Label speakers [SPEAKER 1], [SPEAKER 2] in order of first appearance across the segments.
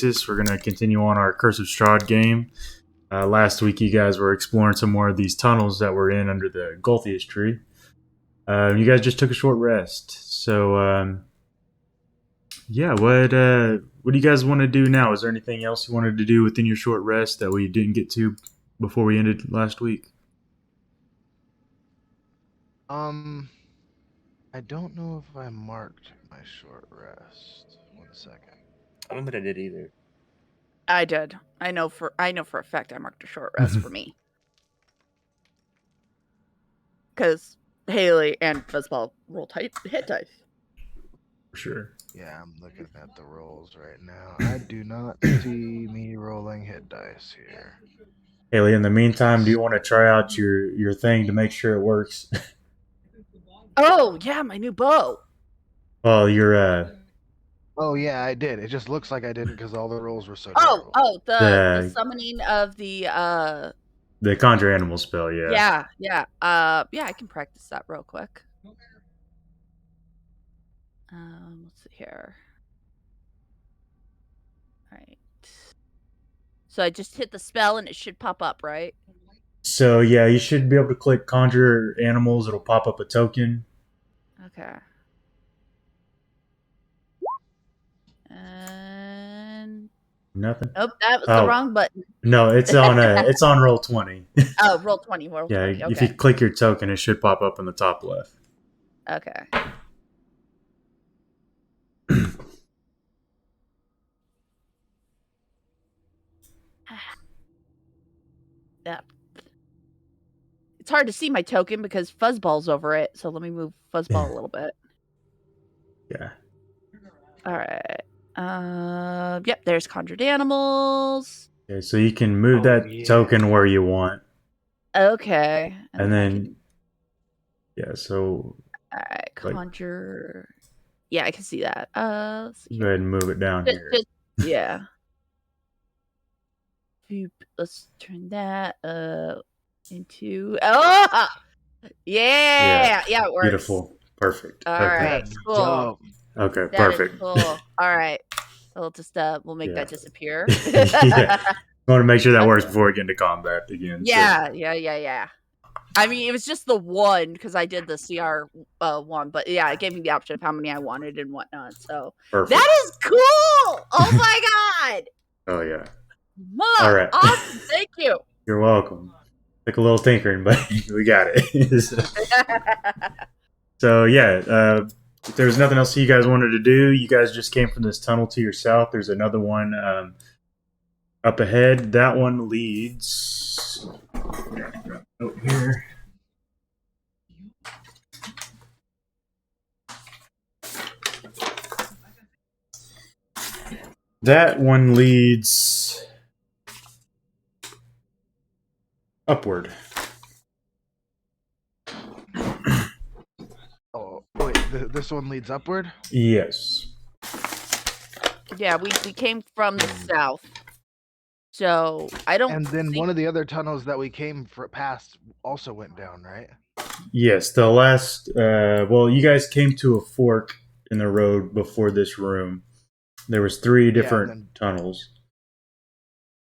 [SPEAKER 1] We're going to continue on our Curse of Strahd game. Last week, you guys were exploring some more of these tunnels that were in under the Gulthius tree. You guys just took a short rest. So, yeah, what do you guys want to do now? Is there anything else you wanted to do within your short rest that we didn't get to before we ended last week?
[SPEAKER 2] I don't know if I marked my short rest. 1 second.
[SPEAKER 3] I don't think I did either.
[SPEAKER 4] I did. I know for a fact I marked a short rest for me. Because Haley and Fuzzball roll hit dice.
[SPEAKER 1] For sure.
[SPEAKER 2] Yeah, I'm looking at the rolls right now. I do not see me rolling hit dice here.
[SPEAKER 1] Haley, in the meantime, do you want to try out your thing to make sure it works?
[SPEAKER 4] Oh, yeah, my new bow.
[SPEAKER 1] Well, you're
[SPEAKER 2] Oh yeah, I did. It just looks like I didn't because all the rolls were so terrible.
[SPEAKER 4] The summoning of the
[SPEAKER 1] Conjure Animal spell, yeah.
[SPEAKER 4] Yeah, I can practice that real quick. Let's see here. All right. So I just hit the spell and it should pop up, right?
[SPEAKER 1] So yeah, you should be able to click Conjure Animals. It'll pop up a token.
[SPEAKER 4] Okay. And
[SPEAKER 1] nothing.
[SPEAKER 4] Nope, that was the wrong button.
[SPEAKER 1] No, it's on Roll20.
[SPEAKER 4] Oh, Roll20.
[SPEAKER 1] Yeah,
[SPEAKER 4] okay.
[SPEAKER 1] If you click your token, it should pop up in the top left.
[SPEAKER 4] Okay. Yeah. It's hard to see my token because Fuzzball's over it, so let me move Fuzzball a little bit.
[SPEAKER 1] Yeah.
[SPEAKER 4] All right. Yep, there's Conjured Animals.
[SPEAKER 1] Okay, so you can move token where you want.
[SPEAKER 4] Okay.
[SPEAKER 1] And then yeah, so
[SPEAKER 4] all right, Conjure. Yeah, I can see that. Let's see
[SPEAKER 1] go ahead and move it down here.
[SPEAKER 4] Yeah. Let's turn that into yeah, it works.
[SPEAKER 1] Beautiful. Perfect.
[SPEAKER 4] All right, cool.
[SPEAKER 1] Okay,
[SPEAKER 4] that
[SPEAKER 1] perfect.
[SPEAKER 4] Cool. All right. So we'll just we'll make that disappear.
[SPEAKER 1] Yeah. I want to make sure that works before we get into combat again.
[SPEAKER 4] Yeah. I mean, it was just the one because I did the CR one, but yeah, it gave me the option of how many I wanted and whatnot. So
[SPEAKER 1] perfect.
[SPEAKER 4] That is cool. Oh my god.
[SPEAKER 1] Oh yeah.
[SPEAKER 4] All right. Awesome. Thank you.
[SPEAKER 1] You're welcome. Took a little tinkering, but we got it. So yeah, if there's nothing else you guys wanted to do, you guys just came from this tunnel to your south. There's another one up ahead. That one leads over here. That one leads upward.
[SPEAKER 2] Oh, wait, this one leads upward?
[SPEAKER 1] Yes.
[SPEAKER 4] Yeah, we came from the south. So, I don't
[SPEAKER 2] And then one of the other tunnels that we came past also went down, right?
[SPEAKER 1] Yes, the last you guys came to a fork in the road before this room. There was 3 different tunnels.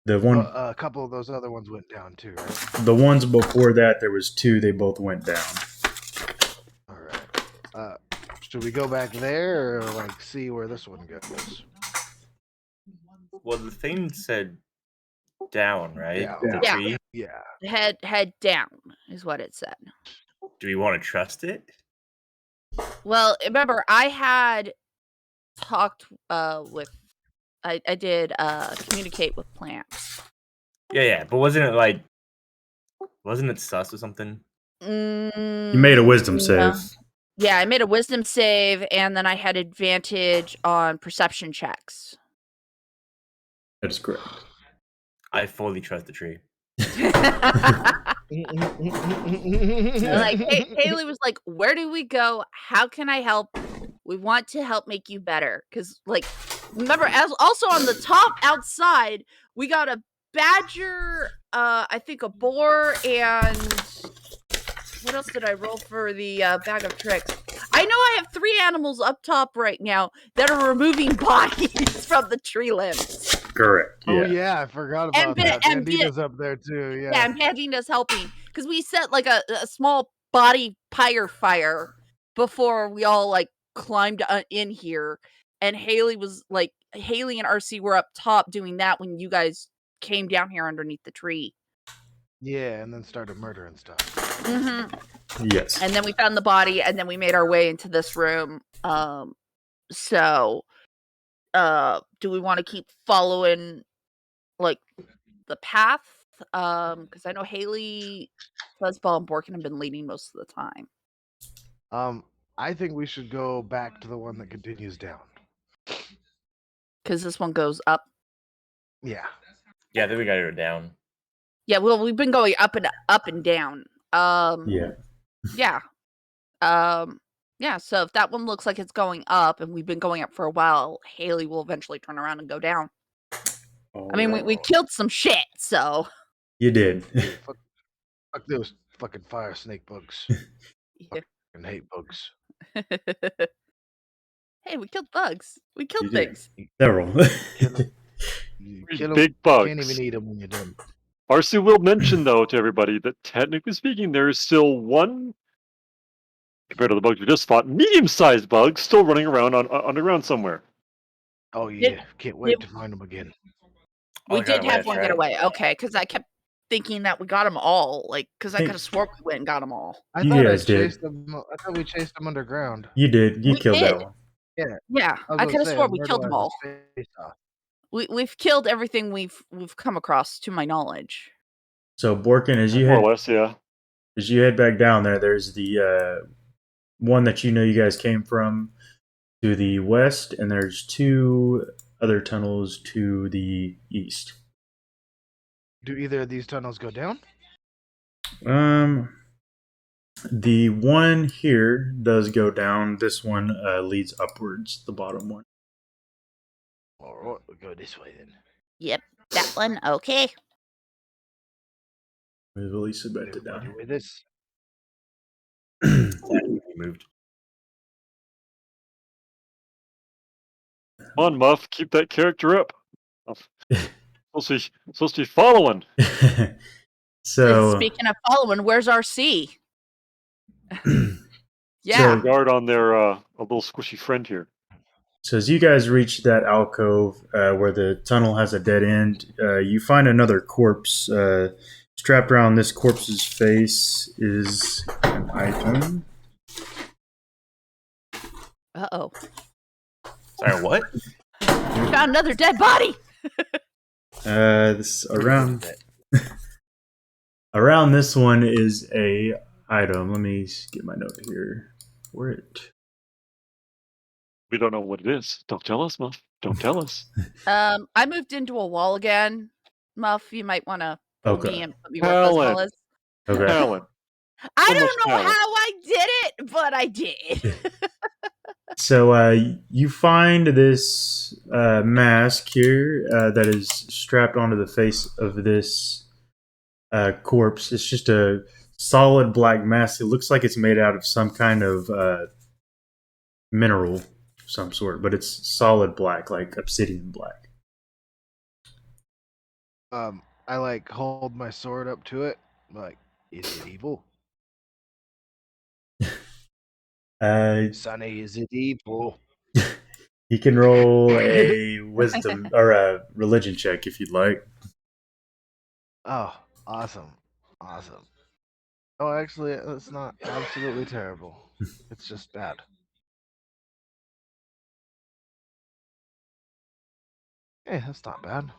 [SPEAKER 1] The one
[SPEAKER 2] a couple of those other ones went down too, right?
[SPEAKER 1] The ones before that, there was 2. They both went down.
[SPEAKER 2] All right. Should we go back there or see where this one goes?
[SPEAKER 3] Well, the thing said down, right?
[SPEAKER 4] Yeah. Head down is what it said.
[SPEAKER 3] Do we want to trust it?
[SPEAKER 4] Well, remember, I had talked with I did communicate with plants.
[SPEAKER 3] Yeah, but wasn't it sus or something?
[SPEAKER 1] You made a wisdom save.
[SPEAKER 4] Yeah, I made a wisdom save, and then I had advantage on perception checks.
[SPEAKER 1] That is correct.
[SPEAKER 3] I fully trust the tree.
[SPEAKER 4] Haley was like, "Where do we go? How can I help? We want to help make you better." Because, remember, as also on the top outside, we got a badger, I think a boar, and what else did I roll for the bag of tricks? I know I have 3 animals up top right now that are removing bodies from the tree limbs.
[SPEAKER 1] Correct.
[SPEAKER 2] Oh
[SPEAKER 1] Yeah.
[SPEAKER 2] yeah, I forgot
[SPEAKER 4] And
[SPEAKER 2] about
[SPEAKER 4] Ba-
[SPEAKER 2] that.
[SPEAKER 4] and Ba-
[SPEAKER 2] Bandita's up there too.
[SPEAKER 4] Yeah,
[SPEAKER 2] Yeah.
[SPEAKER 4] and Bandina's helping because we set like a small body pyre fire before we all like climbed in here, and Haley and RC were up top doing that when you guys came down here underneath the tree.
[SPEAKER 2] Yeah, and then started murdering stuff.
[SPEAKER 1] Yes.
[SPEAKER 4] And then we found the body, and then we made our way into this room. So, do we want to keep following like the path? Because I know Haley, Fuzzball, and Borkin have been leading most of the time.
[SPEAKER 2] I think we should go back to the one that continues down.
[SPEAKER 4] Because this one goes up.
[SPEAKER 2] Yeah.
[SPEAKER 3] Yeah, I think we gotta go down.
[SPEAKER 4] Yeah, well, we've been going up and down.
[SPEAKER 1] Yeah.
[SPEAKER 4] Yeah. Yeah, so if that one looks like it's going up and we've been going up for a while, Haley will eventually turn around and go down. I mean, we killed some shit, so.
[SPEAKER 1] You did.
[SPEAKER 2] Fuck those fucking fire snake bugs.
[SPEAKER 4] Yeah.
[SPEAKER 2] Fucking hate bugs.
[SPEAKER 4] Hey, we killed bugs. We killed
[SPEAKER 1] You did.
[SPEAKER 4] things.
[SPEAKER 1] Several.
[SPEAKER 2] You kill 'em,
[SPEAKER 5] Big bugs.
[SPEAKER 2] can't even eat them when you're done.
[SPEAKER 5] RC will mention, though, to everybody that technically speaking, there is still one, compared to the bugs we just fought, medium-sized bugs still running around underground somewhere.
[SPEAKER 2] Oh yeah,
[SPEAKER 4] Did-
[SPEAKER 2] can't wait
[SPEAKER 4] did-
[SPEAKER 2] to find them again.
[SPEAKER 4] We
[SPEAKER 3] Oh, got
[SPEAKER 4] did
[SPEAKER 3] away,
[SPEAKER 4] have
[SPEAKER 3] that's
[SPEAKER 4] one
[SPEAKER 3] right.
[SPEAKER 4] get away. Okay, because I kept thinking that we got them all. Like, because I
[SPEAKER 1] Think-
[SPEAKER 4] could have swore we went and got them all.
[SPEAKER 2] I
[SPEAKER 1] You
[SPEAKER 2] thought I
[SPEAKER 1] guys did.
[SPEAKER 2] chased them. I thought we chased them underground.
[SPEAKER 1] You did. You
[SPEAKER 4] We
[SPEAKER 1] killed that
[SPEAKER 4] did.
[SPEAKER 1] one.
[SPEAKER 4] Yeah, I could have swore we killed them all. We've killed everything we've come across, to my knowledge.
[SPEAKER 1] So Borkin, as you
[SPEAKER 5] More
[SPEAKER 1] head
[SPEAKER 5] or less, yeah.
[SPEAKER 1] as you head back down there, there's the one that you know you guys came from to the west, and there's two other tunnels to the east.
[SPEAKER 2] Do either of these tunnels go down?
[SPEAKER 1] The one here does go down. This one leads upwards. The bottom one.
[SPEAKER 2] All right, we'll go this way then.
[SPEAKER 4] Yep, that one. Okay.
[SPEAKER 1] We've at least submitted it
[SPEAKER 2] Everybody
[SPEAKER 1] down.
[SPEAKER 2] with this.
[SPEAKER 3] We moved.
[SPEAKER 5] Come on, Muff, keep that character up. Supposed to be following.
[SPEAKER 1] So
[SPEAKER 4] Speaking of following, where's RC?
[SPEAKER 1] So-
[SPEAKER 4] Yeah.
[SPEAKER 5] Guard on their a little squishy friend here.
[SPEAKER 1] So as you guys reach that alcove where the tunnel has a dead end, you find another corpse. Strapped around this corpse's face is an item.
[SPEAKER 4] Uh-oh.
[SPEAKER 3] Sorry, what?
[SPEAKER 4] We found another dead body.
[SPEAKER 1] This around this one is a item. Let me get my note here. Where it?
[SPEAKER 5] We don't know what it is. Don't tell us, Muff. Don't tell us.
[SPEAKER 4] I moved into a wall again. Muff, you might want to pull
[SPEAKER 1] Okay.
[SPEAKER 4] me and put me where
[SPEAKER 5] Helen.
[SPEAKER 4] Fuzzball is.
[SPEAKER 1] Okay.
[SPEAKER 5] Helen.
[SPEAKER 4] I
[SPEAKER 5] So
[SPEAKER 4] don't
[SPEAKER 5] much
[SPEAKER 4] know
[SPEAKER 5] talent.
[SPEAKER 4] how I did it, but I did.
[SPEAKER 1] So you find this mask here that is strapped onto the face of this corpse. It's just a solid black mask. It looks like it's made out of some kind of mineral of some sort, but it's solid black, like obsidian black.
[SPEAKER 2] I like hold my sword up to it. Like, is it evil? Sonny, is it evil?
[SPEAKER 1] You can roll a wisdom or a religion check if you'd like.
[SPEAKER 2] Oh, awesome. Awesome. Oh, actually, it's not absolutely terrible. It's just bad. Hey, that's not bad.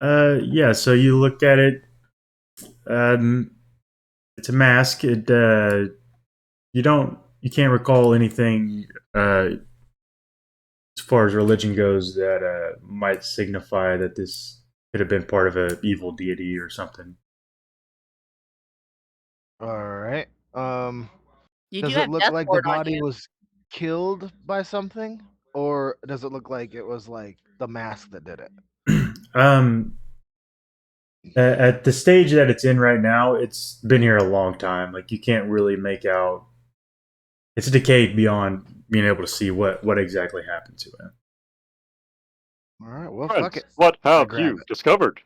[SPEAKER 1] Yeah, so you look at it. It's a mask. You can't recall anything as far as religion goes that might signify that this could have been part of an evil deity or something.
[SPEAKER 2] All right.
[SPEAKER 4] You
[SPEAKER 2] Does
[SPEAKER 4] do
[SPEAKER 2] it
[SPEAKER 4] have
[SPEAKER 2] look
[SPEAKER 4] death
[SPEAKER 2] like the
[SPEAKER 4] ward on
[SPEAKER 2] body
[SPEAKER 4] you.
[SPEAKER 2] was killed by something, or does it look like it was like the mask that did it?
[SPEAKER 1] At the stage that it's in right now, it's been here a long time. Like you can't really make out. It's decayed beyond being able to see what exactly happened to him.
[SPEAKER 2] All right. Well, fuck
[SPEAKER 5] Friends,
[SPEAKER 2] it.
[SPEAKER 5] what have
[SPEAKER 2] grab
[SPEAKER 5] you
[SPEAKER 2] it.
[SPEAKER 5] discovered?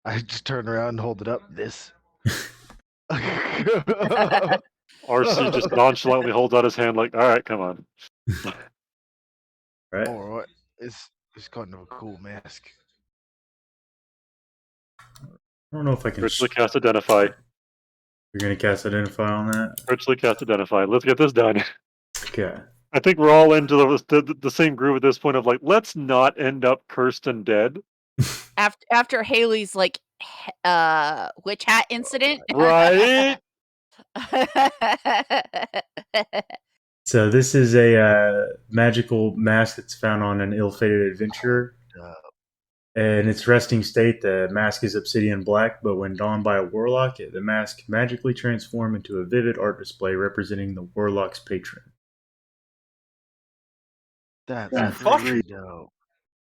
[SPEAKER 2] I just turn around and hold it up. This.
[SPEAKER 5] RC just nonchalantly holds out his hand like, all right, come on.
[SPEAKER 1] Right.
[SPEAKER 2] All right. It's kind of a cool mask.
[SPEAKER 1] I don't know if I can.
[SPEAKER 5] Virtually cast Identify.
[SPEAKER 1] You're gonna cast Identify on that.
[SPEAKER 5] Virtually cast Identify. Let's get this done.
[SPEAKER 1] Okay.
[SPEAKER 5] I think we're all into the same groove at this point of like, let's not end up cursed and dead.
[SPEAKER 4] After Haley's like witch hat incident.
[SPEAKER 5] Right?
[SPEAKER 1] So this is a magical mask that's found on an ill-fated adventurer. In its resting state, the mask is obsidian black, but when donned by a warlock, the mask magically transforms into a vivid art display representing the warlock's patron.
[SPEAKER 2] That's
[SPEAKER 3] fuck.
[SPEAKER 2] pretty dope.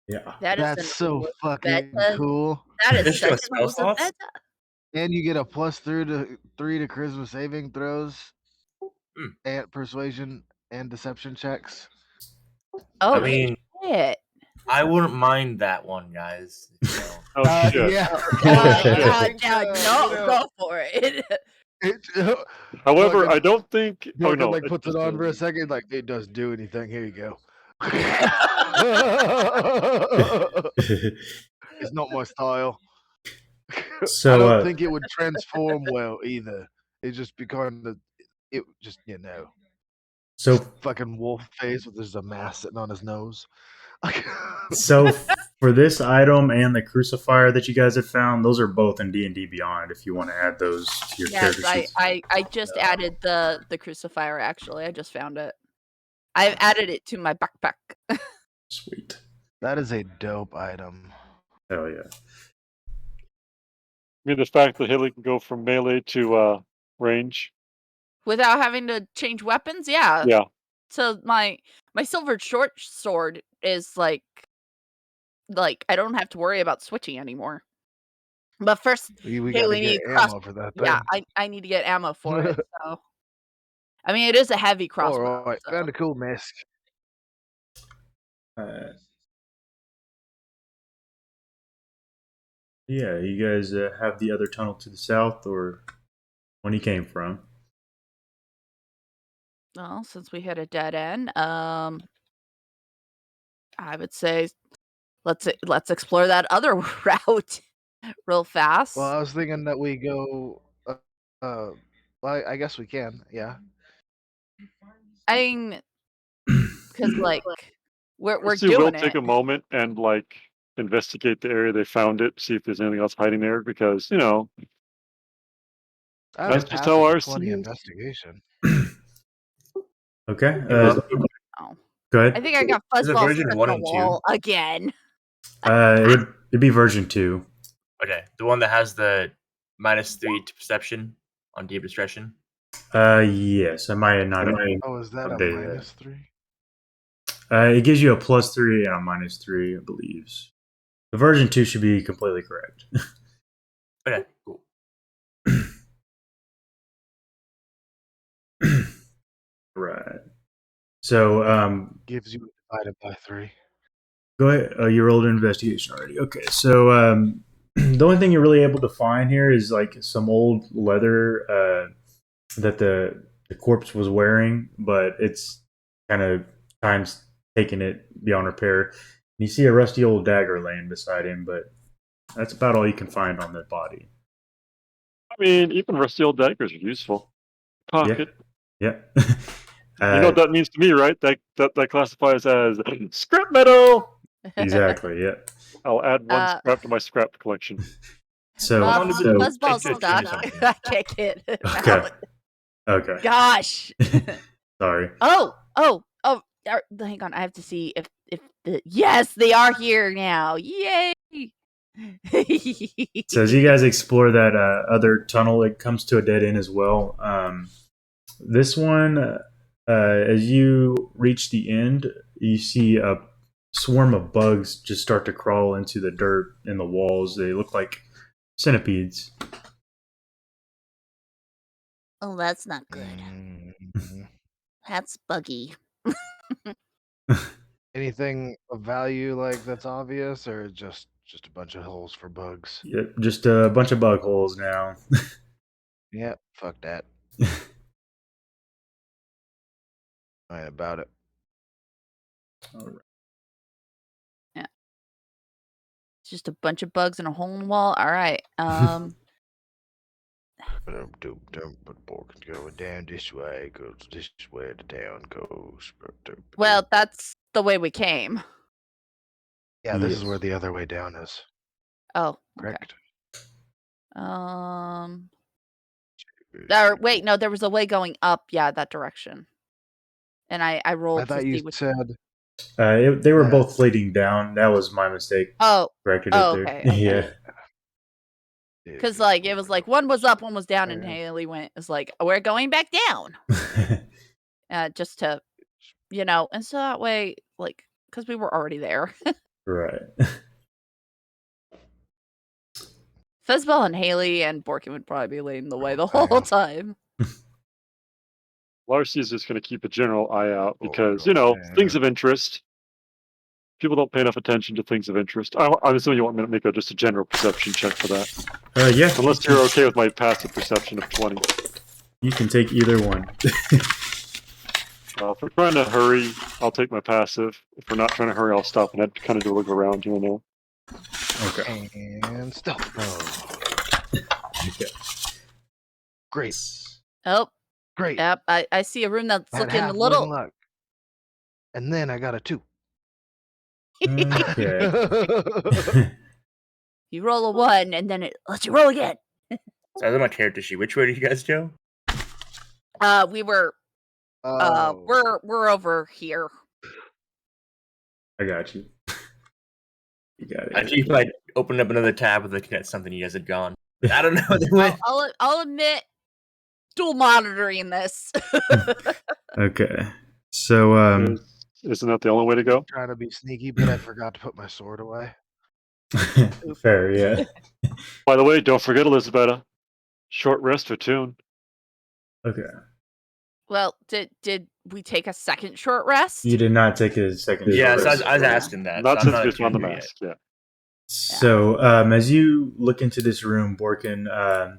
[SPEAKER 1] Yeah.
[SPEAKER 2] That's so fucking cool.
[SPEAKER 4] That is
[SPEAKER 3] Just show
[SPEAKER 4] such
[SPEAKER 3] a
[SPEAKER 4] an
[SPEAKER 3] spell
[SPEAKER 4] awesome
[SPEAKER 3] slots?
[SPEAKER 4] meta.
[SPEAKER 2] And you get a +3 to charisma saving throws, and persuasion and deception checks.
[SPEAKER 4] Oh,
[SPEAKER 3] I mean,
[SPEAKER 4] shit.
[SPEAKER 3] I wouldn't mind that one, guys.
[SPEAKER 5] Oh, shit.
[SPEAKER 2] Yeah.
[SPEAKER 4] No, go for it.
[SPEAKER 5] However,
[SPEAKER 2] Fucking-
[SPEAKER 5] I don't think. Oh,
[SPEAKER 2] Morgan
[SPEAKER 5] no.
[SPEAKER 2] like
[SPEAKER 5] it
[SPEAKER 2] puts it
[SPEAKER 5] just
[SPEAKER 2] on for a
[SPEAKER 5] doesn't.
[SPEAKER 2] second, like it doesn't do anything. Here you go. It's not my style.
[SPEAKER 1] So,
[SPEAKER 2] I don't think it would transform well either. It just become
[SPEAKER 1] So,
[SPEAKER 2] fucking wolf face with just a mask sitting on his nose.
[SPEAKER 1] so for this item and the crucifier that you guys have found, those are both in D&D Beyond. If you want to add those to your
[SPEAKER 4] Yes,
[SPEAKER 1] character sheets.
[SPEAKER 4] I just added the crucifier. Actually, I just found it. I've added it to my backpack.
[SPEAKER 1] Sweet.
[SPEAKER 2] That is a dope item.
[SPEAKER 1] Hell yeah.
[SPEAKER 5] I mean, the fact that Haley can go from melee to range.
[SPEAKER 4] Without having to change weapons, yeah.
[SPEAKER 5] Yeah.
[SPEAKER 4] So my silver short sword is like I don't have to worry about switching anymore. But first,
[SPEAKER 2] We
[SPEAKER 4] Haley
[SPEAKER 2] gotta get
[SPEAKER 4] needs
[SPEAKER 2] ammo for that thing.
[SPEAKER 4] yeah, I need to get ammo for it. So, I mean, it is a heavy crossbow.
[SPEAKER 2] All right,
[SPEAKER 4] so.
[SPEAKER 2] found a cool mask.
[SPEAKER 1] Yeah, you guys have the other tunnel to the south, or when he came from.
[SPEAKER 4] Well, since we hit a dead end, I would say let's explore that other route real fast.
[SPEAKER 2] Well, I was thinking that we go. Well, I guess we can. Yeah.
[SPEAKER 4] I mean, because like we're
[SPEAKER 5] RC
[SPEAKER 4] doing
[SPEAKER 5] will
[SPEAKER 4] it.
[SPEAKER 5] take a moment and like investigate the area they found it, see if there's anything else hiding there, because
[SPEAKER 2] I
[SPEAKER 5] That's
[SPEAKER 2] have
[SPEAKER 5] just
[SPEAKER 2] passed
[SPEAKER 5] how
[SPEAKER 2] a
[SPEAKER 5] RC
[SPEAKER 2] 20
[SPEAKER 5] is.
[SPEAKER 2] investigation.
[SPEAKER 1] Okay.
[SPEAKER 4] Oh.
[SPEAKER 1] Go
[SPEAKER 4] I
[SPEAKER 1] ahead.
[SPEAKER 4] think I got
[SPEAKER 3] Is it
[SPEAKER 4] fuzzballs
[SPEAKER 3] version
[SPEAKER 4] at
[SPEAKER 3] 1
[SPEAKER 4] the
[SPEAKER 3] and 2?
[SPEAKER 4] wall again.
[SPEAKER 1] It'd be version 2.
[SPEAKER 3] Okay, the one that has the -3 to perception on deep discretion.
[SPEAKER 1] Yes, I might not.
[SPEAKER 2] Oh, is that a
[SPEAKER 1] updated
[SPEAKER 2] -3?
[SPEAKER 1] It gives you a +3 and a -3, I believe. The version 2 should be completely correct.
[SPEAKER 3] Okay, cool.
[SPEAKER 1] Right. So,
[SPEAKER 2] Gives you divided by 3.
[SPEAKER 1] go ahead. You rolled an investigation already. Okay. So, the only thing you're really able to find here is like some old leather that the corpse was wearing, but it's kind of time's taking it beyond repair. And you see a rusty old dagger laying beside him, but that's about all you can find on the body.
[SPEAKER 5] I mean, even rusty old daggers are useful. Pocket.
[SPEAKER 1] Yeah.
[SPEAKER 5] You know what that means to me, right? That classifies as scrap metal.
[SPEAKER 1] Exactly. Yeah.
[SPEAKER 5] I'll add one scrap to my scrap collection.
[SPEAKER 1] So,
[SPEAKER 4] fuzzball
[SPEAKER 3] so-
[SPEAKER 4] stuck. I can't get it
[SPEAKER 1] Okay.
[SPEAKER 4] out.
[SPEAKER 1] Okay.
[SPEAKER 4] Gosh.
[SPEAKER 1] Sorry.
[SPEAKER 4] Oh. Hang on. I have to see if yes, they are here now. Yay.
[SPEAKER 1] So as you guys explore that other tunnel, it comes to a dead end as well. This one, as you reach the end, you see a swarm of bugs just start to crawl into the dirt in the walls. They look like centipedes.
[SPEAKER 4] Oh, that's not good.
[SPEAKER 2] Mhm.
[SPEAKER 4] That's buggy.
[SPEAKER 2] Anything of value like that's obvious, or just a bunch of holes for bugs?
[SPEAKER 1] Yep, just a bunch of bug holes now.
[SPEAKER 2] Yep, fuck that. I ain't about it.
[SPEAKER 1] All right.
[SPEAKER 4] It's just a bunch of bugs and a hole in the wall. All right.
[SPEAKER 2] But Bork going down this way, goes this way, the town goes.
[SPEAKER 4] Well, that's the way we came.
[SPEAKER 2] Yeah, this is
[SPEAKER 1] Yes.
[SPEAKER 2] where the other way down is.
[SPEAKER 4] Oh, okay.
[SPEAKER 2] Correct.
[SPEAKER 4] Wait, no, there was a way going up. Yeah, that direction. And I
[SPEAKER 2] I
[SPEAKER 4] rolled to
[SPEAKER 2] thought
[SPEAKER 4] see
[SPEAKER 2] you
[SPEAKER 4] which.
[SPEAKER 2] said.
[SPEAKER 1] They were
[SPEAKER 2] Yeah.
[SPEAKER 1] both leading down. That was my mistake.
[SPEAKER 4] Oh,
[SPEAKER 1] Corrected
[SPEAKER 4] oh,
[SPEAKER 1] it there.
[SPEAKER 4] okay, okay.
[SPEAKER 1] Yeah.
[SPEAKER 4] Because like it was like one was up, one was down, and Haley went. It's like we're going back down. Just to, and so that way, like, because we were already there.
[SPEAKER 1] Right.
[SPEAKER 4] Fezbel and Haley and Borkin would probably be leading the way the whole time.
[SPEAKER 5] Larcy is just going to keep a general eye out
[SPEAKER 2] Oh,
[SPEAKER 5] because,
[SPEAKER 2] God,
[SPEAKER 5] things of interest. People don't pay enough attention to things of interest. I'm assuming you want me to make just a general perception check for that.
[SPEAKER 1] Yeah.
[SPEAKER 5] Unless you're okay with my passive perception of 20.
[SPEAKER 1] You can take either one.
[SPEAKER 5] If we're trying to hurry, I'll take my passive. If we're not trying to hurry, I'll stop and kind of do a look around here and there.
[SPEAKER 1] Okay.
[SPEAKER 2] And stealth. Oh.
[SPEAKER 1] Okay.
[SPEAKER 2] Great.
[SPEAKER 4] Oh,
[SPEAKER 2] Great.
[SPEAKER 4] yep. I see a room that's
[SPEAKER 2] Had
[SPEAKER 4] looking a
[SPEAKER 2] half
[SPEAKER 4] little.
[SPEAKER 2] win luck. And then I got a 2.
[SPEAKER 1] Okay.
[SPEAKER 4] You roll a 1, and then it lets you roll again.
[SPEAKER 3] So I was on my character sheet. Which way did you guys go?
[SPEAKER 4] We were.
[SPEAKER 2] Oh.
[SPEAKER 4] We're over here.
[SPEAKER 1] I got you. You got it.
[SPEAKER 3] I keep like opening up another tab looking at something you guys had gone. I don't know. They went.
[SPEAKER 4] I'll admit, dual monitoring this.
[SPEAKER 1] Okay. So
[SPEAKER 5] Isn't that the only way to go?
[SPEAKER 2] Trying to be sneaky, but I forgot to put my sword away.
[SPEAKER 1] fair, yeah.
[SPEAKER 5] By the way, don't forget, Elizabeth. Short rest for Tune.
[SPEAKER 1] Okay.
[SPEAKER 4] Well, did we take a second short rest?
[SPEAKER 1] You did not take a second.
[SPEAKER 3] Yeah,
[SPEAKER 1] short
[SPEAKER 3] so
[SPEAKER 1] rest.
[SPEAKER 3] I was asking that.
[SPEAKER 5] Not
[SPEAKER 3] so I'm
[SPEAKER 5] since we found the
[SPEAKER 3] sure yet.
[SPEAKER 5] mask, yeah.
[SPEAKER 1] So, as you look into this room, Borkin,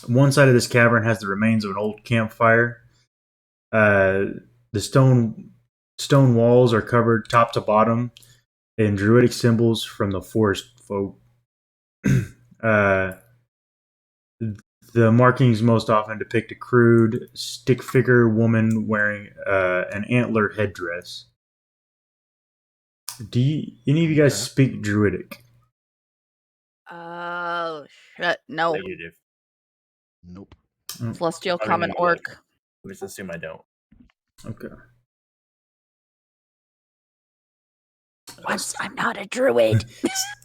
[SPEAKER 1] one side of this cavern has the remains of an old campfire. The stone walls are covered top to bottom in druidic symbols from the forest folk. The markings most often depict a crude stick figure woman wearing an antler headdress. Do any of you guys speak druidic?
[SPEAKER 4] Oh shit! No.
[SPEAKER 3] Negative.
[SPEAKER 2] Nope.
[SPEAKER 4] Celestial
[SPEAKER 3] I mean,
[SPEAKER 4] Common
[SPEAKER 3] like,
[SPEAKER 4] Orc.
[SPEAKER 3] Let's assume I don't.
[SPEAKER 1] Okay.
[SPEAKER 4] I'm not a druid.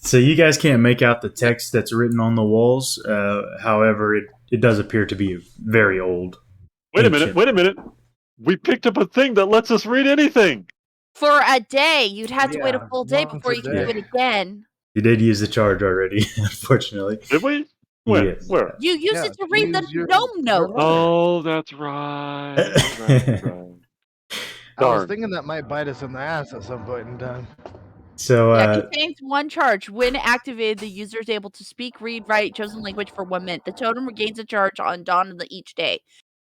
[SPEAKER 1] So you guys can't make out the text that's written on the walls. However, it does appear to be very old.
[SPEAKER 5] Wait a
[SPEAKER 1] Ancient.
[SPEAKER 5] minute. We picked up a thing that lets us read anything.
[SPEAKER 4] For a day, you'd have to wait a
[SPEAKER 2] Yeah,
[SPEAKER 4] full day
[SPEAKER 2] once
[SPEAKER 4] before
[SPEAKER 2] a
[SPEAKER 4] you can do
[SPEAKER 1] day.
[SPEAKER 4] it again.
[SPEAKER 1] You did use the charge already, unfortunately.
[SPEAKER 5] Did we? When?
[SPEAKER 1] Yes.
[SPEAKER 5] Where?
[SPEAKER 4] You used
[SPEAKER 2] Yeah,
[SPEAKER 4] it to read the
[SPEAKER 2] use your
[SPEAKER 4] gnome note.
[SPEAKER 2] letter.
[SPEAKER 5] Oh, that's right. That's right.
[SPEAKER 2] I was
[SPEAKER 5] Darn.
[SPEAKER 2] thinking that might bite us in the ass at some point in time.
[SPEAKER 1] So,
[SPEAKER 4] Yeah, contains 1 charge. When activated, the user is able to speak, read, write chosen language for 1 minute. The totem regains a charge on dawn of each day.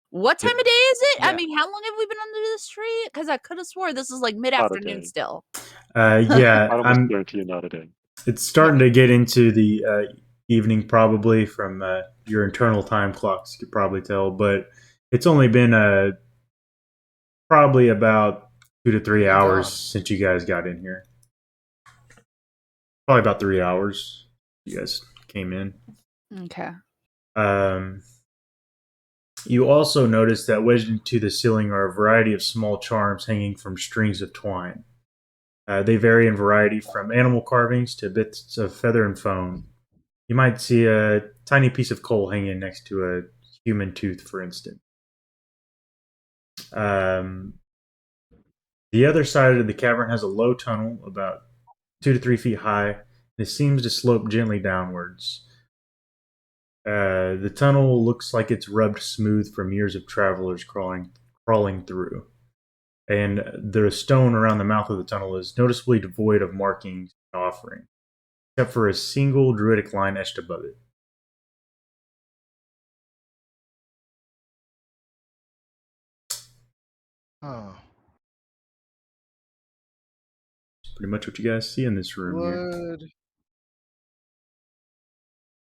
[SPEAKER 4] What time of day is it?
[SPEAKER 2] Yeah.
[SPEAKER 4] I mean, how long have we been under this tree? Because I could have swore this is like mid-afternoon
[SPEAKER 5] day.
[SPEAKER 4] still.
[SPEAKER 1] yeah,
[SPEAKER 5] I almost guarantee you not a day.
[SPEAKER 1] it's starting to get into the evening, probably from your internal time clocks. You could probably tell, but it's only been probably about 2 to 3 hours since you guys got in here. Probably about 3 hours. You guys came in.
[SPEAKER 4] Okay.
[SPEAKER 1] You also notice that wedged into the ceiling are a variety of small charms hanging from strings of twine. They vary in variety from animal carvings to bits of feather and foam. You might see a tiny piece of coal hanging next to a human tooth, for instance. The other side of the cavern has a low tunnel, about 2 to 3 feet high, and it seems to slope gently downwards. The tunnel looks like it's rubbed smooth from years of travelers crawling through. and the stone around the mouth of the tunnel is noticeably devoid of markings and offering, except for a single druidic line etched above it.
[SPEAKER 2] Huh.
[SPEAKER 1] Pretty much what you guys see in this room here.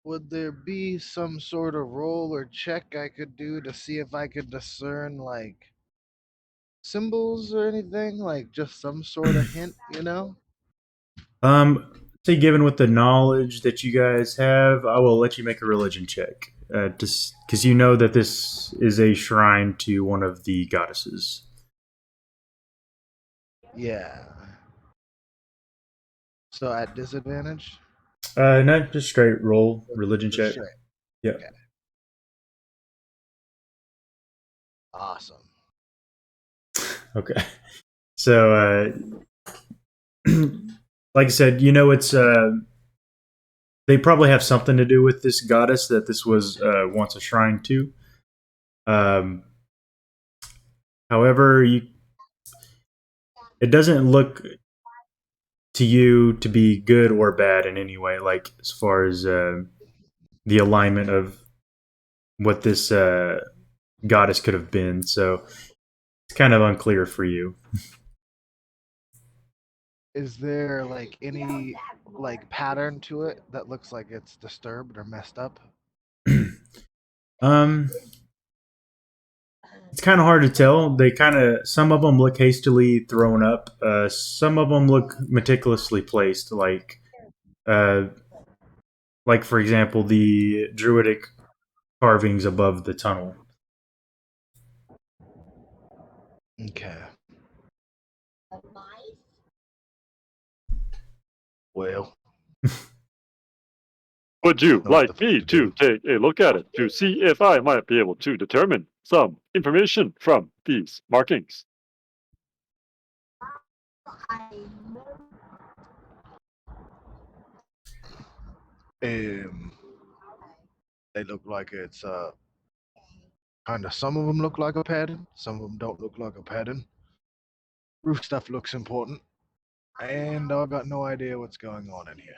[SPEAKER 2] Would there be some sort of roll or check I could do to see if I could discern like symbols or anything? Like just some sort of hint, you know?
[SPEAKER 1] Say, given with the knowledge that you guys have, I will let you make a religion check. Just because you know that this is a shrine to one of the goddesses.
[SPEAKER 2] Yeah. So at disadvantage?
[SPEAKER 1] No, just straight roll religion
[SPEAKER 2] Just
[SPEAKER 1] check.
[SPEAKER 2] straight.
[SPEAKER 1] Yep.
[SPEAKER 2] Okay. Awesome.
[SPEAKER 1] Okay. So, like I said, you know, it's they probably have something to do with this goddess that this was once a shrine to. However, it doesn't look to you to be good or bad in any way. Like as far as the alignment of what this goddess could have been. So it's kind of unclear for you.
[SPEAKER 2] Is there like any like pattern to it that looks like it's disturbed or messed up?
[SPEAKER 1] um, it's kind of hard to tell. They some of them look hastily thrown up. Some of them look meticulously placed. Uh, like for example, the druidic carvings above the tunnel.
[SPEAKER 2] Okay. Well,
[SPEAKER 5] Would you
[SPEAKER 2] know what the
[SPEAKER 5] like
[SPEAKER 2] fuck
[SPEAKER 5] me
[SPEAKER 2] to do.
[SPEAKER 5] to take a look at it to see if I might be able to determine some information from these markings?
[SPEAKER 2] They look like it's kind of, some of them look like a pattern, some of them don't look like a pattern. Roof stuff looks important, and I've got no idea what's going on in here.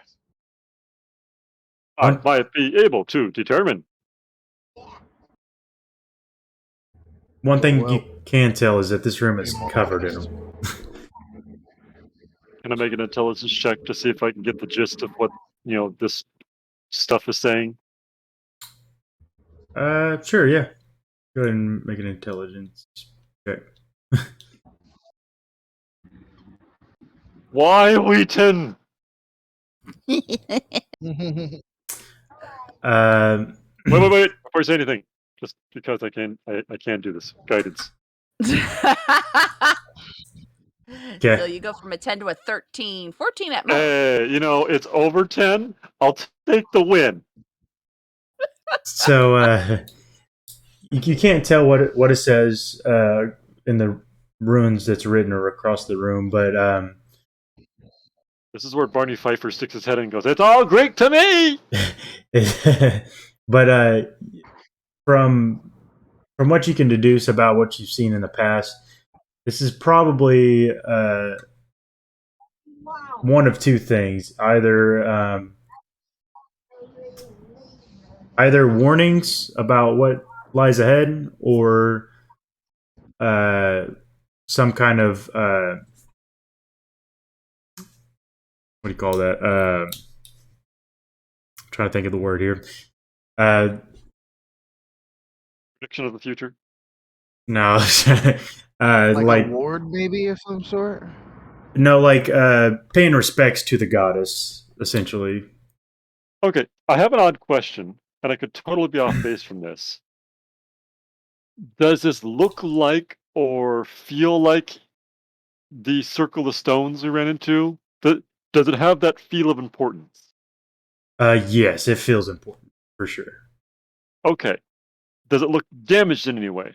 [SPEAKER 5] I
[SPEAKER 1] Un-
[SPEAKER 5] might be able to determine.
[SPEAKER 1] One thing
[SPEAKER 2] Well,
[SPEAKER 1] you can tell is that this room is
[SPEAKER 2] be my
[SPEAKER 1] covered in
[SPEAKER 2] guest.
[SPEAKER 1] them.
[SPEAKER 5] Can I make an intelligence check to see if I can get the gist of what this stuff is saying?
[SPEAKER 1] Sure, yeah. Go ahead and make an intelligence check.
[SPEAKER 5] Why Wheaton?
[SPEAKER 1] Uh,
[SPEAKER 5] Wait! Before you say anything, just because I can't do this. Guidance.
[SPEAKER 4] So you go from a 10 to a 13, 14 at most.
[SPEAKER 5] Hey, it's over 10. I'll take the win.
[SPEAKER 1] So you can't tell what it says in the runes that's written or across the room, but
[SPEAKER 5] This is where Barney Pfeiffer sticks his head in and goes, "It's all Greek to me."
[SPEAKER 1] but from what you can deduce about what you've seen in the past, this is probably one of two things: either warnings about what lies ahead, or some kind of what do you call that? I'm trying to think of the word here.
[SPEAKER 5] Prediction of the future.
[SPEAKER 1] No,
[SPEAKER 2] like a ward maybe of some sort?
[SPEAKER 1] No, paying respects to the goddess, essentially.
[SPEAKER 5] Okay, I have an odd question, and I could totally be off base from this. Does this look like or feel like the Circle of Stones we ran into? Does it have that feel of importance?
[SPEAKER 1] Yes, it feels important, for sure.
[SPEAKER 5] Okay. Does it look damaged in any way?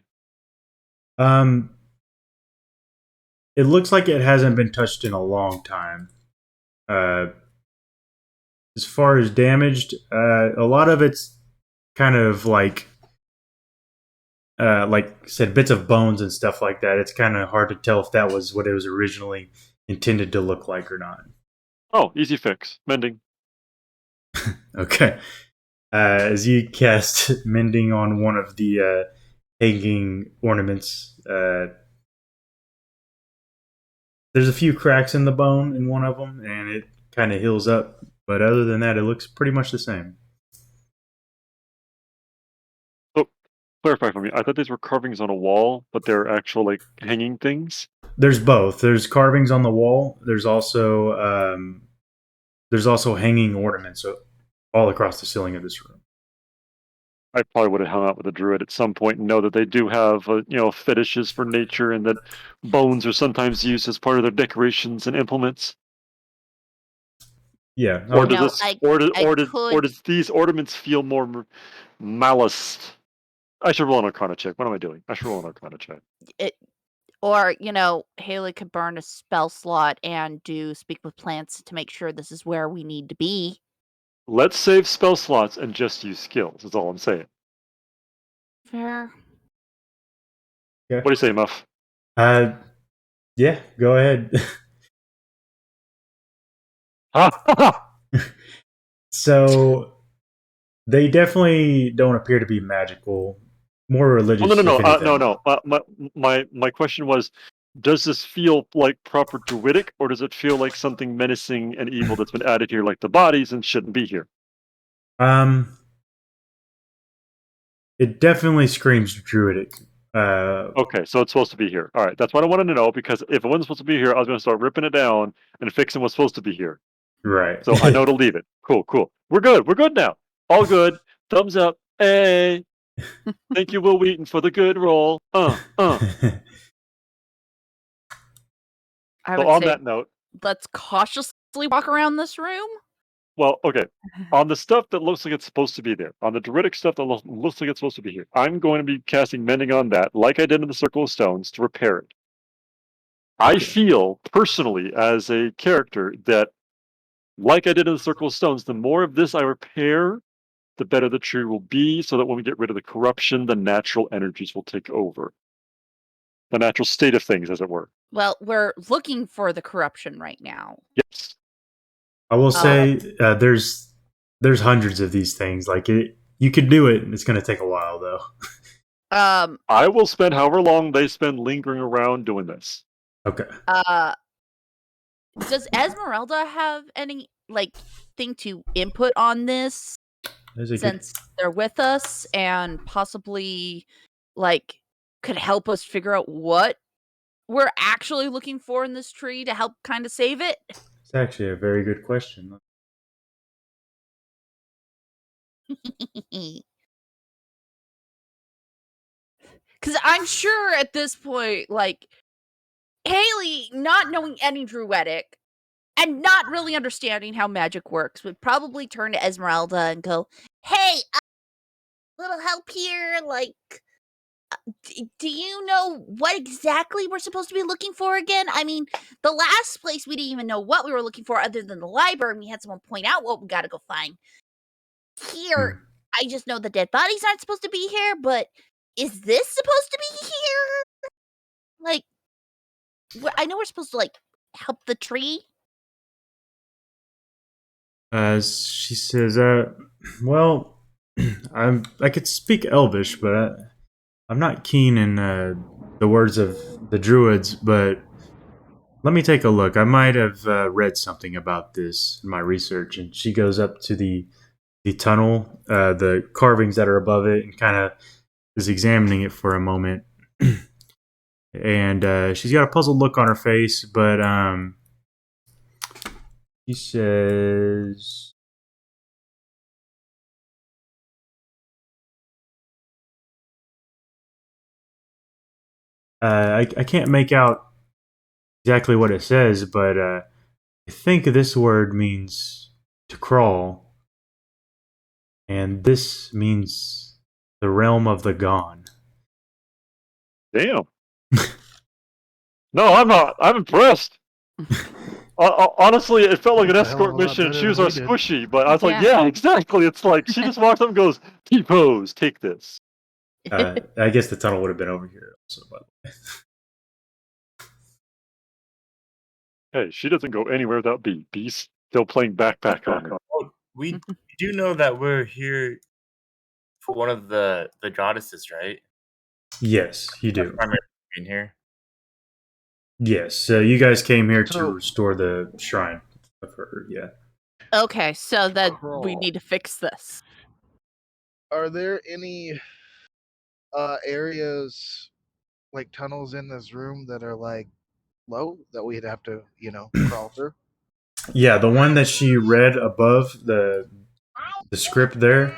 [SPEAKER 1] It looks like it hasn't been touched in a long time. As far as damaged, a lot of it's kind of like like I said, bits of bones and stuff like that. It's kind of hard to tell if that was what it was originally intended to look like or not.
[SPEAKER 5] Oh, easy fix. Mending.
[SPEAKER 1] Okay. As you cast mending on one of the hanging ornaments, there's a few cracks in the bone in one of them, and it kind of heals up. But other than that, it looks pretty much the same.
[SPEAKER 5] So, clarify for me. I thought these were carvings on a wall, but they're actual like hanging things.
[SPEAKER 1] There's both. There's carvings on the wall. There's also hanging ornaments all across the ceiling of this room.
[SPEAKER 5] I probably would have hung out with a druid at some point and know that they do have, fetishes for nature, and that bones are sometimes used as part of their decorations and implements.
[SPEAKER 1] Yeah.
[SPEAKER 5] Or
[SPEAKER 1] Oh,
[SPEAKER 5] does
[SPEAKER 4] No,
[SPEAKER 5] this,
[SPEAKER 4] I-
[SPEAKER 5] or, does,
[SPEAKER 4] I
[SPEAKER 5] or, does,
[SPEAKER 4] could-
[SPEAKER 5] or does these ornaments feel more malice? I should roll an Arcana check. What am I doing? I should roll an Arcana check.
[SPEAKER 4] Or, Haley could burn a spell slot and do speak with plants to make sure this is where we need to be.
[SPEAKER 5] Let's save spell slots and just use skills. That's all I'm saying.
[SPEAKER 4] Fair.
[SPEAKER 5] What do you say, Muff?
[SPEAKER 1] Yeah. Go ahead. So they definitely don't appear to be magical. More religious.
[SPEAKER 5] Oh, no.
[SPEAKER 1] if anything.
[SPEAKER 5] No. My question was, does this feel like proper druidic, or does it feel like something menacing and evil that's been added here, like the bodies, and shouldn't be here?
[SPEAKER 1] It definitely screams druidic.
[SPEAKER 5] Okay, so it's supposed to be here. All right, that's what I wanted to know, because if it wasn't supposed to be here, I was going to start ripping it down and fixing what's supposed to be here.
[SPEAKER 1] Right.
[SPEAKER 5] So I know to leave it. Cool. We're good. We're good now. All good. Thumbs up. Hey. Thank you, Will Wheaton, for the good roll.
[SPEAKER 4] I
[SPEAKER 5] So
[SPEAKER 4] would
[SPEAKER 5] on
[SPEAKER 4] say
[SPEAKER 5] that note,
[SPEAKER 4] let's cautiously walk around this room.
[SPEAKER 5] well, okay. On the stuff that looks like it's supposed to be there, on the druidic stuff that looks like it's supposed to be here, I'm going to be casting Mending on that, like I did in the Circle of Stones, to repair it. I feel, personally, as a character, that, like I did in the Circle of Stones, the more of this I repair, the better the tree will be, so that when we get rid of the corruption, the natural energies will take over. The natural state of things, as it were.
[SPEAKER 4] Well, we're looking for the corruption right now.
[SPEAKER 5] Yes.
[SPEAKER 1] I will say there's hundreds of these things. Like you could do it. It's going to take a while though.
[SPEAKER 5] I will spend however long they spend lingering around doing this.
[SPEAKER 1] Okay.
[SPEAKER 4] Does Esmeralda have any thing to input on this? Since they're with us and possibly could help us figure out what we're actually looking for in this tree to help kind of save it?
[SPEAKER 1] It's actually a very good question.
[SPEAKER 4] Because I'm sure at this point, Haley, not knowing any druidic and not really understanding how magic works, would probably turn to Esmeralda and go, "Hey, little help here, do you know what exactly we're supposed to be looking for again? I mean, the last place we didn't even know what we were looking for other than the library, and we had someone point out what we gotta go find. Here, I just know the dead bodies aren't supposed to be here, but is this supposed to be here? I know we're supposed to, help the tree."
[SPEAKER 1] She says, well, I could speak Elvish, but I'm not keen in the words of the druids, but let me take a look. I might have read something about this in my research. And she goes up to the tunnel, the carvings that are above it, and kind of is examining it for a moment. And she's got a puzzled look on her face, but she says, I can't make out exactly what it says, but I think this word means to crawl, and this means the realm of the gone.
[SPEAKER 5] Damn. No, I'm not. I'm impressed. Honestly, it felt like an
[SPEAKER 2] That's a hell
[SPEAKER 5] escort
[SPEAKER 2] of a lot
[SPEAKER 5] mission.
[SPEAKER 2] better
[SPEAKER 5] She was
[SPEAKER 2] than
[SPEAKER 5] our
[SPEAKER 2] we did.
[SPEAKER 5] squishy, but I was like,
[SPEAKER 4] Yeah.
[SPEAKER 5] yeah, exactly. It's like she just walks up and goes, T-pose, take this.
[SPEAKER 1] I guess the tunnel would have been over here also, by the way.
[SPEAKER 5] Hey, she doesn't go anywhere without B. B's still playing backpack on her.
[SPEAKER 3] Oh, we do know that we're here for one of the goddesses, right?
[SPEAKER 1] Yes, you do.
[SPEAKER 3] Primary in here.
[SPEAKER 1] Yes, so you guys came here to
[SPEAKER 2] So-
[SPEAKER 1] restore the shrine of her. Yeah.
[SPEAKER 4] Okay, so that we
[SPEAKER 2] Crawl.
[SPEAKER 4] need to fix this.
[SPEAKER 2] Are there any areas like tunnels in this room that are like low that we'd have to, crawl through?
[SPEAKER 1] Yeah, the one that she read above the script there,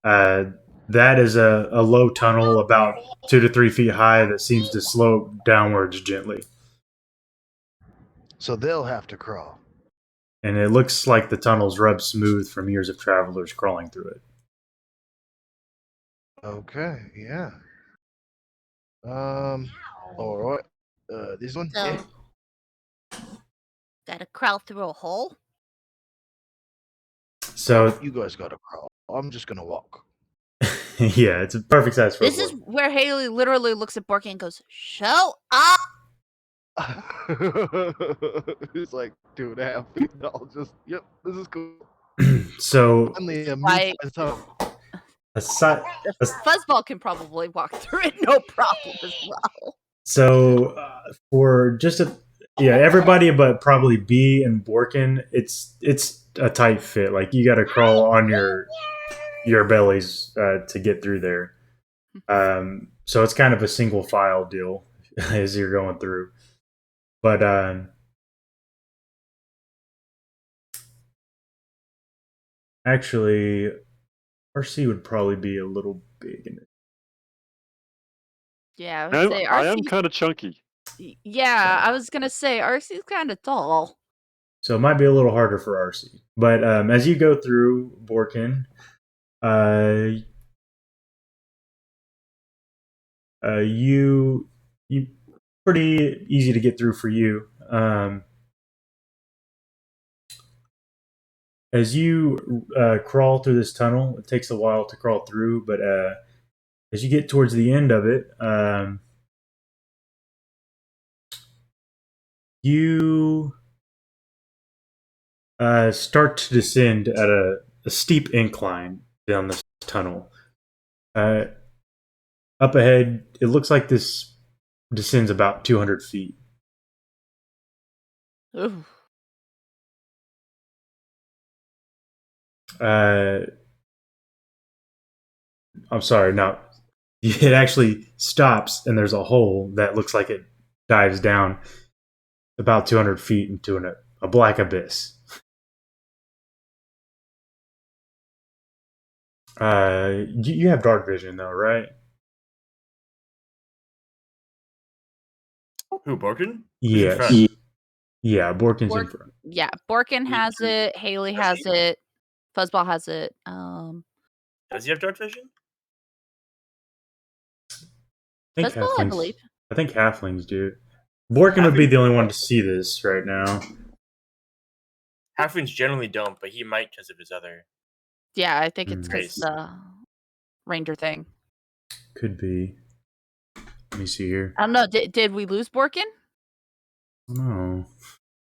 [SPEAKER 1] that is a low tunnel about 2 to 3 feet high that seems to slope downwards gently.
[SPEAKER 2] So they'll have to crawl.
[SPEAKER 1] And it looks like the tunnel's rubbed smooth from years of travelers crawling through it.
[SPEAKER 2] Okay, yeah. All right. This one?
[SPEAKER 4] So,
[SPEAKER 2] Yeah.
[SPEAKER 4] gotta crawl through a hole?
[SPEAKER 1] So,
[SPEAKER 2] You guys gotta crawl. I'm just gonna walk.
[SPEAKER 1] yeah, it's a perfect size for
[SPEAKER 4] This
[SPEAKER 1] a
[SPEAKER 4] is
[SPEAKER 1] book.
[SPEAKER 4] where Haley literally looks at Borky and goes, "Show up!"
[SPEAKER 2] It's like 2.5 feet. I'll just, yep, this is cool.
[SPEAKER 1] So,
[SPEAKER 2] Finally, a
[SPEAKER 4] Like-
[SPEAKER 2] meat tunnel.
[SPEAKER 1] aside,
[SPEAKER 4] The Fuzzball can probably walk through it, no problem as well.
[SPEAKER 1] so for just everybody but probably B and Borkin, it's a tight fit. Like you got to crawl on your bellies to get through there. So it's kind of a single file deal as you're going through. But actually, RC would probably be a little big in it.
[SPEAKER 4] Yeah, I would say
[SPEAKER 5] I am
[SPEAKER 4] RC.
[SPEAKER 5] kind of chunky.
[SPEAKER 4] Yeah, I was gonna say RC's kind of tall.
[SPEAKER 1] So it might be a little harder for RC. But as you go through Borkin, you pretty easy to get through for you. As you crawl through this tunnel, it takes a while to crawl through, but as you get towards the end of it, you start to descend at a steep incline down this tunnel. Up ahead, it looks like this descends about 200 feet.
[SPEAKER 4] Ooh.
[SPEAKER 1] I'm sorry, no. It actually stops, and there's a hole that looks like it dives down about 200 feet into a black abyss. You have dark vision, though, right?
[SPEAKER 3] Who, Borkin?
[SPEAKER 1] Yes. Yeah, Borkin's in
[SPEAKER 4] Bork-
[SPEAKER 1] front.
[SPEAKER 4] Yeah, Borkin has it. Haley has it. Fuzzball has it.
[SPEAKER 3] Does he have dark vision?
[SPEAKER 1] I think
[SPEAKER 4] Fuzzball, I
[SPEAKER 1] halflings.
[SPEAKER 4] believe.
[SPEAKER 1] I think halflings do. Borkin would be the only one to see this right now.
[SPEAKER 3] Halflings generally don't, but he might because of his other.
[SPEAKER 4] Yeah, I think it's because
[SPEAKER 3] Race.
[SPEAKER 4] the ranger thing.
[SPEAKER 1] Could be. Let me see here.
[SPEAKER 4] I don't know. Did we lose Borkin?
[SPEAKER 1] No.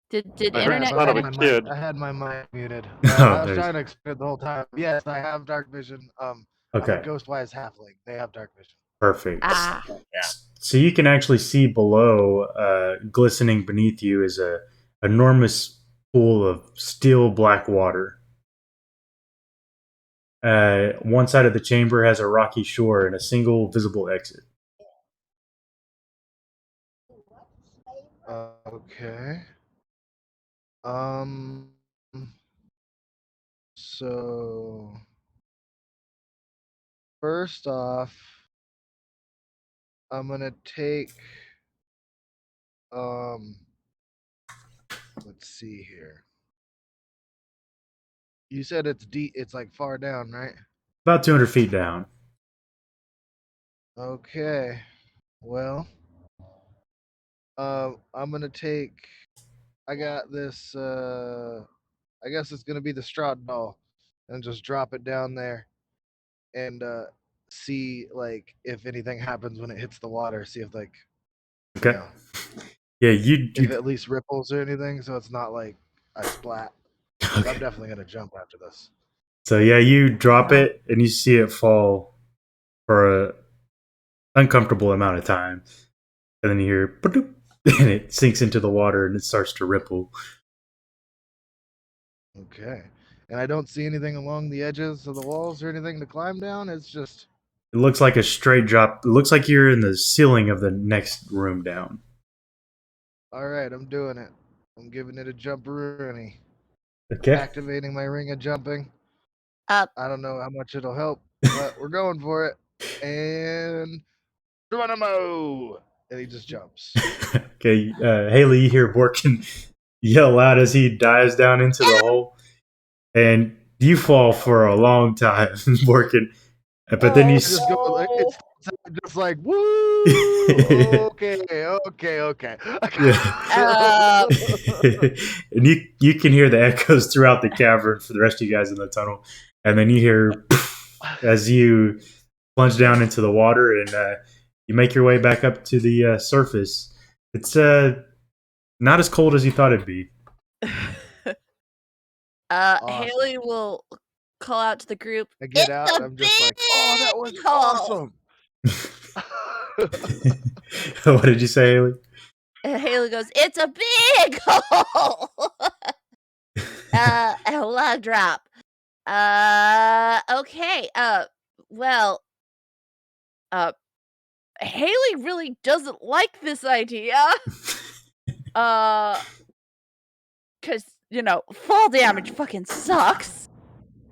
[SPEAKER 4] Did
[SPEAKER 5] I
[SPEAKER 4] internet?
[SPEAKER 5] son of a
[SPEAKER 2] had
[SPEAKER 5] kid.
[SPEAKER 2] I had my mic muted.
[SPEAKER 1] Oh,
[SPEAKER 2] I was
[SPEAKER 1] there's-
[SPEAKER 2] trying to explain it the whole time. Yes, I have dark vision. I'm a
[SPEAKER 1] Okay.
[SPEAKER 2] Ghostwise halfling. They have dark vision.
[SPEAKER 1] Perfect.
[SPEAKER 4] Ah,
[SPEAKER 1] So you can actually see below, glistening beneath you, is a enormous pool of still black water. One side of the chamber has a rocky shore and a single visible exit.
[SPEAKER 2] Okay. So first off, I'm gonna take let's see here. You said it's deep, it's like far down, right?
[SPEAKER 1] About 200 feet down.
[SPEAKER 2] Okay. Well, I'm gonna take. I got this. I guess it's gonna be the Strahd ball, and just drop it down there, and see like if anything happens when it hits the water. See if like you
[SPEAKER 1] Okay.
[SPEAKER 2] know
[SPEAKER 1] Yeah, you
[SPEAKER 2] if it at least ripples or anything, so it's not like a splat. I'm
[SPEAKER 1] okay.
[SPEAKER 2] definitely gonna jump after this.
[SPEAKER 1] So yeah, you drop it and you see it fall for a uncomfortable amount of time, and then you hear "Ba-doop," and it sinks into the water and it starts to ripple.
[SPEAKER 2] Okay. And I don't see anything along the edges of the walls or anything to climb down. It's just
[SPEAKER 1] It looks like a straight drop. It looks like you're in the ceiling of the next room down.
[SPEAKER 2] all right. I'm doing it. I'm giving it a jumperoonie.
[SPEAKER 1] Okay.
[SPEAKER 2] Activating my ring of jumping.
[SPEAKER 4] Up.
[SPEAKER 2] I don't know how much it'll help, but we're going for it. And Geronimo! And he just jumps.
[SPEAKER 1] Okay, Haley, you hear Borkin yell out as he dives down into the hole, and you fall for a long time, Borkin. But then you.
[SPEAKER 2] Just go like it's just like woo. Okay.
[SPEAKER 1] Yeah. And you can hear the echoes throughout the cavern for the rest of you guys in the tunnel, and then you hear as you plunge down into the water, and you make your way back up to the surface. It's not as cold as you thought it'd be.
[SPEAKER 2] Awesome.
[SPEAKER 4] Haley will call out to the group.
[SPEAKER 2] I get
[SPEAKER 4] It's
[SPEAKER 2] out.
[SPEAKER 4] a
[SPEAKER 2] I'm just like, oh, that was
[SPEAKER 4] big hole."
[SPEAKER 2] awesome.
[SPEAKER 1] What did you say, Haley?
[SPEAKER 4] And Haley goes, "It's a big hole." A log drop. Okay. Well, Haley really doesn't like this idea. Cause fall damage fucking sucks.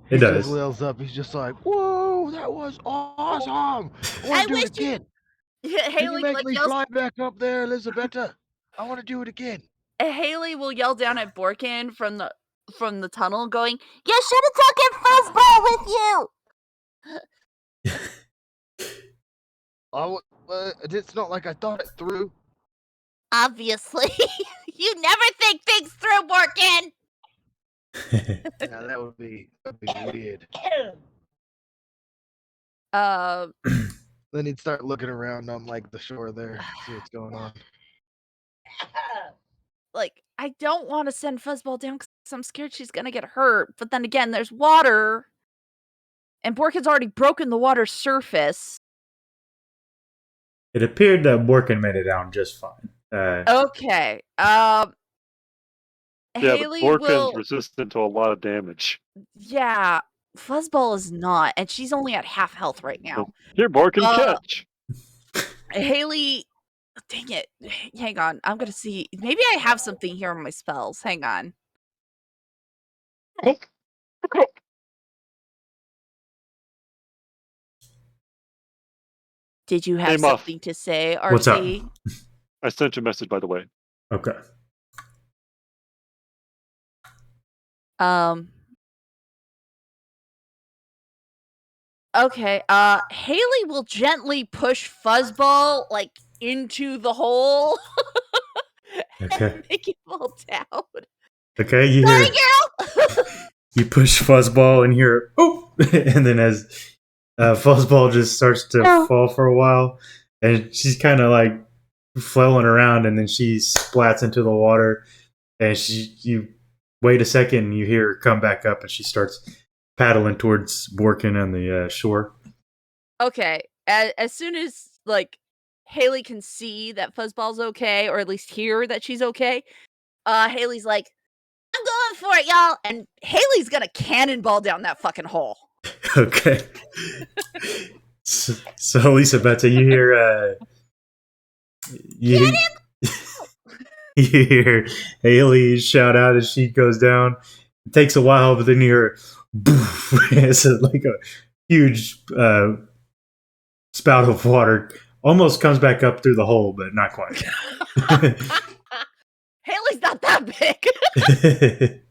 [SPEAKER 1] It
[SPEAKER 2] He
[SPEAKER 1] does.
[SPEAKER 2] just wheels up. He's just like, whoa, that was awesome. I
[SPEAKER 4] I
[SPEAKER 2] want to do
[SPEAKER 4] wish
[SPEAKER 2] it again. Can you
[SPEAKER 4] Haley
[SPEAKER 2] make
[SPEAKER 4] like
[SPEAKER 2] me
[SPEAKER 4] yells.
[SPEAKER 2] fly back up there, Elizabetta? I want to do it again.
[SPEAKER 4] Haley will yell down at Borkin from the tunnel, going, "You should have taken fuzzball with you."
[SPEAKER 2] It's not like I thought it through.
[SPEAKER 4] Obviously, you never think things through, Borkin.
[SPEAKER 2] Yeah, that'd be weird. Then he'd start looking around on like the shore there, see what's going on.
[SPEAKER 4] Like, I don't want to send Fuzzball down because I'm scared she's gonna get hurt. But then again, there's water, and Borkin's already broken the water's surface.
[SPEAKER 1] It appeared that Borkin made it down just fine.
[SPEAKER 4] Okay.
[SPEAKER 5] Yeah,
[SPEAKER 4] Haley
[SPEAKER 5] but Borkin's
[SPEAKER 4] will.
[SPEAKER 5] resistant to a lot of damage.
[SPEAKER 4] Yeah, Fuzzball is not, and she's only at half health right now.
[SPEAKER 5] Here, Borkin, catch.
[SPEAKER 4] Haley, dang it. Hang on. I'm gonna see. Maybe I have something here on my spells. Hang on. Did you have
[SPEAKER 5] Hey, Muff.
[SPEAKER 4] something to say, RC?
[SPEAKER 1] What's up?
[SPEAKER 5] I sent you a message, by the way.
[SPEAKER 1] Okay.
[SPEAKER 4] Okay. Haley will gently push Fuzzball like into the hole.
[SPEAKER 1] Okay.
[SPEAKER 4] And make it fall down.
[SPEAKER 1] Okay, you
[SPEAKER 4] Sorry,
[SPEAKER 1] hear
[SPEAKER 4] girl.
[SPEAKER 1] you push Fuzzball and hear oh, and then as Fuzzball just starts to fall for a while, and she's kind of like flailing around, and then she splats into the water, and you wait a second, and you hear her come back up, and she starts paddling towards Borkin on the shore.
[SPEAKER 4] Okay. As soon as like Haley can see that Fuzzball's okay, or at least hear that she's okay, Haley's like, "I'm going for it, y'all," and Haley's gonna cannonball down that fucking hole.
[SPEAKER 1] Okay. So Elizabeth, you hear you hear Haley shout out as she goes down. It takes a while, but then you hear boof. It's like a huge spout of water. Almost comes back up through the hole, but not quite.
[SPEAKER 4] Haley's not that big.
[SPEAKER 1] It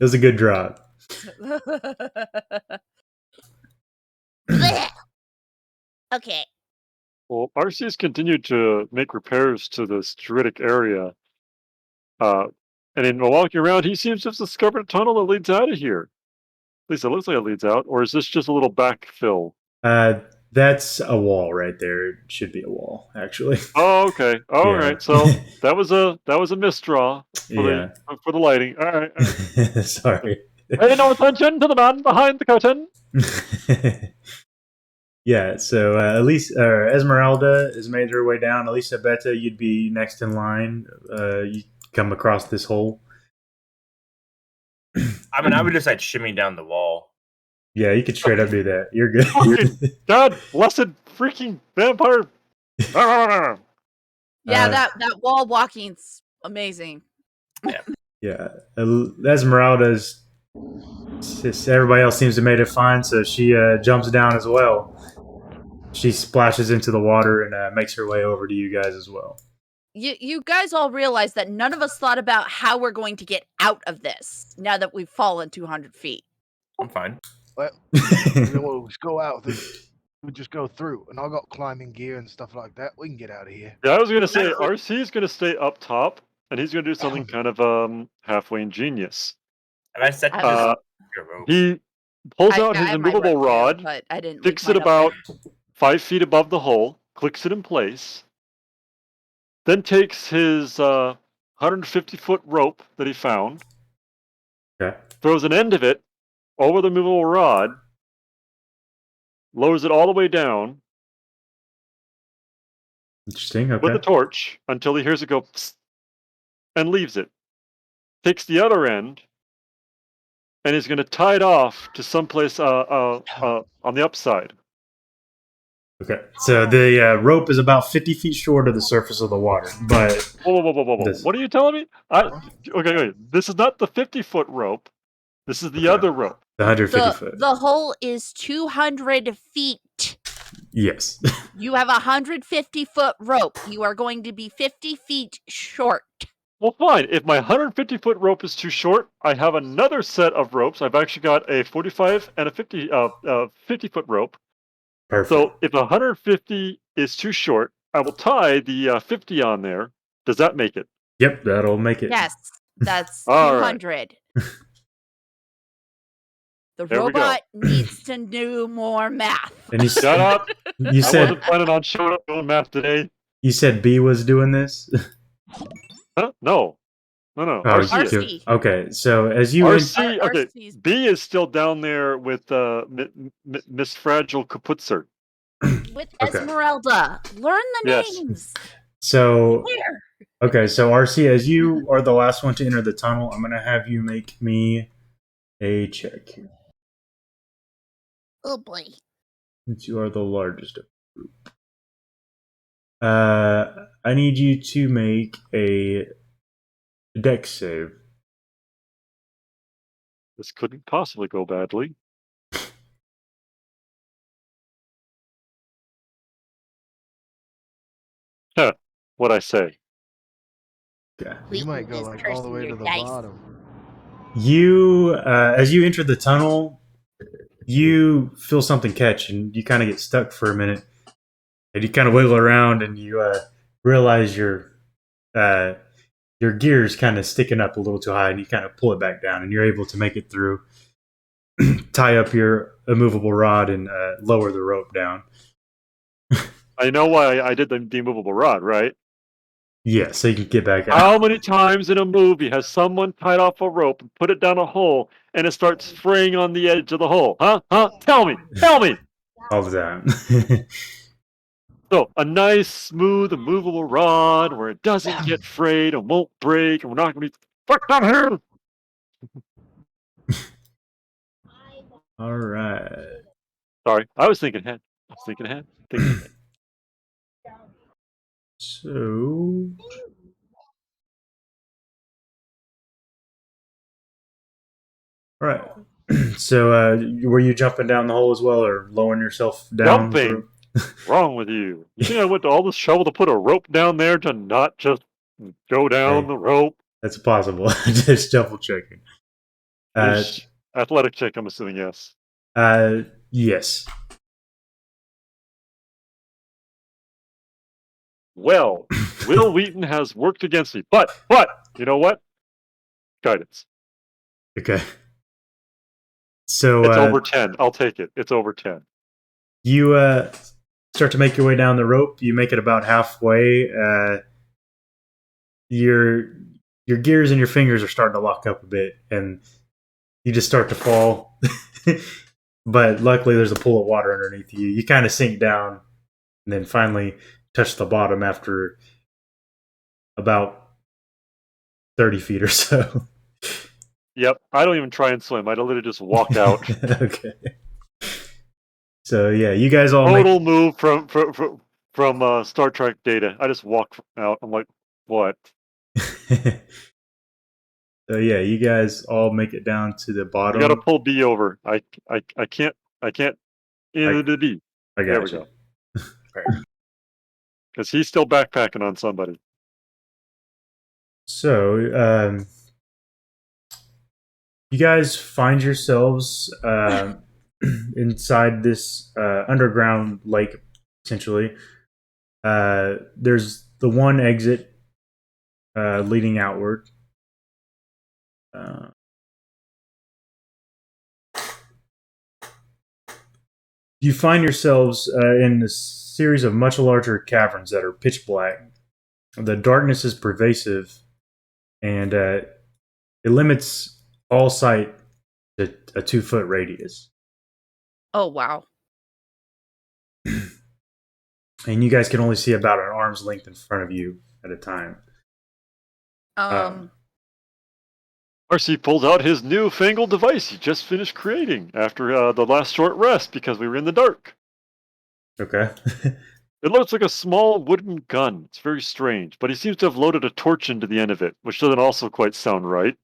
[SPEAKER 1] was a good drop.
[SPEAKER 4] Okay.
[SPEAKER 5] Well, RC's continued to make repairs to this druidic area. And in walking around, he seems to have discovered a tunnel that leads out of here. At least it looks like it leads out. Or is this just a little backfill?
[SPEAKER 1] That's a wall right there. It should be a wall, actually.
[SPEAKER 5] Oh, okay. All
[SPEAKER 1] Yeah.
[SPEAKER 5] right. So that was a misdraw
[SPEAKER 1] Yeah.
[SPEAKER 5] for the lighting. All right. All right.
[SPEAKER 1] Sorry.
[SPEAKER 5] Pay no attention to the man behind the curtain.
[SPEAKER 1] Yeah, so Esmeralda has made her way down. Elisa Beta, you'd be next in line. You come across this hole.
[SPEAKER 3] I mean, I would just like shimmy down the wall.
[SPEAKER 1] Yeah, you could straight up do that. You're good.
[SPEAKER 5] Fucking God blessed freaking vampire.
[SPEAKER 4] Yeah,
[SPEAKER 1] Uh,
[SPEAKER 4] that wall walking's amazing.
[SPEAKER 1] Yeah, Esmeralda's. Everybody else seems to have made it fine, so she jumps down as well. She splashes into the water and makes her way over to you guys as well.
[SPEAKER 4] You guys all realize that none of us thought about how we're going to get out of this now that we've fallen 200 feet.
[SPEAKER 3] I'm fine.
[SPEAKER 2] Well, we'll just go out. We'll just go through, and I got climbing gear and stuff like that. We can get out of here.
[SPEAKER 5] Yeah, I was gonna say RC is gonna stay up top, and he's gonna do something kind of halfway ingenious.
[SPEAKER 3] And I said
[SPEAKER 5] Uh,
[SPEAKER 3] your rope.
[SPEAKER 5] He pulls out
[SPEAKER 4] I
[SPEAKER 5] his
[SPEAKER 4] have my
[SPEAKER 5] immovable
[SPEAKER 4] rope too,
[SPEAKER 5] rod,
[SPEAKER 4] but I didn't
[SPEAKER 5] sticks
[SPEAKER 4] leave
[SPEAKER 5] it
[SPEAKER 4] mine up
[SPEAKER 5] about 5 feet above the hole, clicks it in place, then takes his 150-foot rope that he found,
[SPEAKER 1] Okay.
[SPEAKER 5] throws an end of it over the movable rod, lowers it all the way down
[SPEAKER 1] Interesting.
[SPEAKER 5] with
[SPEAKER 1] Okay.
[SPEAKER 5] a torch until he hears it go psst, and leaves it. Takes the other end and he's going to tie it off to someplace on the upside.
[SPEAKER 1] Okay. So the rope is about 50 feet short of the surface of the water, but
[SPEAKER 5] Whoa.
[SPEAKER 1] This-
[SPEAKER 5] What are you telling me? Okay, wait. This is not the 50-foot rope. This is the
[SPEAKER 1] Okay.
[SPEAKER 5] other rope.
[SPEAKER 1] the 150 foot.
[SPEAKER 4] The hole is 200 feet.
[SPEAKER 1] Yes.
[SPEAKER 4] You have a 150-foot rope. You are going to be 50 feet short.
[SPEAKER 5] Well, fine. If my 150-foot rope is too short, I have another set of ropes. I've actually got a 45 and a 50-foot rope.
[SPEAKER 1] Perfect.
[SPEAKER 5] So if 150 is too short, I will tie the 50 on there. Does that make it?
[SPEAKER 1] Yep, that'll make it.
[SPEAKER 4] Yes, that's
[SPEAKER 5] All right.
[SPEAKER 4] 200. The
[SPEAKER 5] There we go.
[SPEAKER 4] robot needs to do more math.
[SPEAKER 1] And you,
[SPEAKER 5] Shut up.
[SPEAKER 1] you
[SPEAKER 5] I
[SPEAKER 1] said
[SPEAKER 5] wasn't planning on showing up doing math today.
[SPEAKER 1] you said B was doing this.
[SPEAKER 5] Huh? No.
[SPEAKER 1] Oh,
[SPEAKER 5] RC.
[SPEAKER 1] you
[SPEAKER 4] RC.
[SPEAKER 1] do. Okay, so as you
[SPEAKER 5] RC. Okay.
[SPEAKER 4] RC's
[SPEAKER 5] B is still down there with Miss Fragile Kaputzer.
[SPEAKER 4] with
[SPEAKER 1] Okay.
[SPEAKER 4] Esmeralda. Learn the
[SPEAKER 5] Yes.
[SPEAKER 4] names.
[SPEAKER 1] so
[SPEAKER 4] Where?
[SPEAKER 1] okay, so RC, as you are the last one to enter the tunnel, I'm gonna have you make me a check here.
[SPEAKER 4] Oh boy.
[SPEAKER 1] Since you are the largest of the group. I need you to make a dex save.
[SPEAKER 5] This couldn't possibly go badly. Huh. What'd I say?
[SPEAKER 1] Okay.
[SPEAKER 2] You might go
[SPEAKER 4] Just
[SPEAKER 2] like all the
[SPEAKER 4] cursing
[SPEAKER 2] way to
[SPEAKER 4] your
[SPEAKER 2] the
[SPEAKER 4] dice.
[SPEAKER 2] bottom.
[SPEAKER 1] You, as you enter the tunnel, you feel something catch, and you kind of get stuck for a minute. And you kind of wiggle around, and you realize your gear is kind of sticking up a little too high, and you kind of pull it back down, and you're able to make it through. Tie up your immovable rod and lower the rope down.
[SPEAKER 5] I know why I did the immovable rod, right?
[SPEAKER 1] Yeah, so you can get back out.
[SPEAKER 5] How many times in a movie has someone tied off a rope and put it down a hole and it starts fraying on the edge of the hole? Huh? Tell me!
[SPEAKER 1] All the time.
[SPEAKER 5] So, a nice, smooth, immovable rod where it doesn't get frayed and won't break and we're not going to be fucked down here!
[SPEAKER 1] All right.
[SPEAKER 5] Sorry, I was thinking ahead. Thinking ahead.
[SPEAKER 1] So, all right. So, were you jumping down the hole as well, or lowering yourself down?
[SPEAKER 5] Jumping? Wrong with you? You think I went to all this trouble to put a rope down there to not just go down
[SPEAKER 1] Hey.
[SPEAKER 5] the rope?
[SPEAKER 1] That's possible. Just double checking.
[SPEAKER 5] Athletic check, I'm assuming, yes.
[SPEAKER 1] Yes.
[SPEAKER 5] Well, Will Wheaton has worked against me, but you know what? Guidance.
[SPEAKER 1] Okay. So
[SPEAKER 5] It's over 10. I'll take it. It's over 10.
[SPEAKER 1] you start to make your way down the rope. You make it about halfway. Your gears and your fingers are starting to lock up a bit, and you just start to fall. But luckily, there's a pool of water underneath you. You kind of sink down, and then finally touch the bottom after about 30 feet or so.
[SPEAKER 5] Yep, I don't even try and swim. I literally just walk out.
[SPEAKER 1] Okay. So yeah, you guys all
[SPEAKER 5] Total move from Star Trek Data. I just walk out. I'm like, what?
[SPEAKER 1] So yeah, you guys all make it down to the
[SPEAKER 5] I
[SPEAKER 1] bottom.
[SPEAKER 5] gotta pull B over. I can't. Into the B.
[SPEAKER 1] I
[SPEAKER 5] There
[SPEAKER 1] got
[SPEAKER 5] we
[SPEAKER 1] you.
[SPEAKER 5] go. Because he's still backpacking on somebody.
[SPEAKER 1] So you guys find yourselves inside this underground lake, essentially. There's the one exit leading outward. You find yourselves in a series of much larger caverns that are pitch black. The darkness is pervasive, and it limits all sight to a 2-foot radius.
[SPEAKER 4] Oh, wow.
[SPEAKER 1] And you guys can only see about an arm's length in front of you at a time.
[SPEAKER 5] RC pulls out his newfangled device he just finished creating after the last short rest because we were in the dark.
[SPEAKER 1] Okay.
[SPEAKER 5] It looks like a small wooden gun. It's very strange, but he seems to have loaded a torch into the end of it, which doesn't also quite sound right.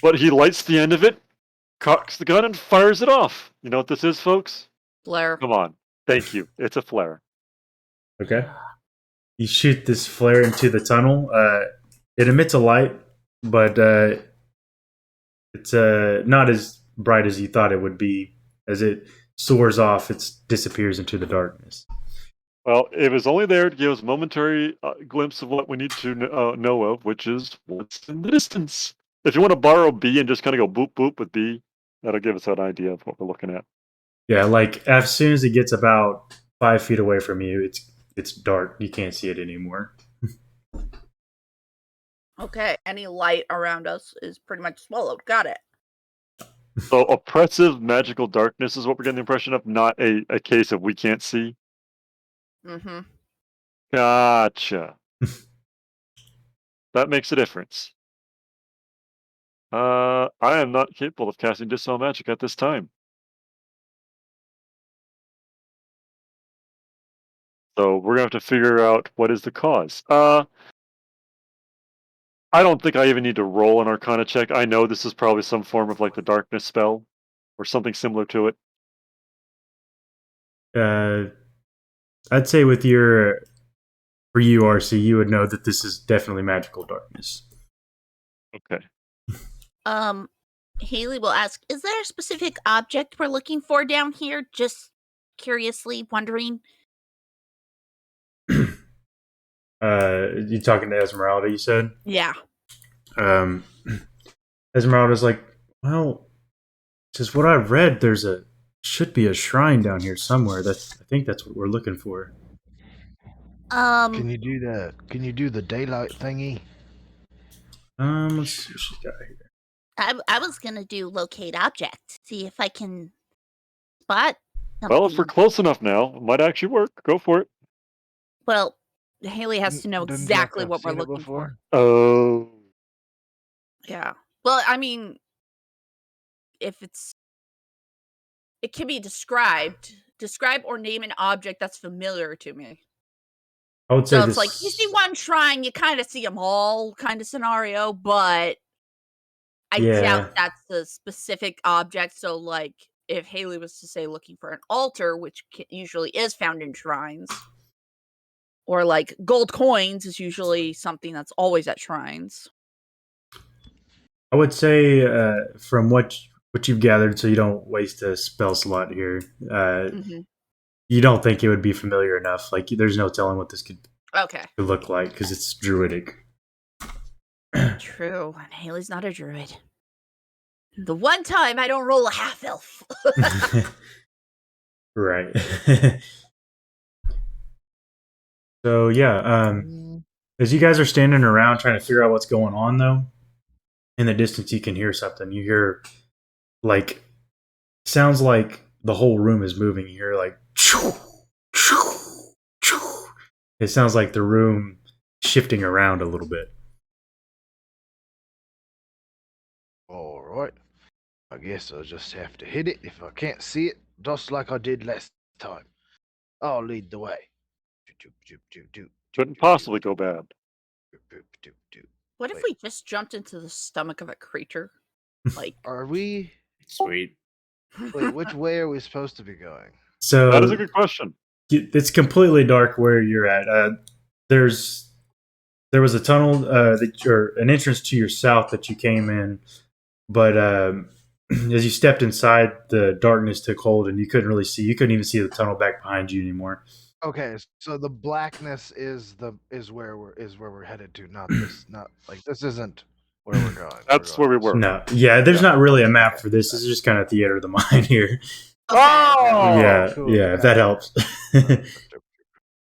[SPEAKER 5] But he lights the end of it, cocks the gun, and fires it off. You know what this is, folks?
[SPEAKER 4] Flare.
[SPEAKER 5] Come on. Thank you. It's a flare.
[SPEAKER 1] Okay. You shoot this flare into the tunnel. It emits a light, but it's not as bright as you thought it would be. As it soars off, it disappears into the darkness.
[SPEAKER 5] Well, it was only there to give us a momentary glimpse of what we need to know of, which is what's in the distance. If you want to borrow B and just kind of go boop boop with B, that'll give us an idea of what we're looking at.
[SPEAKER 1] Yeah, like as soon as it gets about 5 feet away from you, it's dark. You can't see it anymore.
[SPEAKER 4] Okay, any light around us is pretty much swallowed. Got it.
[SPEAKER 5] So oppressive magical darkness is what we're getting the impression of, not a case of we can't see.
[SPEAKER 4] Mm-hmm.
[SPEAKER 5] Gotcha. That makes a difference. I am not capable of casting Dispel Magic at this time. So we're gonna have to figure out what is the cause. I don't think I even need to roll an Arcana check. I know this is probably some form of like the darkness spell or something similar to it.
[SPEAKER 1] I'd say with for you, RC, you would know that this is definitely magical darkness.
[SPEAKER 5] Okay.
[SPEAKER 4] Haley will ask, is there a specific object we're looking for down here? Just curiously wondering.
[SPEAKER 1] You talking to Esmeralda, you said?
[SPEAKER 4] Yeah.
[SPEAKER 1] Esmeralda's like, well, just what I've read, should be a shrine down here somewhere. I think that's what we're looking for.
[SPEAKER 2] Can you do the daylight thingy?
[SPEAKER 1] Let's see what she's got here.
[SPEAKER 4] I was gonna do locate object, see if I can spot something.
[SPEAKER 5] Well, if we're close enough now, it might actually work. Go for it.
[SPEAKER 4] Well, Haley has to know
[SPEAKER 2] Didn't you have
[SPEAKER 4] exactly
[SPEAKER 2] to
[SPEAKER 4] what we're
[SPEAKER 2] seen it
[SPEAKER 4] looking
[SPEAKER 2] before?
[SPEAKER 4] for.
[SPEAKER 5] Oh.
[SPEAKER 4] Yeah. Well, I mean, it can be described. Describe or name an object that's familiar to me.
[SPEAKER 1] I would say
[SPEAKER 4] So it's like, you see one shrine, you kind of see them all kind of scenario, but I doubt that's a specific object. So like, if Haley was to say looking for an altar, which usually is found in shrines, or like gold coins is usually something that's always at shrines.
[SPEAKER 1] I would say from what you've gathered, so you don't waste a spell slot here, you don't think it would be familiar enough. Like, there's no telling what this could look like because it's druidic.
[SPEAKER 4] True, and Haley's not a druid. The one time I don't roll a half elf.
[SPEAKER 1] Right. So yeah, as you guys are standing around trying to figure out what's going on, though, in the distance you can hear something. You hear like sounds like the whole room is moving. You hear like it sounds like the room shifting around a little bit.
[SPEAKER 2] All right. I guess I'll just have to hit it if I can't see it, just like I did last time. I'll lead the way.
[SPEAKER 5] Couldn't possibly go bad.
[SPEAKER 4] What if
[SPEAKER 2] Wait.
[SPEAKER 4] we just jumped into the stomach of a creature? Like,
[SPEAKER 2] Are we?
[SPEAKER 3] Sweet.
[SPEAKER 2] Wait, which way are we supposed to be going?
[SPEAKER 1] So
[SPEAKER 5] That is a good question.
[SPEAKER 1] it's completely dark where you're at. There was a tunnel or an entrance to your south that you came in, but as you stepped inside, the darkness took hold and you couldn't really see. You couldn't even see the tunnel back behind you anymore.
[SPEAKER 2] Okay, so the blackness is where we're headed to, not this. Not like this isn't where we're going.
[SPEAKER 5] That's where we were.
[SPEAKER 1] No, yeah, there's
[SPEAKER 5] Yeah.
[SPEAKER 1] not really a map for this. This is just kind of theater of the mind here.
[SPEAKER 5] Oh!
[SPEAKER 1] yeah,
[SPEAKER 2] cool,
[SPEAKER 1] yeah, if that helps.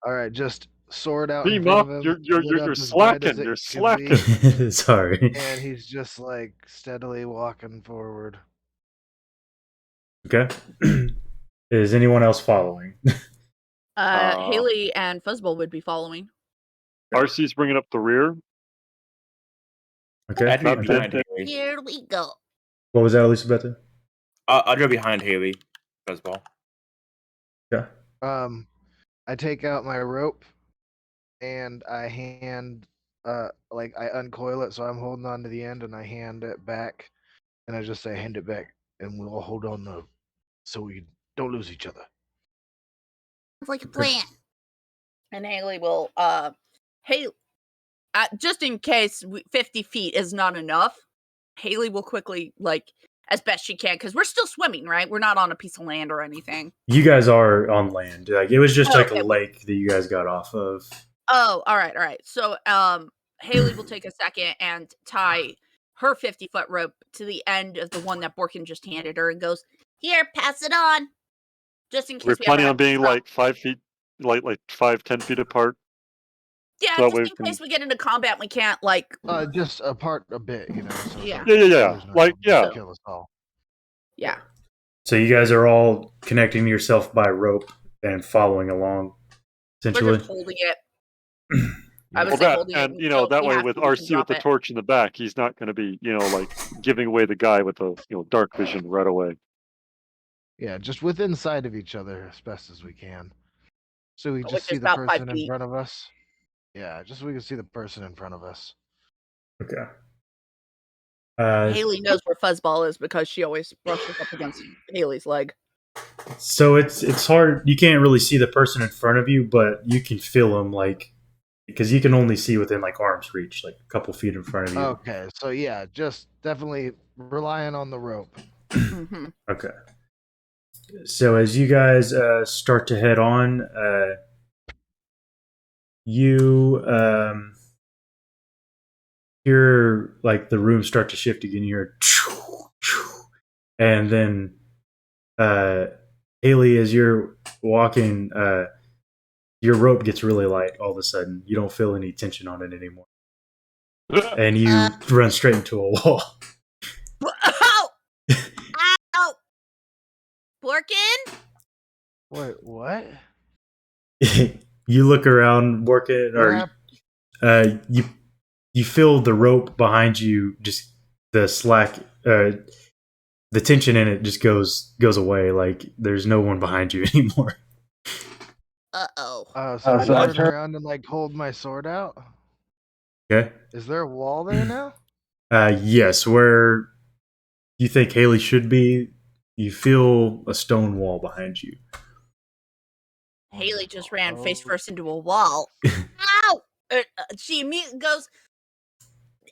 [SPEAKER 2] All right, just sword out
[SPEAKER 5] Beam
[SPEAKER 2] in front
[SPEAKER 5] up.
[SPEAKER 2] of him.
[SPEAKER 5] You're
[SPEAKER 2] lit up as bright
[SPEAKER 5] slacking.
[SPEAKER 2] as it
[SPEAKER 5] You're
[SPEAKER 2] could be,
[SPEAKER 5] slacking.
[SPEAKER 1] Sorry.
[SPEAKER 2] and he's just like steadily walking forward.
[SPEAKER 1] Okay. Is anyone else following?
[SPEAKER 4] Haley and Fuzzball would be following.
[SPEAKER 5] RC's bringing up the rear.
[SPEAKER 1] Okay.
[SPEAKER 3] I'd be
[SPEAKER 5] Not
[SPEAKER 3] behind
[SPEAKER 5] dead.
[SPEAKER 3] Haley.
[SPEAKER 4] Here we go.
[SPEAKER 1] What was that, Elisabetta?
[SPEAKER 3] I'll go behind Haley as well.
[SPEAKER 1] Yeah.
[SPEAKER 2] I take out my rope, and I hand, I uncoil it, so I'm holding on to the end, and I hand it back, and I just say, hand it back, and we'll all hold on to, so we don't lose each other.
[SPEAKER 4] It's like a plan. And Haley will, just in case 50 feet is not enough, Haley will quickly, like, as best she can, because we're still swimming, right? We're not on a piece of land or anything.
[SPEAKER 1] You guys are on land. Like it was just like
[SPEAKER 4] Okay.
[SPEAKER 1] a lake that you guys got off of.
[SPEAKER 4] Oh, all right. So, Haley will take a second and tie her 50-foot rope to the end of the one that Borkin just handed her and goes, "Here, pass it on." Just in case
[SPEAKER 5] We're
[SPEAKER 4] we ever
[SPEAKER 5] planning
[SPEAKER 4] have
[SPEAKER 5] on being
[SPEAKER 4] trouble.
[SPEAKER 5] like 5 feet, like 5-10 feet apart.
[SPEAKER 4] Yeah,
[SPEAKER 5] so that
[SPEAKER 4] just
[SPEAKER 5] way
[SPEAKER 4] in
[SPEAKER 5] we can-
[SPEAKER 4] case we get into combat and we can't, like,
[SPEAKER 2] Just apart a bit, you know. So
[SPEAKER 4] Yeah.
[SPEAKER 5] Yeah.
[SPEAKER 2] there's not
[SPEAKER 5] Like,
[SPEAKER 2] something
[SPEAKER 5] yeah.
[SPEAKER 2] to kill us all.
[SPEAKER 4] yeah.
[SPEAKER 1] So you guys are all connecting yourself by rope and following along,
[SPEAKER 4] We're
[SPEAKER 1] essentially.
[SPEAKER 4] just holding it. I would
[SPEAKER 5] Well,
[SPEAKER 4] say
[SPEAKER 5] that,
[SPEAKER 4] holding
[SPEAKER 5] and
[SPEAKER 4] it
[SPEAKER 5] you know,
[SPEAKER 4] until
[SPEAKER 5] that
[SPEAKER 4] we
[SPEAKER 5] way
[SPEAKER 4] have
[SPEAKER 5] with
[SPEAKER 4] to, we can
[SPEAKER 5] RC with
[SPEAKER 4] drop
[SPEAKER 5] the
[SPEAKER 4] it.
[SPEAKER 5] torch in the back, he's not going to be, like giving away the guy with the dark vision right away.
[SPEAKER 2] Yeah, just within sight of each other as best as we can, so we
[SPEAKER 4] Which
[SPEAKER 2] just see
[SPEAKER 4] is
[SPEAKER 2] the
[SPEAKER 4] about 5
[SPEAKER 2] person in
[SPEAKER 4] feet.
[SPEAKER 2] front of us. Yeah, just so we can see the person in front of us.
[SPEAKER 1] Okay.
[SPEAKER 4] Haley knows where Fuzzball is because she always brushes up against Haley's leg.
[SPEAKER 1] So it's hard. You can't really see the person in front of you, but you can feel them, like because you can only see within like arm's reach, like a couple feet in front of you.
[SPEAKER 2] Okay, so yeah, just definitely relying on the rope.
[SPEAKER 4] Mm-hmm.
[SPEAKER 1] Okay. So as you guys start to head on, you hear like the room start to shift again. You hear, and then Haley, as you're walking, your rope gets really light all of a sudden. You don't feel any tension on it anymore, and you run straight into a wall.
[SPEAKER 4] Ow! Ow! Borkin?
[SPEAKER 2] Wait, what?
[SPEAKER 1] You look around, working, or you feel the rope behind you, just the slack, the tension in it just goes away. Like there's no one behind you anymore.
[SPEAKER 4] Uh-oh.
[SPEAKER 2] So
[SPEAKER 6] so I
[SPEAKER 2] I turn around and like hold my sword out.
[SPEAKER 1] Okay.
[SPEAKER 2] Is there a wall there now?
[SPEAKER 1] Yes, where you think Haley should be, you feel a stone wall behind you.
[SPEAKER 4] Haley just ran face first into a wall. Ow! She immediately goes,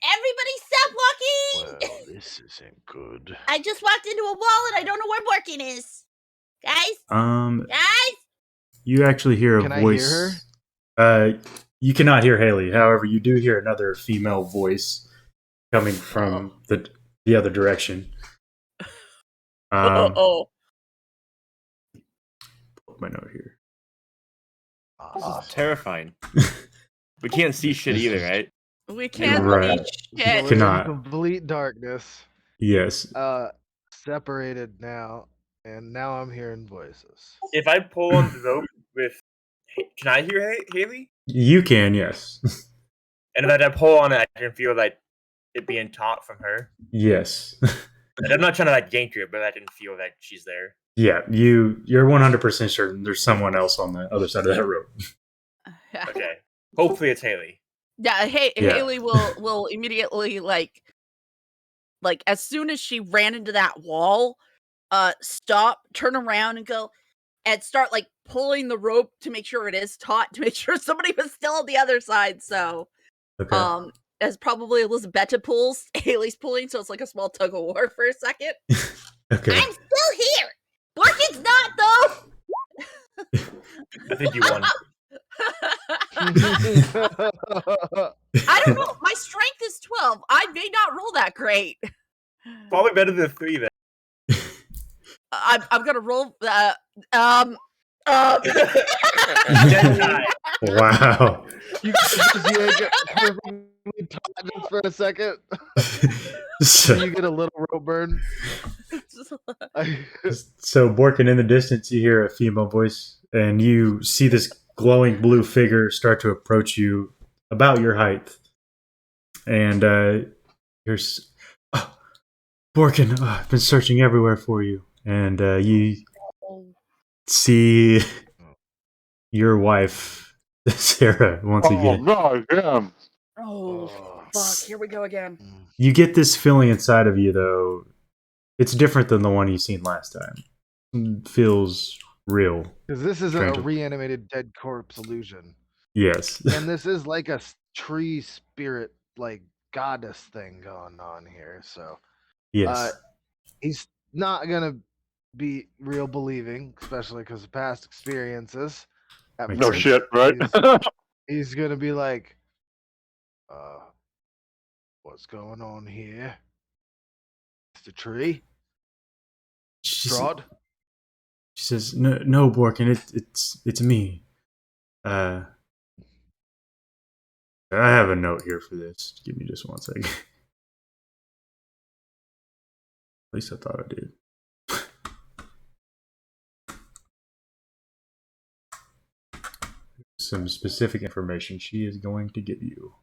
[SPEAKER 4] "Everybody stop walking!"
[SPEAKER 2] Well, this isn't good.
[SPEAKER 4] I just walked into a wall and I don't know where Borkin is. Guys?
[SPEAKER 1] You actually hear a
[SPEAKER 2] Can I
[SPEAKER 1] voice.
[SPEAKER 2] hear her?
[SPEAKER 1] You cannot hear Haley. However, you do hear another female voice coming from the other direction.
[SPEAKER 4] Oh,
[SPEAKER 1] Put my note here.
[SPEAKER 3] This
[SPEAKER 2] Awesome.
[SPEAKER 3] is terrifying. We can't see shit either, right?
[SPEAKER 4] we can't
[SPEAKER 1] Right.
[SPEAKER 4] see
[SPEAKER 2] So
[SPEAKER 4] shit.
[SPEAKER 2] we're
[SPEAKER 1] Cannot.
[SPEAKER 2] in complete darkness.
[SPEAKER 1] Yes.
[SPEAKER 2] Separated now, and now I'm hearing voices.
[SPEAKER 3] If I pull on the rope with, can I hear Haley?
[SPEAKER 1] You can, yes.
[SPEAKER 3] And if I pull on it, I can feel like it being taut from her.
[SPEAKER 1] Yes.
[SPEAKER 3] And I'm not trying to like yank her, but I can feel that she's there.
[SPEAKER 1] Yeah, you're 100% certain there's someone else on the other side of that rope.
[SPEAKER 3] Okay. Hopefully it's Haley.
[SPEAKER 4] Yeah,
[SPEAKER 1] Yeah.
[SPEAKER 4] Haley will immediately like as soon as she ran into that wall, stop, turn around, and go and start like pulling the rope to make sure it is taut, to make sure somebody was still on the other side. So,
[SPEAKER 1] Okay.
[SPEAKER 4] as probably Elizabetta pulls, Haley's pulling, so it's like a small tug of war for a second.
[SPEAKER 1] Okay.
[SPEAKER 4] I'm still here. Borkin's not though.
[SPEAKER 3] I think you won.
[SPEAKER 4] I don't know. My strength is 12. I may not roll that great.
[SPEAKER 3] Probably better than 3 then.
[SPEAKER 4] I'm gonna roll.
[SPEAKER 3] Jedi.
[SPEAKER 1] Wow.
[SPEAKER 2] You just yank it perfectly taut just for a second.
[SPEAKER 1] So,
[SPEAKER 2] You get a little rope burn.
[SPEAKER 1] so Borkin, in the distance, you hear a female voice, and you see this glowing blue figure start to approach you about your height. And here's Borkin. I've been searching everywhere for you, and you see your wife, Sarah, once again.
[SPEAKER 5] no, yeah.
[SPEAKER 4] Oh, fuck. Here we go again.
[SPEAKER 1] You get this feeling inside of you, though. It's different than the one you seen last time. It feels real.
[SPEAKER 2] Because this is a
[SPEAKER 1] Strange.
[SPEAKER 2] reanimated dead corpse illusion.
[SPEAKER 1] Yes.
[SPEAKER 2] And this is like a tree spirit, like goddess thing going on here. So
[SPEAKER 1] Yes.
[SPEAKER 2] he's not gonna be real believing, especially because of past experiences. At
[SPEAKER 1] Makes
[SPEAKER 5] No
[SPEAKER 2] first,
[SPEAKER 5] shit, right?
[SPEAKER 2] He's gonna be like, what's going on here? Mr. Tree?
[SPEAKER 1] She
[SPEAKER 2] Strahd?
[SPEAKER 1] says, "No, Borkin, it's me. I have a note here for this. Give me just one second. At least I thought I did. Some specific information she is going to give you."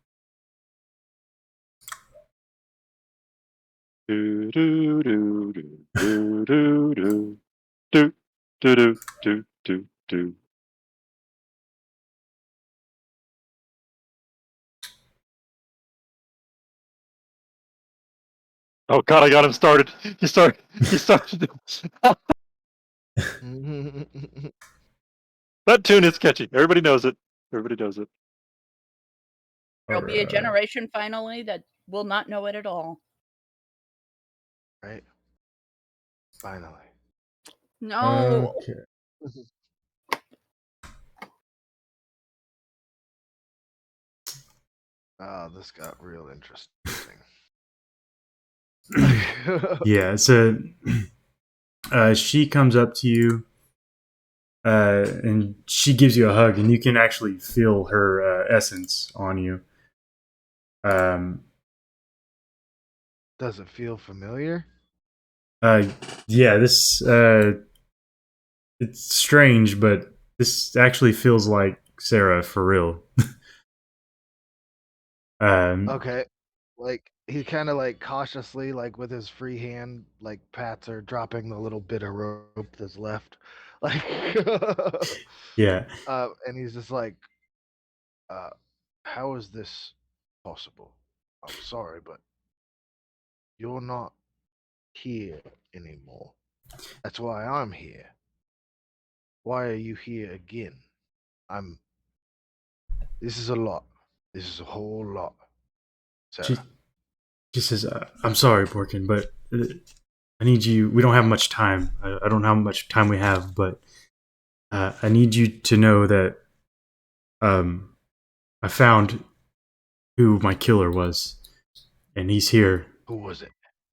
[SPEAKER 5] Do do do do do do do do do do do do. Oh god, I got him started. He started. That tune is catchy. Everybody knows it. Everybody knows it.
[SPEAKER 4] There'll be a
[SPEAKER 1] Alright.
[SPEAKER 4] generation finally that will not know it at all.
[SPEAKER 2] Right? Finally.
[SPEAKER 4] No.
[SPEAKER 1] Okay.
[SPEAKER 2] Oh, this got real interesting.
[SPEAKER 1] Yeah. So she comes up to you, and she gives you a hug, and you can actually feel her essence on you.
[SPEAKER 2] Does it feel familiar?
[SPEAKER 1] Yeah. This it's strange, but this actually feels like Sarah for real.
[SPEAKER 2] Okay. Like he kind of like cautiously, like with his free hand, like pats her, dropping the little bit of rope that's left. Like,
[SPEAKER 1] Yeah.
[SPEAKER 2] and he's just like, how is this possible? I'm sorry, but you're not here anymore. That's why I'm here. Why are you here again? This is a lot. This is a whole lot.
[SPEAKER 1] She,
[SPEAKER 2] Sarah.
[SPEAKER 1] she says, "I'm sorry, Porkin, but I need you. We don't have much time. I don't know how much time we have, but I need you to know that I found who my killer was, and he's here.
[SPEAKER 2] Who was it?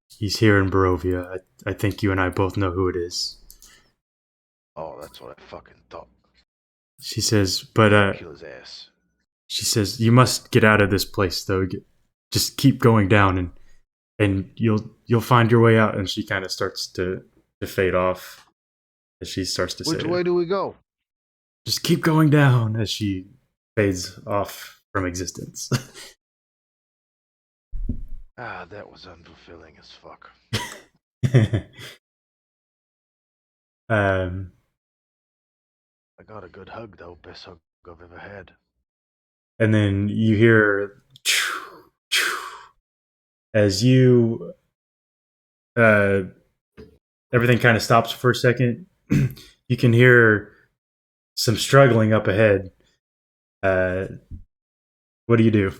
[SPEAKER 1] He's here in Barovia. I think you and I both know who it is.
[SPEAKER 2] Oh, that's what I fucking thought.
[SPEAKER 1] She says, but
[SPEAKER 2] Kill his ass.
[SPEAKER 1] she says you must get out of this place though. Just keep going down and you'll find your way out. And she kind of starts to fade off as she starts to
[SPEAKER 2] Which
[SPEAKER 1] say,
[SPEAKER 2] way do we go?
[SPEAKER 1] just keep going down as she fades off from existence.
[SPEAKER 2] Ah, that was unfulfilling as fuck.
[SPEAKER 1] um,
[SPEAKER 2] I got a good hug though, best hug I've ever had.
[SPEAKER 1] and then you hear as you everything kind of stops for a second. You can hear some struggling up ahead. What do you do?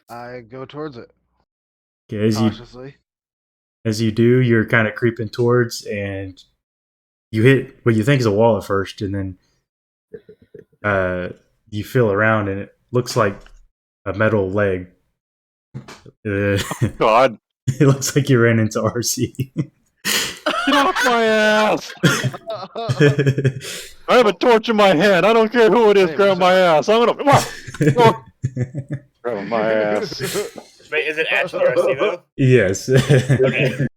[SPEAKER 2] I go towards it
[SPEAKER 1] Okay,
[SPEAKER 2] cautiously.
[SPEAKER 1] as you do, you're kind of creeping towards, and you hit what you think is a wall at first, and then you feel around, and it looks like a metal leg.
[SPEAKER 5] God,
[SPEAKER 1] It looks like you ran into RC.
[SPEAKER 5] get off my ass! I have a torch in my hand. I don't care who it is.
[SPEAKER 2] Hey,
[SPEAKER 5] Grab
[SPEAKER 2] what's
[SPEAKER 5] my ass. I'm gonna grab my ass.
[SPEAKER 3] Wait, is it actually RC though?
[SPEAKER 1] Yes.
[SPEAKER 3] Okay.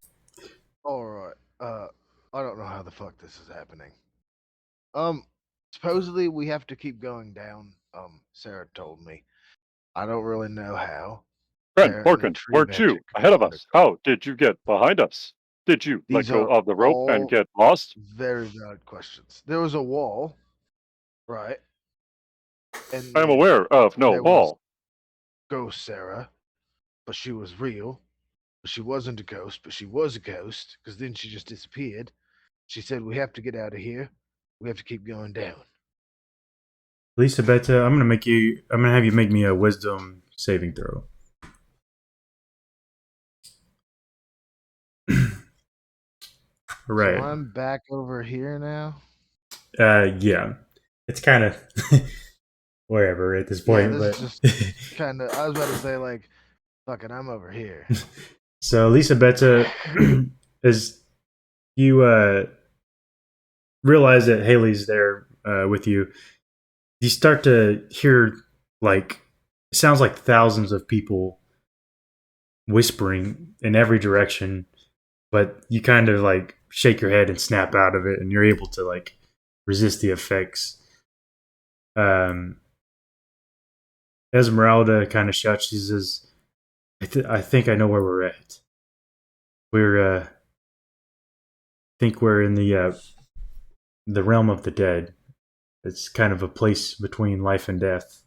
[SPEAKER 2] Alright. I don't know how the fuck this is happening. Supposedly we have to keep going down. Sarah told me. I don't really know how.
[SPEAKER 5] Friend,
[SPEAKER 2] Sarah and the
[SPEAKER 5] Morgan,
[SPEAKER 2] tree
[SPEAKER 5] weren't you
[SPEAKER 2] magic
[SPEAKER 5] ahead of
[SPEAKER 2] wanna
[SPEAKER 5] us?
[SPEAKER 2] go.
[SPEAKER 5] How did you get behind us? Did you let
[SPEAKER 2] These
[SPEAKER 5] go
[SPEAKER 2] are
[SPEAKER 5] of the rope and
[SPEAKER 2] all
[SPEAKER 5] get lost?
[SPEAKER 2] very valid questions. There was a wall, right? And
[SPEAKER 5] I am
[SPEAKER 2] then
[SPEAKER 5] aware of no
[SPEAKER 2] there was
[SPEAKER 5] wall.
[SPEAKER 2] Ghost Sarah, but she was real. But she wasn't a ghost, but she was a ghost, because then she just disappeared. She said, we have to get out of here. We have to keep going down.
[SPEAKER 1] Lisa Beta, I'm gonna have you make me a wisdom saving throw. Right.
[SPEAKER 2] So I'm back over here now.
[SPEAKER 1] Yeah. It's kind of wherever at this
[SPEAKER 2] Yeah,
[SPEAKER 1] point,
[SPEAKER 2] this
[SPEAKER 1] but
[SPEAKER 2] is just kind of. I was about to say like, fuck it, I'm over here.
[SPEAKER 1] so Lisa Beta, as you realize that Haley's there with you, you start to hear like it sounds like thousands of people whispering in every direction, but you kind of like shake your head and snap out of it, and you're able to like resist the effects. Esmeralda kind of shuts. She says, I think I know where we're at. We're think we're in the realm of the dead. It's kind of a place between life and death."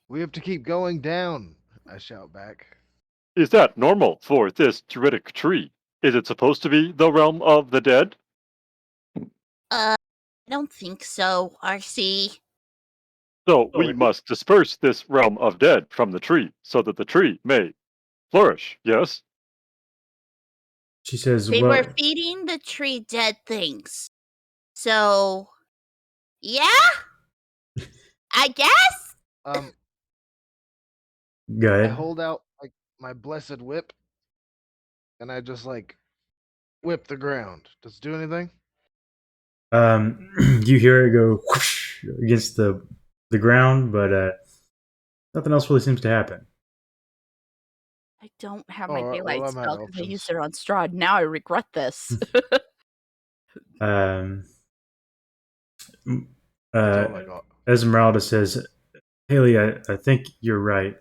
[SPEAKER 2] We have to keep going down. I shout back.
[SPEAKER 5] Is that normal for this druidic tree? Is it supposed to be the realm of the dead?
[SPEAKER 4] I don't think so, RC.
[SPEAKER 5] So we must disperse this realm of dead from the tree so that the tree may flourish, yes?
[SPEAKER 1] She says,
[SPEAKER 4] They
[SPEAKER 1] "Well,
[SPEAKER 4] were feeding the tree dead things. So, yeah? I guess?
[SPEAKER 2] Um,
[SPEAKER 1] go
[SPEAKER 2] I
[SPEAKER 1] ahead."
[SPEAKER 2] hold out like my blessed whip, and I just like whip the ground. Does it do anything?
[SPEAKER 1] You hear it go whoosh against the ground, but nothing else really seems to happen.
[SPEAKER 4] I don't have my
[SPEAKER 2] Alright, well,
[SPEAKER 4] daylight
[SPEAKER 2] I'm out
[SPEAKER 4] spell
[SPEAKER 2] of
[SPEAKER 4] because I used
[SPEAKER 2] options.
[SPEAKER 4] it on Strahd. Now I regret this.
[SPEAKER 1] Um,
[SPEAKER 2] That's all I got.
[SPEAKER 1] Esmeralda says, "Haley, I think you're right."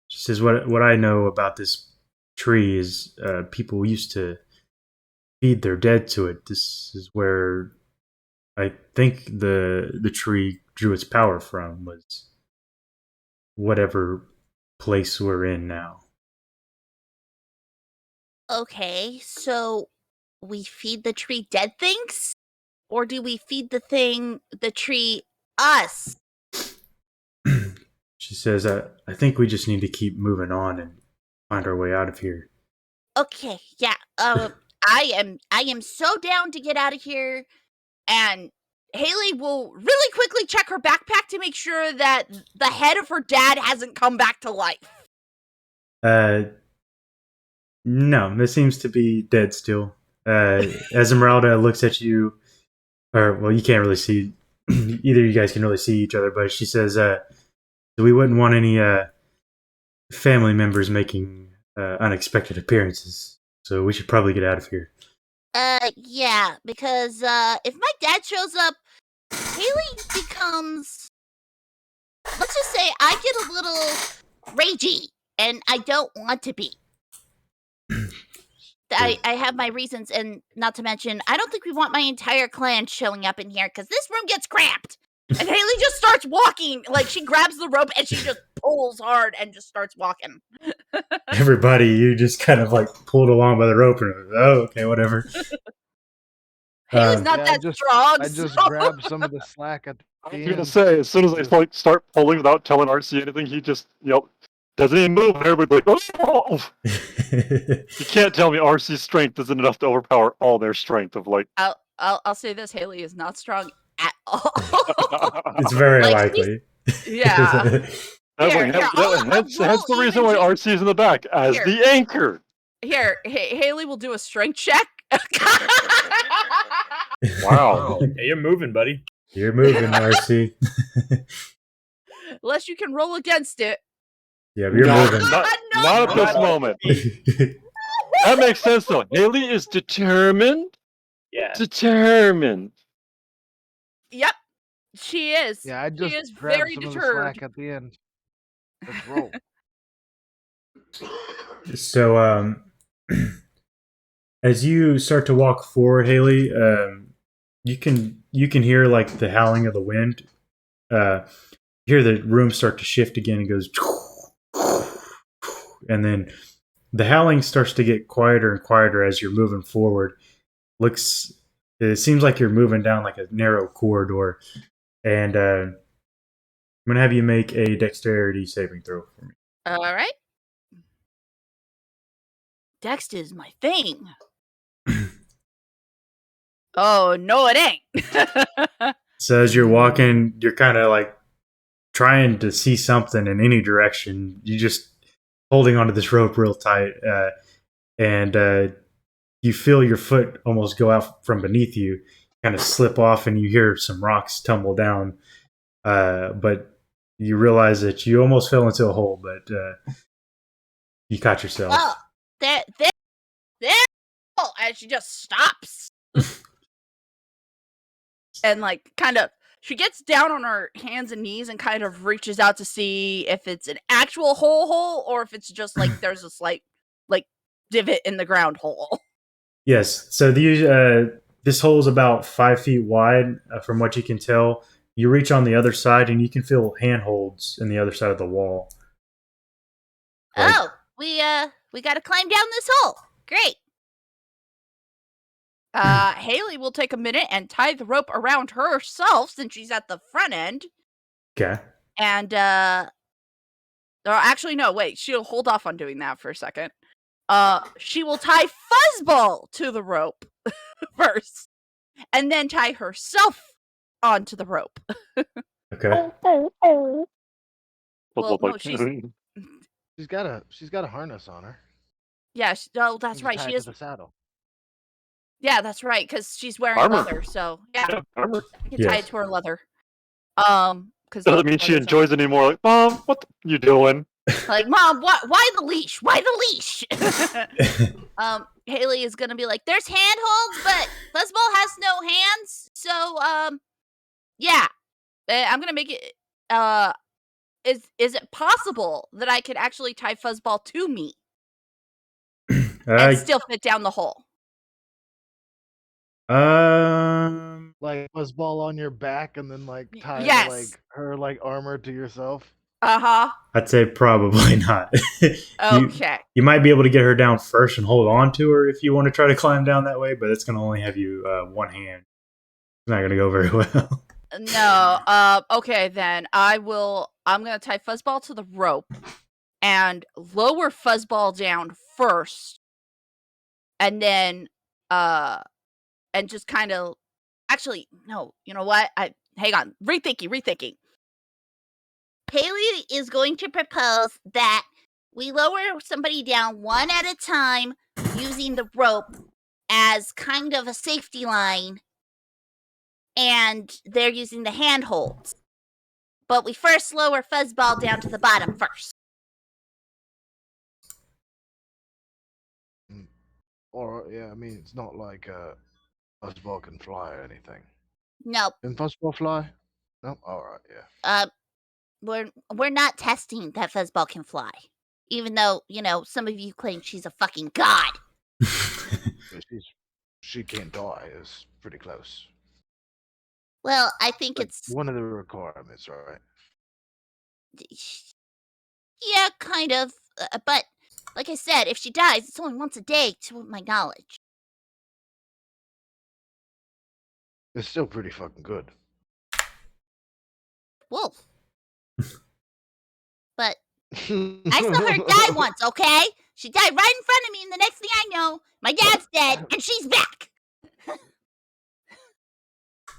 [SPEAKER 1] She says, "What I know about this tree is people used to feed their dead to it. This is where I think the tree drew its power from, was whatever place we're in now."
[SPEAKER 4] Okay, so we feed the tree dead things? Or do we feed the tree, us?
[SPEAKER 1] She says, I think we just need to keep moving on and find our way out of here."
[SPEAKER 4] Okay, yeah. I am so down to get out of here, and Haley will really quickly check her backpack to make sure that the head of her dad hasn't come back to life.
[SPEAKER 1] No, this seems to be dead still. Esmeralda looks at you, or well, you can't really see. Either of you guys can really see each other, but she says, "We wouldn't want any family members making unexpected appearances, so we should probably get out of here."
[SPEAKER 4] Yeah, because if my dad shows up, Haley becomes. Let's just say I get a little ragey, and I don't want to be. I have my reasons, and not to mention, I don't think we want my entire clan showing up in here, because this room gets cramped. And Haley just starts walking, like she grabs the rope and she just pulls hard and just starts walking.
[SPEAKER 1] Everybody, you just kind of like pulled along by the rope and okay, whatever.
[SPEAKER 4] Haley's not that strong.
[SPEAKER 2] I just
[SPEAKER 4] so-
[SPEAKER 2] grabbed some of the slack at
[SPEAKER 5] I
[SPEAKER 2] the
[SPEAKER 5] was gonna
[SPEAKER 2] end.
[SPEAKER 5] say, as soon as I like start pulling without telling RC anything, he just doesn't even move, and everybody's like, oh! You can't tell me RC's strength isn't enough to overpower all their strength of like.
[SPEAKER 4] I'll say this: Haley is not strong at all.
[SPEAKER 1] It's very
[SPEAKER 4] Like,
[SPEAKER 1] likely.
[SPEAKER 4] Yeah.
[SPEAKER 5] That's
[SPEAKER 4] Here,
[SPEAKER 5] hence
[SPEAKER 4] I'll
[SPEAKER 5] the reason why
[SPEAKER 4] even
[SPEAKER 5] RC is in the back as
[SPEAKER 4] Here.
[SPEAKER 5] the anchor.
[SPEAKER 4] Here, Haley will do a strength check.
[SPEAKER 5] Wow.
[SPEAKER 3] Hey, you're moving, buddy.
[SPEAKER 1] You're moving, RC.
[SPEAKER 4] Unless you can roll against it.
[SPEAKER 1] Yeah, you're
[SPEAKER 5] No,
[SPEAKER 1] moving.
[SPEAKER 5] not
[SPEAKER 4] No,
[SPEAKER 5] at this
[SPEAKER 3] no.
[SPEAKER 5] moment. That makes sense though. Haley is determined.
[SPEAKER 3] Yeah.
[SPEAKER 5] Determined.
[SPEAKER 4] Yep, she is.
[SPEAKER 2] Yeah, I
[SPEAKER 4] she
[SPEAKER 2] just
[SPEAKER 4] is
[SPEAKER 2] grabbed
[SPEAKER 4] very
[SPEAKER 2] some of the
[SPEAKER 4] deterred.
[SPEAKER 2] slack at the end. Let's roll.
[SPEAKER 1] So, as you start to walk forward, Haley, you can hear like the howling of the wind. You hear the room start to shift again. It goes, and then the howling starts to get quieter and quieter as you're moving forward. It seems like you're moving down like a narrow corridor, and I'm gonna have you make a dexterity saving throw for me.
[SPEAKER 4] All right. Dex is my thing. Oh, no, it ain't.
[SPEAKER 1] So as you're walking, you're kind of like trying to see something in any direction. You just holding onto this rope real tight, and you feel your foot almost go out from beneath you, kind of slip off, and you hear some rocks tumble down. But you realize that you almost fell into a hole, but you caught yourself.
[SPEAKER 4] Oh, there. Oh, and she just stops. And like kind of she gets down on her hands and knees and kind of reaches out to see if it's an actual hole or if it's just like there's a slight like divot in the ground hole.
[SPEAKER 1] Yes. So this hole is about 5 feet wide, from what you can tell. You reach on the other side, and you can feel handholds in the other side of the wall. Like-
[SPEAKER 4] Oh, we got to climb down this hole. Great. Haley will take a minute and tie the rope around herself since she's at the front end.
[SPEAKER 1] Okay.
[SPEAKER 4] And actually no, wait, she'll hold off on doing that for a second. She will tie Fuzzball to the rope first, and then tie herself onto the rope.
[SPEAKER 1] Okay.
[SPEAKER 4] Well, no,
[SPEAKER 5] Like,
[SPEAKER 2] She's got a harness on her.
[SPEAKER 4] Yeah, oh, that's
[SPEAKER 2] Just
[SPEAKER 4] right.
[SPEAKER 2] tie
[SPEAKER 4] She
[SPEAKER 2] it to
[SPEAKER 4] is.
[SPEAKER 2] the saddle.
[SPEAKER 4] Yeah, that's right, because she's wearing
[SPEAKER 5] Armor.
[SPEAKER 4] leather. So yeah,
[SPEAKER 5] yeah, armor.
[SPEAKER 4] you can tie
[SPEAKER 1] Yes.
[SPEAKER 4] it to her leather. Because
[SPEAKER 5] Doesn't mean she enjoys it anymore. Like, Mom, what you doing?
[SPEAKER 4] Like, Mom, why the leash? Why the leash? Haley is gonna be like, there's handholds, but Fuzzball has no hands. So, yeah, I'm gonna make it. Is it possible that I could actually tie Fuzzball to me and still fit down the hole?
[SPEAKER 2] Like Fuzzball on your back, and then like tie
[SPEAKER 4] Yes.
[SPEAKER 2] like her like armor to yourself.
[SPEAKER 1] I'd say probably not.
[SPEAKER 4] Okay.
[SPEAKER 1] You might be able to get her down first and hold on to her if you want to try to climb down that way, but it's going to only have you one hand. It's not going to go very well.
[SPEAKER 4] No. Okay, then I'm gonna tie Fuzzball to the rope and lower Fuzzball down first, and then and just kind of Actually, no. You know what? Hang on. Rethinking. Haley is going to propose that we lower somebody down one at a time using the rope as kind of a safety line, and they're using the handholds. But we first lower Fuzzball down to the bottom first.
[SPEAKER 2] Or I mean, it's not like Fuzzball can fly or anything.
[SPEAKER 4] Nope.
[SPEAKER 2] Can Fuzzball fly? No. All right. Yeah.
[SPEAKER 4] We're not testing that Fuzzball can fly. Even though, some of you claim she's a fucking god.
[SPEAKER 2] But she can't die. Is pretty close.
[SPEAKER 4] Well, I think
[SPEAKER 2] Like
[SPEAKER 4] it's
[SPEAKER 2] one of the requirements, right?
[SPEAKER 4] yeah, kind of. But like I said, if she dies, it's only once a day, to my knowledge.
[SPEAKER 2] It's still pretty fucking good.
[SPEAKER 4] Wolf. But I saw her die once, okay? She died right in front of me, and the next thing I know, my dad's dead, and she's back.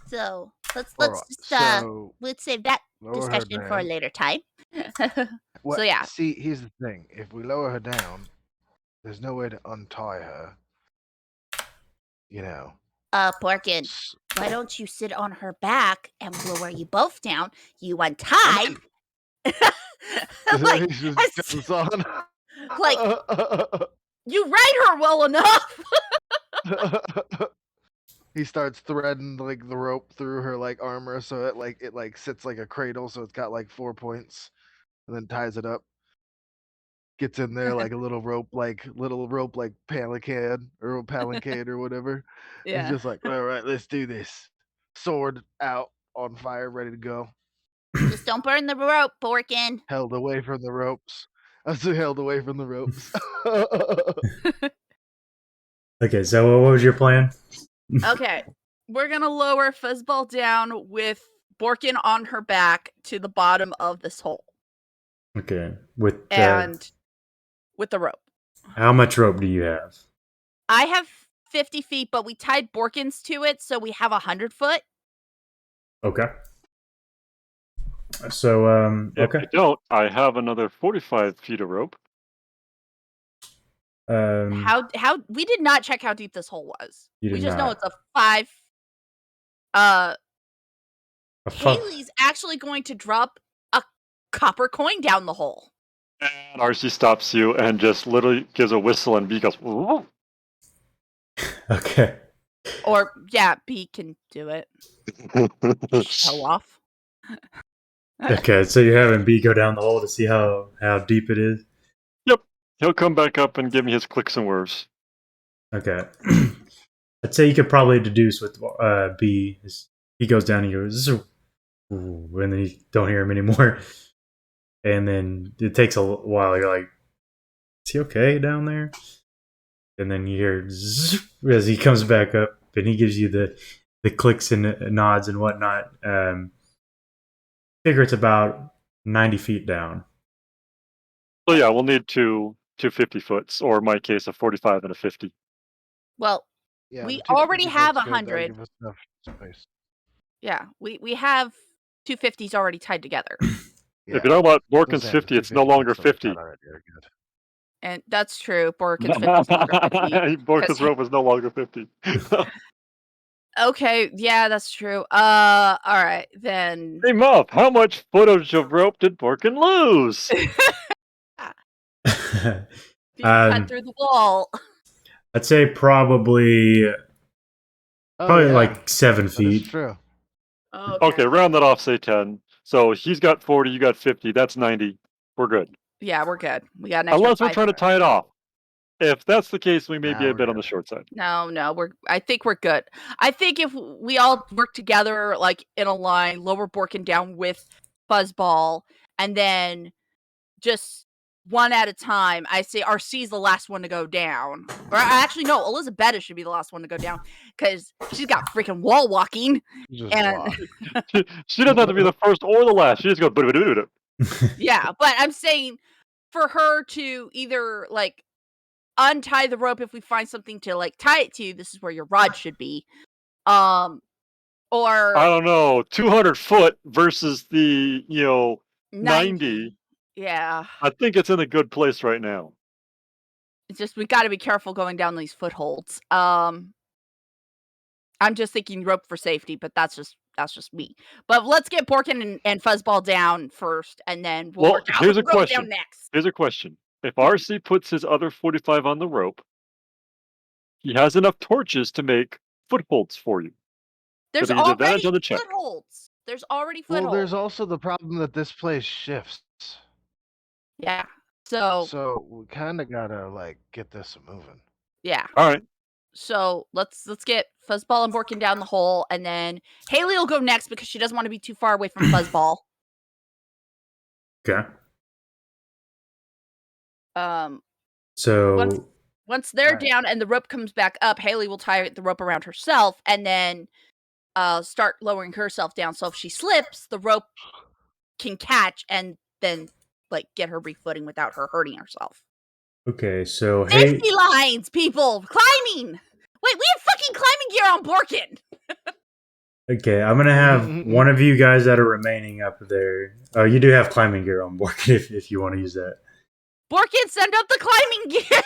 [SPEAKER 4] So let's
[SPEAKER 2] Alright,
[SPEAKER 4] just
[SPEAKER 2] so
[SPEAKER 4] let's save that
[SPEAKER 2] lower her
[SPEAKER 4] discussion for a
[SPEAKER 2] down.
[SPEAKER 4] later time.
[SPEAKER 2] Well,
[SPEAKER 4] So yeah,
[SPEAKER 2] see, here's the thing: if we lower her down, there's no way to untie her.
[SPEAKER 4] Porkin,
[SPEAKER 2] S-
[SPEAKER 4] why don't you sit on her back and we'll lower you both down? You untie. Like,
[SPEAKER 2] he just jumps on.
[SPEAKER 4] like you ride her well enough.
[SPEAKER 2] He starts threading like the rope through her like armor, so it sits like a cradle, so it's got like 4 points, and then ties it up. Gets in there like a little rope palanquin or whatever. He's
[SPEAKER 4] Yeah.
[SPEAKER 2] just like, all right, let's do this. Sword out, on fire, ready to go.
[SPEAKER 4] Just don't burn the rope, Porkin.
[SPEAKER 2] Held away from the ropes. I say held away from the ropes.
[SPEAKER 1] Okay, so what was your plan?
[SPEAKER 4] Okay, we're gonna lower Fuzzball down with Borkin on her back to the bottom of this hole,
[SPEAKER 1] Okay, with
[SPEAKER 4] and with the rope.
[SPEAKER 1] how much rope do you have?
[SPEAKER 4] I have 50 feet, but we tied Borkins to it, so we have 100 foot.
[SPEAKER 1] Okay. So
[SPEAKER 5] If
[SPEAKER 1] okay.
[SPEAKER 5] you don't, I have another 45 feet of rope.
[SPEAKER 4] How we did not check how deep this hole was.
[SPEAKER 1] You
[SPEAKER 4] We
[SPEAKER 1] did
[SPEAKER 4] just know
[SPEAKER 1] not.
[SPEAKER 4] it's a 5.
[SPEAKER 1] A
[SPEAKER 4] Haley's actually going to drop a copper coin down the hole.
[SPEAKER 5] And RC stops you and just literally gives a whistle, and B goes, "Whoa."
[SPEAKER 1] Okay.
[SPEAKER 4] Or yeah, B can do it. Show off.
[SPEAKER 1] Okay, so you're having B go down the hole to see how deep it is?
[SPEAKER 5] Yep. He'll come back up and give me his clicks and whirs.
[SPEAKER 1] Okay. I'd say you could probably deduce with B. He goes down and he goes, "Zzz," and then you don't hear him anymore. And then it takes a while. You're like, is he okay down there? And then you hear zzz, as he comes back up, and he gives you the clicks and nods and whatnot. Figure it's about 90 feet down.
[SPEAKER 5] So yeah, we'll need two 50 foots, or in my case, a 45 and a 50.
[SPEAKER 4] Well,
[SPEAKER 2] Yeah,
[SPEAKER 4] we
[SPEAKER 2] the two
[SPEAKER 4] already
[SPEAKER 2] 50
[SPEAKER 4] have
[SPEAKER 2] foot's good. That'll
[SPEAKER 4] 100.
[SPEAKER 2] give us enough space.
[SPEAKER 4] Yeah, we have 250s already tied together.
[SPEAKER 2] Yeah.
[SPEAKER 5] If you know about
[SPEAKER 2] I was
[SPEAKER 5] Borkin's
[SPEAKER 2] saying,
[SPEAKER 5] 50,
[SPEAKER 2] the
[SPEAKER 5] it's no
[SPEAKER 2] 250
[SPEAKER 5] longer
[SPEAKER 2] foot's already
[SPEAKER 5] 50.
[SPEAKER 2] tied already, very good.
[SPEAKER 4] And that's true. Borkin's 50 is longer 50.
[SPEAKER 5] Borkin's rope is no longer 50.
[SPEAKER 4] Okay, yeah, that's true. All right, then.
[SPEAKER 5] Hey, Muff, how much footage of rope did Borkin lose?
[SPEAKER 4] Being cut through the wall.
[SPEAKER 1] I'd say probably
[SPEAKER 2] Oh, yeah,
[SPEAKER 1] like 7
[SPEAKER 2] that is
[SPEAKER 1] feet.
[SPEAKER 2] true.
[SPEAKER 5] Okay, round that off, say 10. So he's got 40, you got 50. That's 90. We're good.
[SPEAKER 4] Yeah, we're good. We got an extra
[SPEAKER 5] Unless we're
[SPEAKER 4] 5.
[SPEAKER 5] trying to tie it off. If that's the case, we may
[SPEAKER 2] Nah,
[SPEAKER 5] be a
[SPEAKER 2] we're
[SPEAKER 5] bit on the
[SPEAKER 2] good.
[SPEAKER 5] short side.
[SPEAKER 4] No, I think we're good. I think if we all work together, like in a line, lower Borkin down with Fuzzball, and then just one at a time, I say RC's the last one to go down. Or actually, no, Elizabeth should be the last one to go down because she's got freaking wall walking.
[SPEAKER 2] Just
[SPEAKER 4] And
[SPEAKER 2] walk.
[SPEAKER 5] She doesn't have to be the first or the last. She just goes.
[SPEAKER 4] yeah, but I'm saying for her to either like untie the rope if we find something to like tie it to, this is where your rod should be. Or
[SPEAKER 5] I don't know, 200 foot versus the 90.
[SPEAKER 4] Yeah.
[SPEAKER 5] I think it's in a good place right now.
[SPEAKER 4] It's just we got to be careful going down these footholds. I'm just thinking rope for safety, but that's just me. But let's get Borkin and Fuzzball down first, and then we'll
[SPEAKER 5] Well,
[SPEAKER 4] work out
[SPEAKER 5] here's
[SPEAKER 4] who
[SPEAKER 5] a
[SPEAKER 4] goes
[SPEAKER 5] question.
[SPEAKER 4] down next.
[SPEAKER 5] Here's a question. If RC puts his other 45 on the rope, he has enough torches to make footholds for you.
[SPEAKER 4] There's
[SPEAKER 5] But he gets advantage
[SPEAKER 4] already
[SPEAKER 5] on the check.
[SPEAKER 4] footholds. There's already
[SPEAKER 2] Well,
[SPEAKER 4] footholds.
[SPEAKER 2] there's also the problem that this place shifts.
[SPEAKER 4] Yeah. So
[SPEAKER 2] So we kind of gotta like get this moving.
[SPEAKER 4] yeah.
[SPEAKER 5] All right.
[SPEAKER 4] So let's get Fuzzball and Borkin down the hole, and then Haley will go next because she doesn't want to be too far away from Fuzzball.
[SPEAKER 1] Okay.
[SPEAKER 4] Once
[SPEAKER 1] So
[SPEAKER 4] they're
[SPEAKER 2] Alright.
[SPEAKER 4] down and the rope comes back up, Haley will tie the rope around herself and then start lowering herself down. So if she slips, the rope can catch and then like get her refooting without her hurting herself.
[SPEAKER 1] okay, so
[SPEAKER 4] Safety lines, people, climbing. Wait, we have fucking climbing gear on Borkin.
[SPEAKER 1] okay, I'm gonna have one of you guys that are remaining up there. Oh, you do have climbing gear on board if you want to use that.
[SPEAKER 4] Borkin, send up the climbing gear.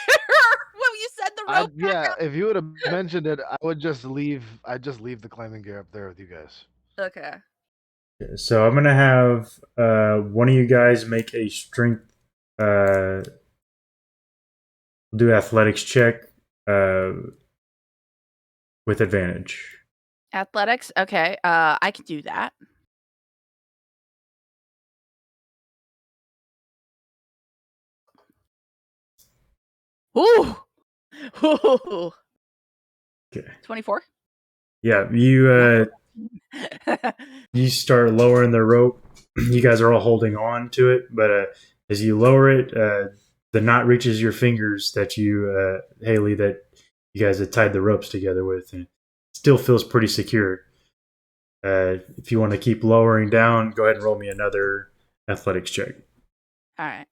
[SPEAKER 4] Well, you said the rope.
[SPEAKER 2] Yeah, if you would have mentioned it, I would just leave. I'd just leave the climbing gear up there with you guys.
[SPEAKER 4] Okay.
[SPEAKER 1] So I'm gonna have one of you guys make a strength. Do athletics check with advantage.
[SPEAKER 4] Athletics. Okay. I can do that. Ooh. Ooh.
[SPEAKER 1] Okay.
[SPEAKER 4] 24.
[SPEAKER 1] Yeah, you you start lowering the rope. You guys are all holding on to it, but as you lower it, the knot reaches your fingers that you, Haley, that you guys had tied the ropes together with, and it still feels pretty secure. If you want to keep lowering down, go ahead and roll me another athletics check.
[SPEAKER 4] All right.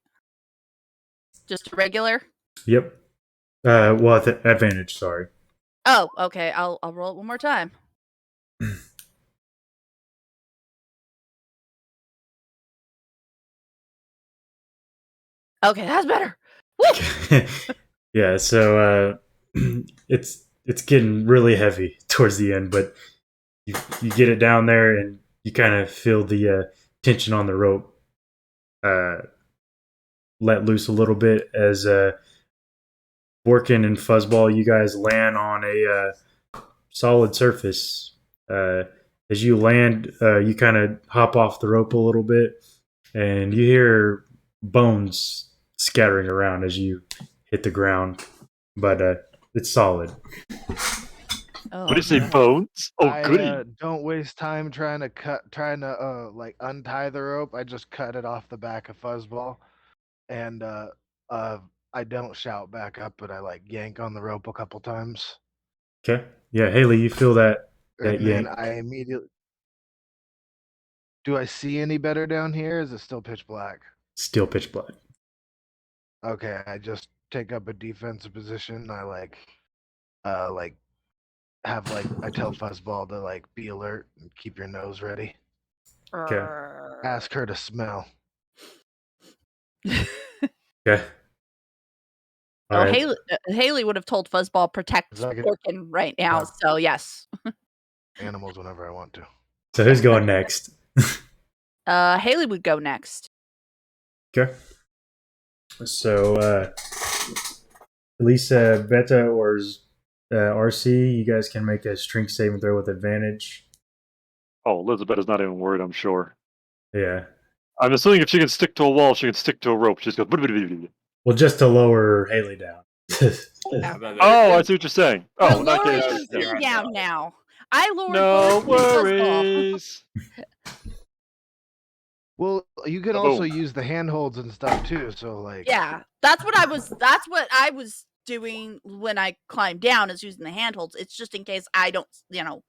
[SPEAKER 4] Just a regular.
[SPEAKER 1] Yep. Well, advantage. Sorry.
[SPEAKER 4] Oh, okay. I'll roll it one more time. Okay, that's better. Woo!
[SPEAKER 1] Yeah. So it's getting really heavy towards the end, but you get it down there and you kind of feel the tension on the rope let loose a little bit as Borkin and Fuzzball, you guys land on a solid surface. As you land, you kind of hop off the rope a little bit, and you hear bones scattering around as you hit the ground. But it's solid.
[SPEAKER 4] Oh,
[SPEAKER 5] What do you say, bones? Oh,
[SPEAKER 2] I
[SPEAKER 5] goody.
[SPEAKER 2] don't waste time trying to like untie the rope. I just cut it off the back of Fuzzball, and I don't shout back up, but I like yank on the rope a couple times,
[SPEAKER 1] Okay. Yeah, Haley, you feel that
[SPEAKER 2] and
[SPEAKER 1] yank?
[SPEAKER 2] then I immediately. Do I see any better down here? Is it still pitch black?
[SPEAKER 1] Still pitch black.
[SPEAKER 2] Okay, I just take up a defensive position. I like have like I tell Fuzzball to like be alert and keep your nose ready.
[SPEAKER 1] Okay.
[SPEAKER 2] Ask her to smell.
[SPEAKER 1] Okay. All
[SPEAKER 4] Oh,
[SPEAKER 1] right.
[SPEAKER 4] Haley would have told Fuzzball protect
[SPEAKER 2] 'Cause I can
[SPEAKER 4] Borkin right now.
[SPEAKER 2] have
[SPEAKER 4] So yes.
[SPEAKER 2] animals whenever I want to.
[SPEAKER 1] So who's going next?
[SPEAKER 4] Haley would go next.
[SPEAKER 1] Okay. So Lisa, Beta, or RC, you guys can make a strength saving throw with advantage.
[SPEAKER 5] Oh, Elizabeth is not even worried, I'm sure.
[SPEAKER 1] Yeah.
[SPEAKER 5] I'm assuming if she can stick to a wall, she can stick to a rope. She just goes.
[SPEAKER 1] Well, just to lower Haley down.
[SPEAKER 5] Oh, I see what you're saying. Oh,
[SPEAKER 4] We're
[SPEAKER 5] in that
[SPEAKER 4] lowering
[SPEAKER 5] case,
[SPEAKER 4] me
[SPEAKER 5] yeah.
[SPEAKER 4] down now. I lowered
[SPEAKER 5] No
[SPEAKER 4] Borkin and Fuzzball.
[SPEAKER 5] worries.
[SPEAKER 2] Well, you can
[SPEAKER 5] Boom.
[SPEAKER 2] also use the handholds and stuff too. So like,
[SPEAKER 4] Yeah, that's what I was doing when I climbed down, is using the handholds. It's just in case I don't,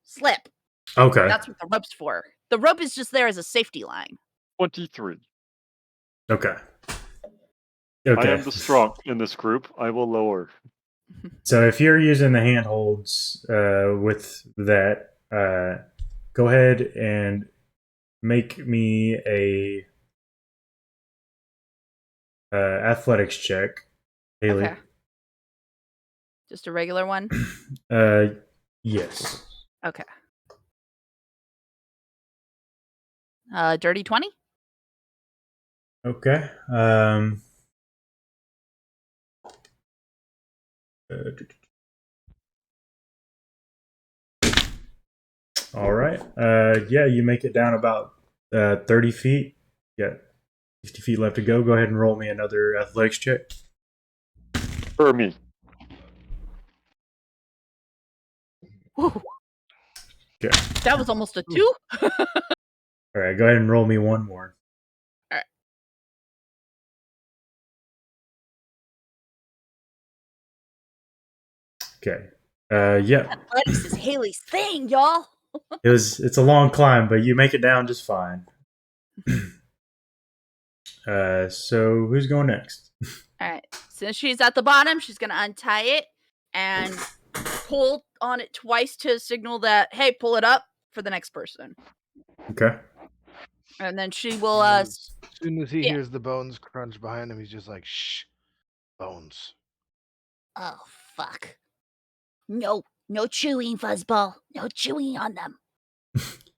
[SPEAKER 4] slip.
[SPEAKER 1] Okay.
[SPEAKER 4] That's what the rope's for. The rope is just there as a safety line.
[SPEAKER 5] 23.
[SPEAKER 1] Okay.
[SPEAKER 5] I
[SPEAKER 1] Okay.
[SPEAKER 5] am the strong in this group. I will lower.
[SPEAKER 1] So if you're using the handholds with that, go go ahead and make me a athletics check, Haley.
[SPEAKER 4] Okay. Just a regular one?
[SPEAKER 1] Yes.
[SPEAKER 4] Okay. Dirty 20?
[SPEAKER 1] Okay. All right. Yeah, you make it down about 30 feet. You got 60 feet left to go. Go ahead and roll me another athletics check.
[SPEAKER 5] For me.
[SPEAKER 4] Whew.
[SPEAKER 1] Okay.
[SPEAKER 4] That was almost a 2.
[SPEAKER 1] All right. Go ahead and roll me one more.
[SPEAKER 4] All right.
[SPEAKER 1] Okay. Yeah.
[SPEAKER 4] Athletics is Haley's thing, y'all.
[SPEAKER 1] It's a long climb, but you make it down just fine. So who's going next?
[SPEAKER 4] All right. Since she's at the bottom, she's going to untie it and pull on it twice to signal that, hey, pull it up for the next person.
[SPEAKER 1] Okay.
[SPEAKER 4] And then she will,
[SPEAKER 2] As soon as he
[SPEAKER 4] yeah.
[SPEAKER 2] hears the bones crunch behind him, he's just like, shh, bones.
[SPEAKER 6] Oh, fuck. No chewing, Fuzzball. No chewing on them.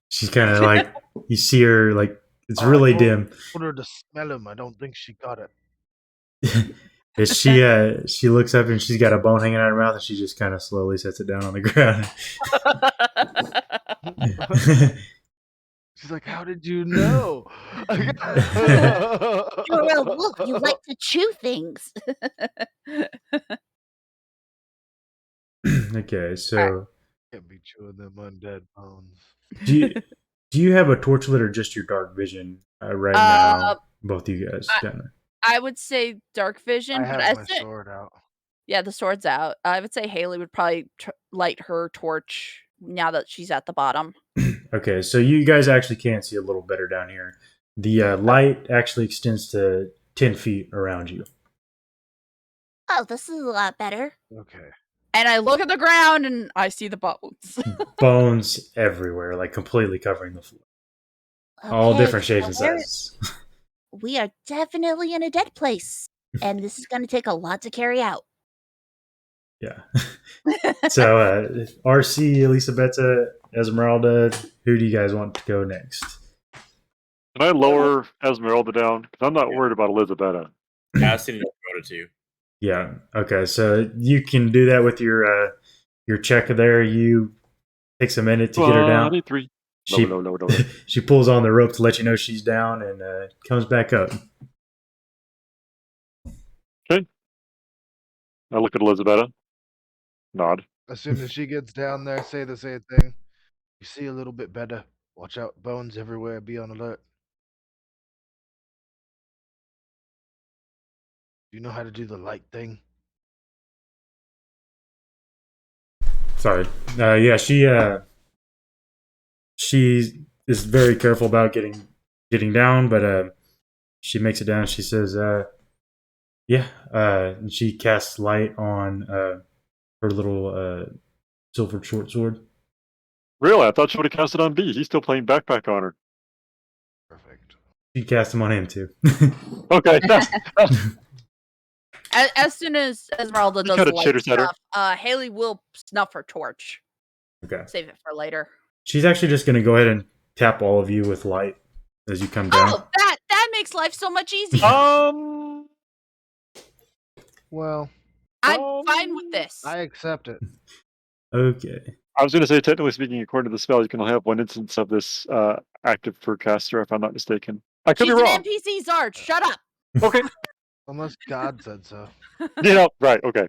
[SPEAKER 1] She's kind of like, you see her, like, it's really dim.
[SPEAKER 2] Told her to smell him. I don't think she got it.
[SPEAKER 1] She looks up and she's got a bone hanging out of her mouth, and she just kind of slowly sets it down on the ground.
[SPEAKER 2] She's like, how did you know?
[SPEAKER 6] You're a wolf. You like to chew things.
[SPEAKER 1] Okay, so
[SPEAKER 2] Can't be chewing them undead bones.
[SPEAKER 1] do you have a torch lit or just your dark vision right now? Both of you guys, kind of.
[SPEAKER 4] I would say dark vision.
[SPEAKER 2] I have my sword out.
[SPEAKER 4] Yeah, the sword's out. I would say Haley would probably light her torch now that she's at the bottom.
[SPEAKER 1] Okay, so you guys actually can see a little better down here. The light actually extends to 10 feet around you.
[SPEAKER 6] Oh, this is a lot better.
[SPEAKER 2] Okay.
[SPEAKER 4] And I look at the ground and I see the bones.
[SPEAKER 1] Bones everywhere, like completely covering the floor. All
[SPEAKER 6] Okay,
[SPEAKER 1] different shapes and
[SPEAKER 6] so
[SPEAKER 1] sizes.
[SPEAKER 6] we are definitely in a dead place. And this is going to take a lot to carry out.
[SPEAKER 1] Yeah. So, RC, Elisabetta, Esmeralda, who do you guys want to go next?
[SPEAKER 5] Can I lower Esmeralda down? Because I'm not worried about Elisabetta.
[SPEAKER 3] Yeah, I was thinking Esmeralda too.
[SPEAKER 1] Yeah. Okay. So you can do that with your check there. You takes a minute to get her down.
[SPEAKER 5] 23.
[SPEAKER 1] She,
[SPEAKER 5] No.
[SPEAKER 1] she pulls on the rope to let you know she's down and comes back up.
[SPEAKER 5] Okay. I look at Elisabetta. Nod.
[SPEAKER 2] As soon as she gets down there, say the same thing. You see a little bit better. Watch out, bones everywhere. Be on alert. Do you know how to do the light thing?
[SPEAKER 1] Sorry. Yeah, she is very careful about getting down, but she makes it down. She says, "Yeah." And she casts light on her little silver short sword.
[SPEAKER 5] Really? I thought she would have cast it on B. He's still playing backpack on her.
[SPEAKER 2] Perfect.
[SPEAKER 1] She cast him on him too.
[SPEAKER 5] Okay.
[SPEAKER 4] As soon as Esmeralda does
[SPEAKER 5] kinda
[SPEAKER 4] the light
[SPEAKER 5] chitter-chatter.
[SPEAKER 4] stuff, Haley will snuff her torch.
[SPEAKER 1] Okay.
[SPEAKER 4] Save it for later.
[SPEAKER 1] She's actually just going to go ahead and tap all of you with light as you come down.
[SPEAKER 4] Oh, that makes life so much easier.
[SPEAKER 2] Well,
[SPEAKER 4] I'm fine with this.
[SPEAKER 2] I accept it.
[SPEAKER 1] Okay.
[SPEAKER 5] I was going to say, technically speaking, according to the spell, you can only have one instance of this active per caster, if I'm not mistaken. I could
[SPEAKER 4] She's
[SPEAKER 5] be
[SPEAKER 4] an
[SPEAKER 5] wrong.
[SPEAKER 4] NPC, Zard. Shut up.
[SPEAKER 5] Okay.
[SPEAKER 2] Unless God said so.
[SPEAKER 5] Right, okay.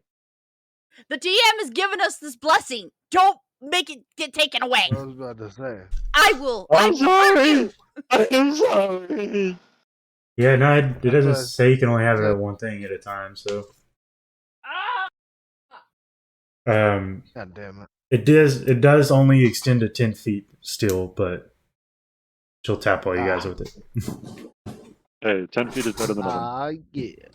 [SPEAKER 4] The DM has given us this blessing. Don't make it get taken away.
[SPEAKER 2] I was about to say.
[SPEAKER 4] I will.
[SPEAKER 5] I'm
[SPEAKER 4] I
[SPEAKER 5] sorry. I'm sorry.
[SPEAKER 1] Yeah, no, it doesn't
[SPEAKER 2] But-
[SPEAKER 1] say you can only have that one thing at a time, so.
[SPEAKER 2] God damn it.
[SPEAKER 1] It does only extend to 10 feet still, but she'll tap all you guys with it.
[SPEAKER 5] Hey, 10 feet is better than nothing.
[SPEAKER 2] Yeah.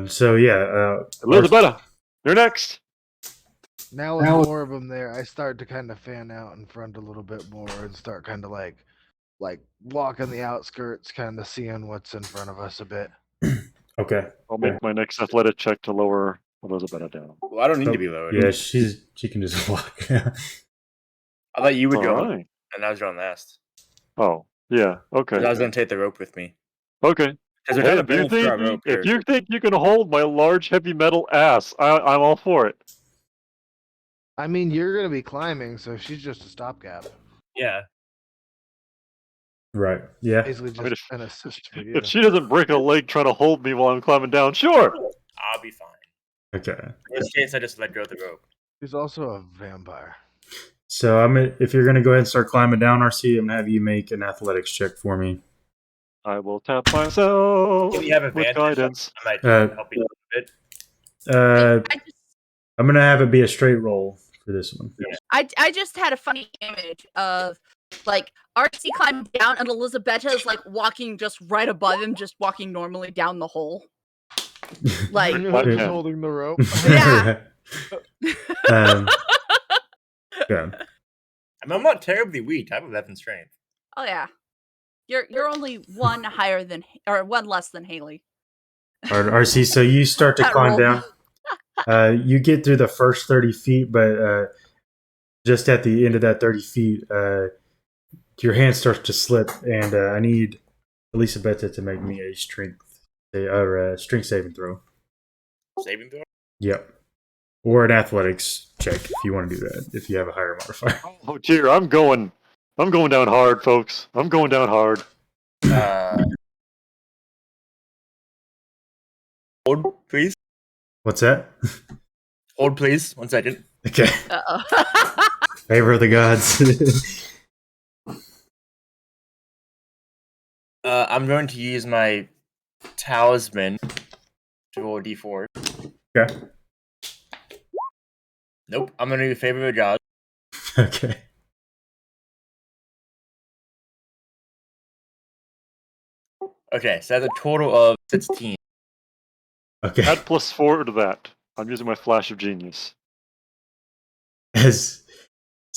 [SPEAKER 1] So yeah,
[SPEAKER 5] Elisabetta, you're next.
[SPEAKER 2] Now with more of them there, I start to kind of fan out in front a little bit more and start kind of like walking the outskirts, kind of seeing what's in front of us a bit.
[SPEAKER 1] Okay.
[SPEAKER 5] I'll make my next athletic check to lower Elizabeth down.
[SPEAKER 3] Well, I don't need to be lowered.
[SPEAKER 1] Yeah, she can just walk.
[SPEAKER 3] I thought you would
[SPEAKER 5] All
[SPEAKER 3] go,
[SPEAKER 5] right.
[SPEAKER 3] and I was going last.
[SPEAKER 5] Oh, yeah. Okay.
[SPEAKER 3] 'Cause I was going to take the rope with me.
[SPEAKER 5] Okay.
[SPEAKER 3] Because we're
[SPEAKER 5] Hey,
[SPEAKER 3] trying to balance our rope
[SPEAKER 5] if
[SPEAKER 3] here.
[SPEAKER 5] you think you can hold my large heavy metal ass, I'm all for it.
[SPEAKER 2] I mean, you're gonna be climbing, so she's just a stopgap.
[SPEAKER 3] Yeah.
[SPEAKER 1] Right. Yeah.
[SPEAKER 2] Basically, just
[SPEAKER 5] I mean,
[SPEAKER 2] an assist for you.
[SPEAKER 5] If she doesn't break a leg trying to hold me while I'm climbing down, sure.
[SPEAKER 3] I'll be fine.
[SPEAKER 1] Okay.
[SPEAKER 3] In this case, I just let go of the rope.
[SPEAKER 2] She's also a vampire.
[SPEAKER 1] So if you're gonna go ahead and start climbing down, RC, I'm gonna have you make an athletics check for me.
[SPEAKER 5] I will tap myself
[SPEAKER 3] If you have
[SPEAKER 5] with
[SPEAKER 3] advantage,
[SPEAKER 5] guidance.
[SPEAKER 3] I might help you a bit.
[SPEAKER 1] I'm gonna have it be a straight roll for this one.
[SPEAKER 4] I just had a funny image of like RC climbing down and Elizabetta is like walking just right above him, just walking normally down the hole. Like
[SPEAKER 2] Just holding the rope.
[SPEAKER 4] Yeah.
[SPEAKER 1] Yeah.
[SPEAKER 3] I mean, I'm not terribly weak. I have 11 strength.
[SPEAKER 4] Oh yeah. You're only one higher than or one less than Haley.
[SPEAKER 1] All right, RC, so you start to
[SPEAKER 4] That
[SPEAKER 1] climb
[SPEAKER 4] roll.
[SPEAKER 1] down. You get through the first 30 feet, but just at the end of that 30 feet, your hand starts to slip, and I need Elisabetta to make me a strength saving throw.
[SPEAKER 3] Saving throw?
[SPEAKER 1] Yep. Or an athletics check if you want to do that, if you have a higher modifier.
[SPEAKER 5] Oh dear, I'm going down hard, folks. I'm going down hard.
[SPEAKER 3] Hold, please.
[SPEAKER 1] What's that?
[SPEAKER 3] Hold, please. 1 second.
[SPEAKER 1] Okay.
[SPEAKER 4] Uh-oh.
[SPEAKER 1] Favor of the gods.
[SPEAKER 3] I'm going to use my talisman to roll a d4.
[SPEAKER 1] Okay.
[SPEAKER 3] Nope. I'm going to do favor of the gods.
[SPEAKER 1] Okay.
[SPEAKER 3] Okay, so that's a total of 16.
[SPEAKER 1] Okay.
[SPEAKER 5] Add +4 to that. I'm using my flash of genius.
[SPEAKER 1] As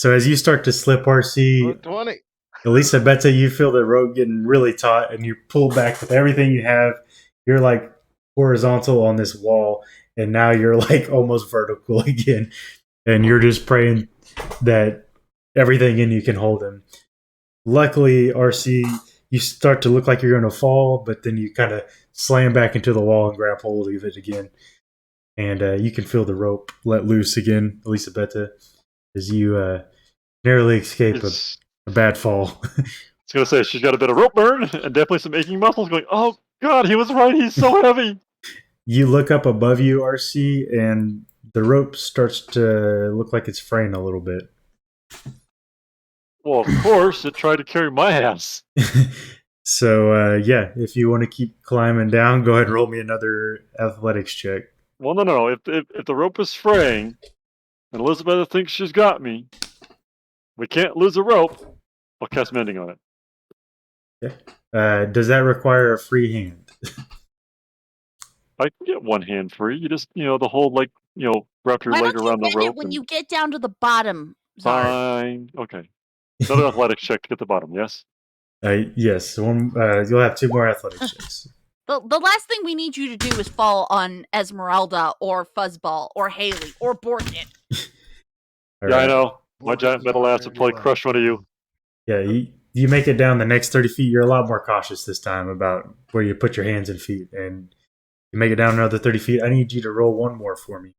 [SPEAKER 1] you start to slip, RC,
[SPEAKER 2] 20.
[SPEAKER 1] Elisabetta, you feel the rope getting really taut, and you pull back with everything you have. You're like horizontal on this wall, and now you're like almost vertical again. And you're just praying that everything in you can hold him. Luckily, RC, you start to look like you're going to fall, but then you kind of slam back into the wall and grab hold of it again. And you can feel the rope let loose again, Elisabetta, as you narrowly escape a bad fall.
[SPEAKER 5] I was going to say, she's got a bit of rope burn and definitely some aching muscles going, oh god, he was right, he's so heavy.
[SPEAKER 1] You look up above you, RC, and the rope starts to look like it's fraying a little bit.
[SPEAKER 5] Well, of course, it tried to carry my ass.
[SPEAKER 1] So, yeah, if you want to keep climbing down, go ahead and roll me another athletics check.
[SPEAKER 5] Well, no. If the rope is fraying and Elizabeth thinks she's got me, we can't lose a rope. I'll cast mending on it.
[SPEAKER 1] Okay. Does that require a free hand?
[SPEAKER 5] I can get one hand free. You just, the whole, wrap your
[SPEAKER 6] Why
[SPEAKER 5] leg
[SPEAKER 6] don't you
[SPEAKER 5] around the
[SPEAKER 6] mend
[SPEAKER 5] rope.
[SPEAKER 6] it when you get down to the bottom, Zard?
[SPEAKER 5] Fine. Okay. Another athletics check to get the bottom, yes?
[SPEAKER 1] Yes. You'll have 2 more athletics checks.
[SPEAKER 6] The last thing we need you to do is fall on Esmeralda or Fuzzball or Haley or Borkin.
[SPEAKER 5] Yeah, I know. My giant metal ass would probably crush one of you.
[SPEAKER 1] Yeah, you make it down the next 30 feet. You're a lot more cautious this time about where you put your hands and feet. And you make it down another 30 feet. I need you to roll 1 more for me.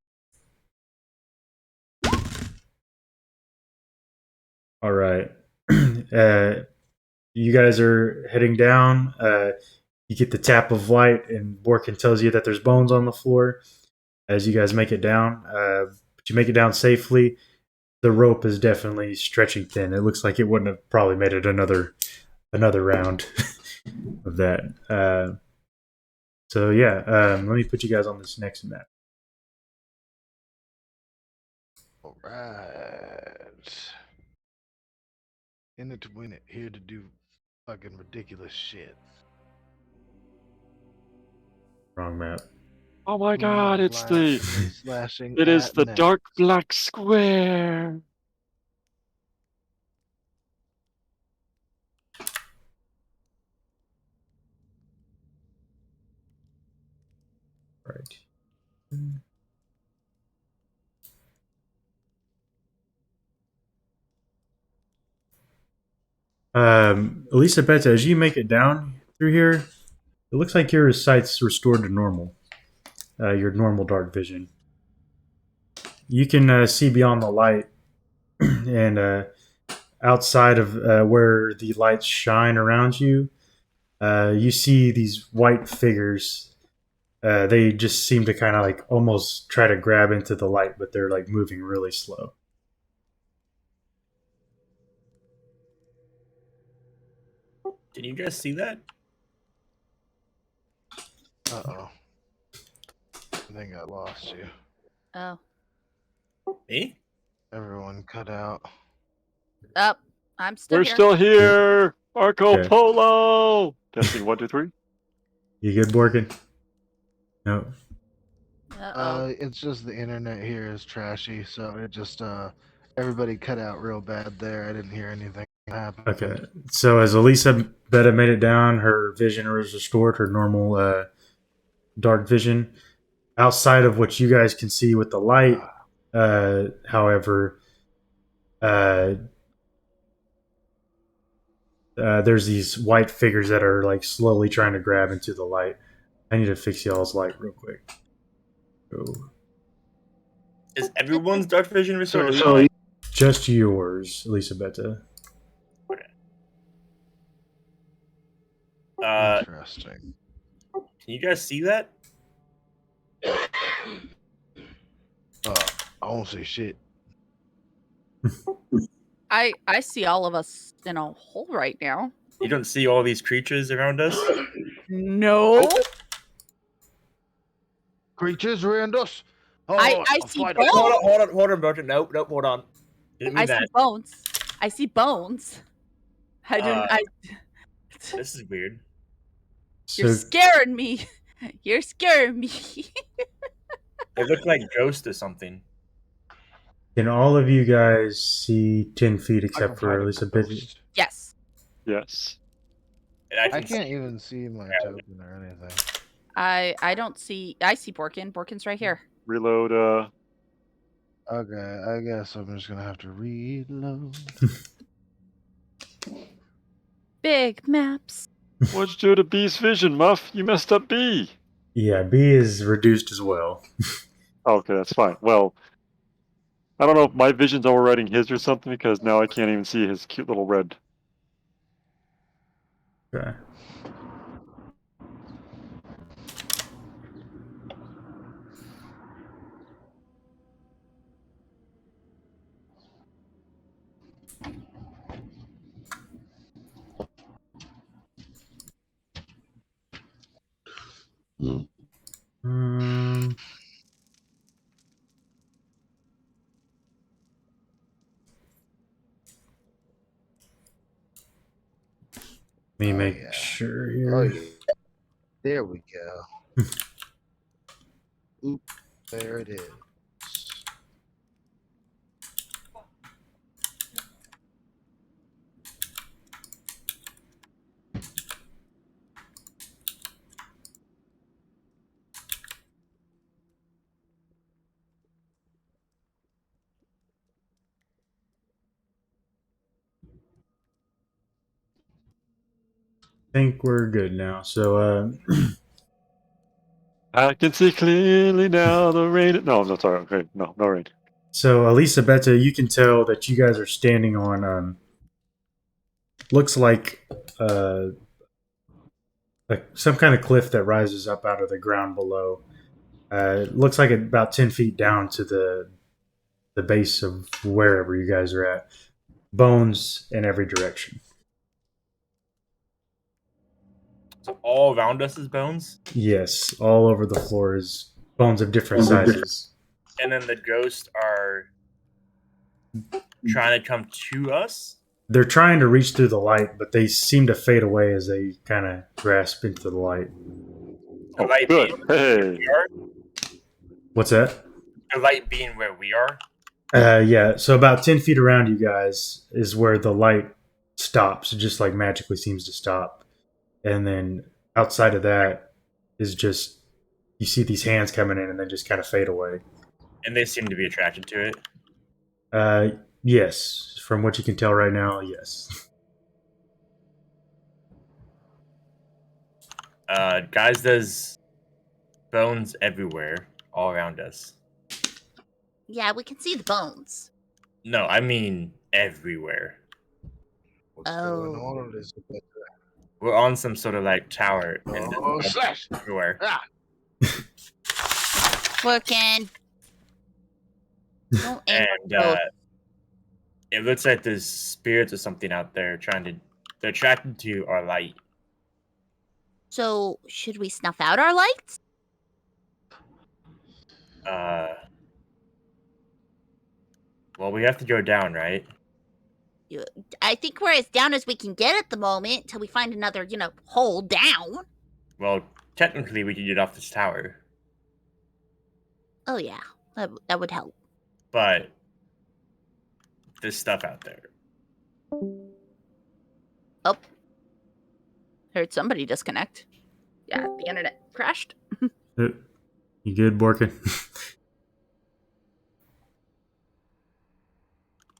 [SPEAKER 1] All right. You guys are heading down. You get the tap of light, and Borkin tells you that there's bones on the floor as you guys make it down. But you make it down safely. The rope is definitely stretching thin. It looks like it wouldn't have probably made it another round of that. So yeah, let me put you guys on this next map.
[SPEAKER 2] All right. In it to win it. Here to do fucking ridiculous shit.
[SPEAKER 1] Wrong map.
[SPEAKER 5] Oh my
[SPEAKER 2] Who am I
[SPEAKER 5] god, it's the
[SPEAKER 2] blasting and slashing
[SPEAKER 5] it is
[SPEAKER 2] at
[SPEAKER 5] the
[SPEAKER 2] next?
[SPEAKER 5] dark black square.
[SPEAKER 1] Right. Elisa Beta, as you make it down through here, it looks like your sight's restored to normal. Your normal dark vision. You can see beyond the light, and outside of where the lights shine around you, you see these white figures. They just seem to kind of like almost try to grab into the light, but they're like moving really slow.
[SPEAKER 3] Can you guys see that?
[SPEAKER 2] Uh-oh. I think I lost you.
[SPEAKER 6] Oh.
[SPEAKER 3] Me?
[SPEAKER 2] Everyone cut out.
[SPEAKER 6] Up. I'm still
[SPEAKER 5] We're
[SPEAKER 6] here.
[SPEAKER 5] still here. Marco
[SPEAKER 1] Okay.
[SPEAKER 5] Polo. Testing 1, 2, 3.
[SPEAKER 1] You good, Borkin? No.
[SPEAKER 6] Uh-oh.
[SPEAKER 2] It's just the internet here is trashy, so it just everybody cut out real bad there. I didn't hear anything happen.
[SPEAKER 1] Okay. So as Elisa Beta made it down, her vision was restored, her normal dark vision. Outside of what you guys can see with the light, however, there's these white figures that are like slowly trying to grab into the light. I need to fix y'all's light real quick. Oh.
[SPEAKER 3] Is everyone's dark vision restored?
[SPEAKER 2] So
[SPEAKER 1] Just yours, Elisa Beta.
[SPEAKER 2] interesting.
[SPEAKER 3] Can you guys see that?
[SPEAKER 2] I won't say shit.
[SPEAKER 6] I see all of us in a hole right now.
[SPEAKER 3] You don't see all these creatures around us?
[SPEAKER 6] No.
[SPEAKER 2] Creatures around us. Oh,
[SPEAKER 6] I
[SPEAKER 2] I'll
[SPEAKER 6] see
[SPEAKER 2] fight
[SPEAKER 6] bones.
[SPEAKER 2] them.
[SPEAKER 3] Hold on, Burton. Nope, hold on. Didn't mean
[SPEAKER 6] I
[SPEAKER 3] that.
[SPEAKER 6] see bones. I see bones. I didn't.
[SPEAKER 3] This is weird.
[SPEAKER 6] You're
[SPEAKER 1] So
[SPEAKER 6] scaring me. You're scaring me.
[SPEAKER 3] They look like ghosts or something.
[SPEAKER 1] can all of you guys see 10 feet
[SPEAKER 2] I
[SPEAKER 1] except
[SPEAKER 2] can
[SPEAKER 1] for
[SPEAKER 2] fight a
[SPEAKER 1] Elisa Beta?
[SPEAKER 6] Yes.
[SPEAKER 5] Yes.
[SPEAKER 3] And
[SPEAKER 2] I
[SPEAKER 3] can
[SPEAKER 2] can't even see my token or anything.
[SPEAKER 6] I don't see. I see Borkin. Borkin's right here.
[SPEAKER 5] Reload.
[SPEAKER 2] Okay, I guess I'm just gonna have to reload.
[SPEAKER 6] Big maps.
[SPEAKER 5] What'd you do to B's vision, Muff? You messed up B.
[SPEAKER 1] Yeah, B is reduced as well.
[SPEAKER 5] Okay, that's fine. Well, I don't know if my vision's overriding his or something because now I can't even see his cute little red.
[SPEAKER 1] Okay. Um, let me make
[SPEAKER 2] yeah.
[SPEAKER 1] sure here.
[SPEAKER 2] Oh yeah. There we go. Oop, there it is.
[SPEAKER 1] I think we're good now. So,
[SPEAKER 5] I can see clearly now the rain. No, sorry. Okay, no rain.
[SPEAKER 1] so Elisa Beta, you can tell that you guys are standing on looks like some kind of cliff that rises up out of the ground below. It looks like about 10 feet down to the base of wherever you guys are at. Bones in every direction.
[SPEAKER 3] So all around us is bones?
[SPEAKER 1] Yes, all over the floor is bones of different sizes.
[SPEAKER 3] And then the ghosts are trying to come to us?
[SPEAKER 1] They're trying to reach through the light, but they seem to fade away as they kind of grasp into the light.
[SPEAKER 3] The
[SPEAKER 5] Oh,
[SPEAKER 3] light
[SPEAKER 5] good.
[SPEAKER 3] being
[SPEAKER 5] Hey.
[SPEAKER 3] where we are?
[SPEAKER 1] What's that?
[SPEAKER 3] The light being where we are.
[SPEAKER 1] Yeah. So about 10 feet around you guys is where the light stops. It just like magically seems to stop, and then outside of that is just you see these hands coming in and then just kind of fade away.
[SPEAKER 3] And they seem to be attracted to it.
[SPEAKER 1] Yes, from what you can tell right now, yes.
[SPEAKER 3] Guys, there's bones everywhere, all around us.
[SPEAKER 6] Yeah, we can see the bones.
[SPEAKER 3] No, I mean everywhere.
[SPEAKER 2] What's going
[SPEAKER 6] Oh.
[SPEAKER 2] on, Elizabeth?
[SPEAKER 3] We're on some sort of like tower, and there's
[SPEAKER 2] Oh,
[SPEAKER 3] bones
[SPEAKER 2] slash!
[SPEAKER 3] everywhere.
[SPEAKER 2] Ah!
[SPEAKER 6] Working. Don't aim
[SPEAKER 3] And
[SPEAKER 6] for both.
[SPEAKER 3] it looks like there's spirits or something out there they're attracted to our light.
[SPEAKER 6] So, should we snuff out our lights?
[SPEAKER 3] Well, we have to go down, right?
[SPEAKER 6] I think we're as down as we can get at the moment till we find another, hole down.
[SPEAKER 3] Well, technically, we can get off this tower,
[SPEAKER 6] Oh, yeah. That would help.
[SPEAKER 3] but there's stuff out there.
[SPEAKER 6] Oh. Heard somebody disconnect. Yeah, the internet crashed.
[SPEAKER 1] You good, Borkin?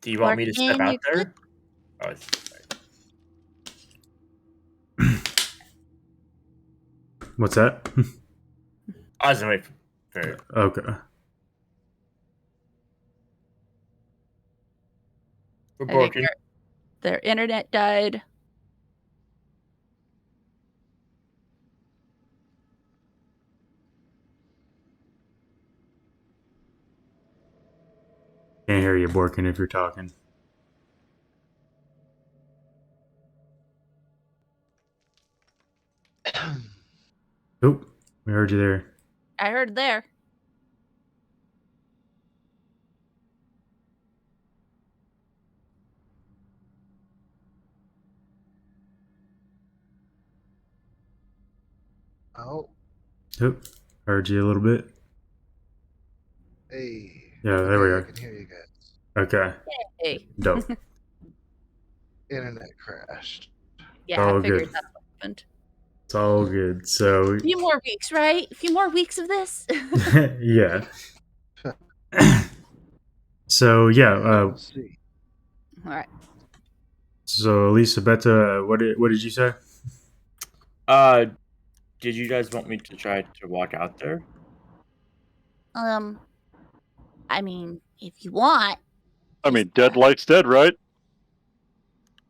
[SPEAKER 3] Do you want me to step
[SPEAKER 6] Working,
[SPEAKER 3] out
[SPEAKER 6] you're
[SPEAKER 3] there? Oh, sorry.
[SPEAKER 1] What's that?
[SPEAKER 3] I was away for
[SPEAKER 1] Okay.
[SPEAKER 3] we're
[SPEAKER 4] I think
[SPEAKER 3] broken.
[SPEAKER 4] their internet died.
[SPEAKER 1] Can't hear you, Borkin, if you're talking. Oh, we heard you there.
[SPEAKER 4] I heard there.
[SPEAKER 2] Oh,
[SPEAKER 1] Oh, heard you a little bit.
[SPEAKER 2] hey.
[SPEAKER 1] Yeah, there we
[SPEAKER 2] Okay, I
[SPEAKER 1] go.
[SPEAKER 2] can hear you guys.
[SPEAKER 1] Okay,
[SPEAKER 4] Hey.
[SPEAKER 1] dope.
[SPEAKER 2] Internet crashed.
[SPEAKER 4] Yeah,
[SPEAKER 1] Oh,
[SPEAKER 4] I figured
[SPEAKER 1] good.
[SPEAKER 4] that's what happened.
[SPEAKER 1] It's all good. So,
[SPEAKER 4] A few more weeks, right? A few more weeks of this.
[SPEAKER 1] yeah. So, yeah.
[SPEAKER 2] Let's see.
[SPEAKER 4] All right.
[SPEAKER 1] So, Elisabetta, what did you say?
[SPEAKER 3] Did you guys want me to try to walk out there?
[SPEAKER 6] I mean, if you want.
[SPEAKER 5] I mean, dead light's dead, right?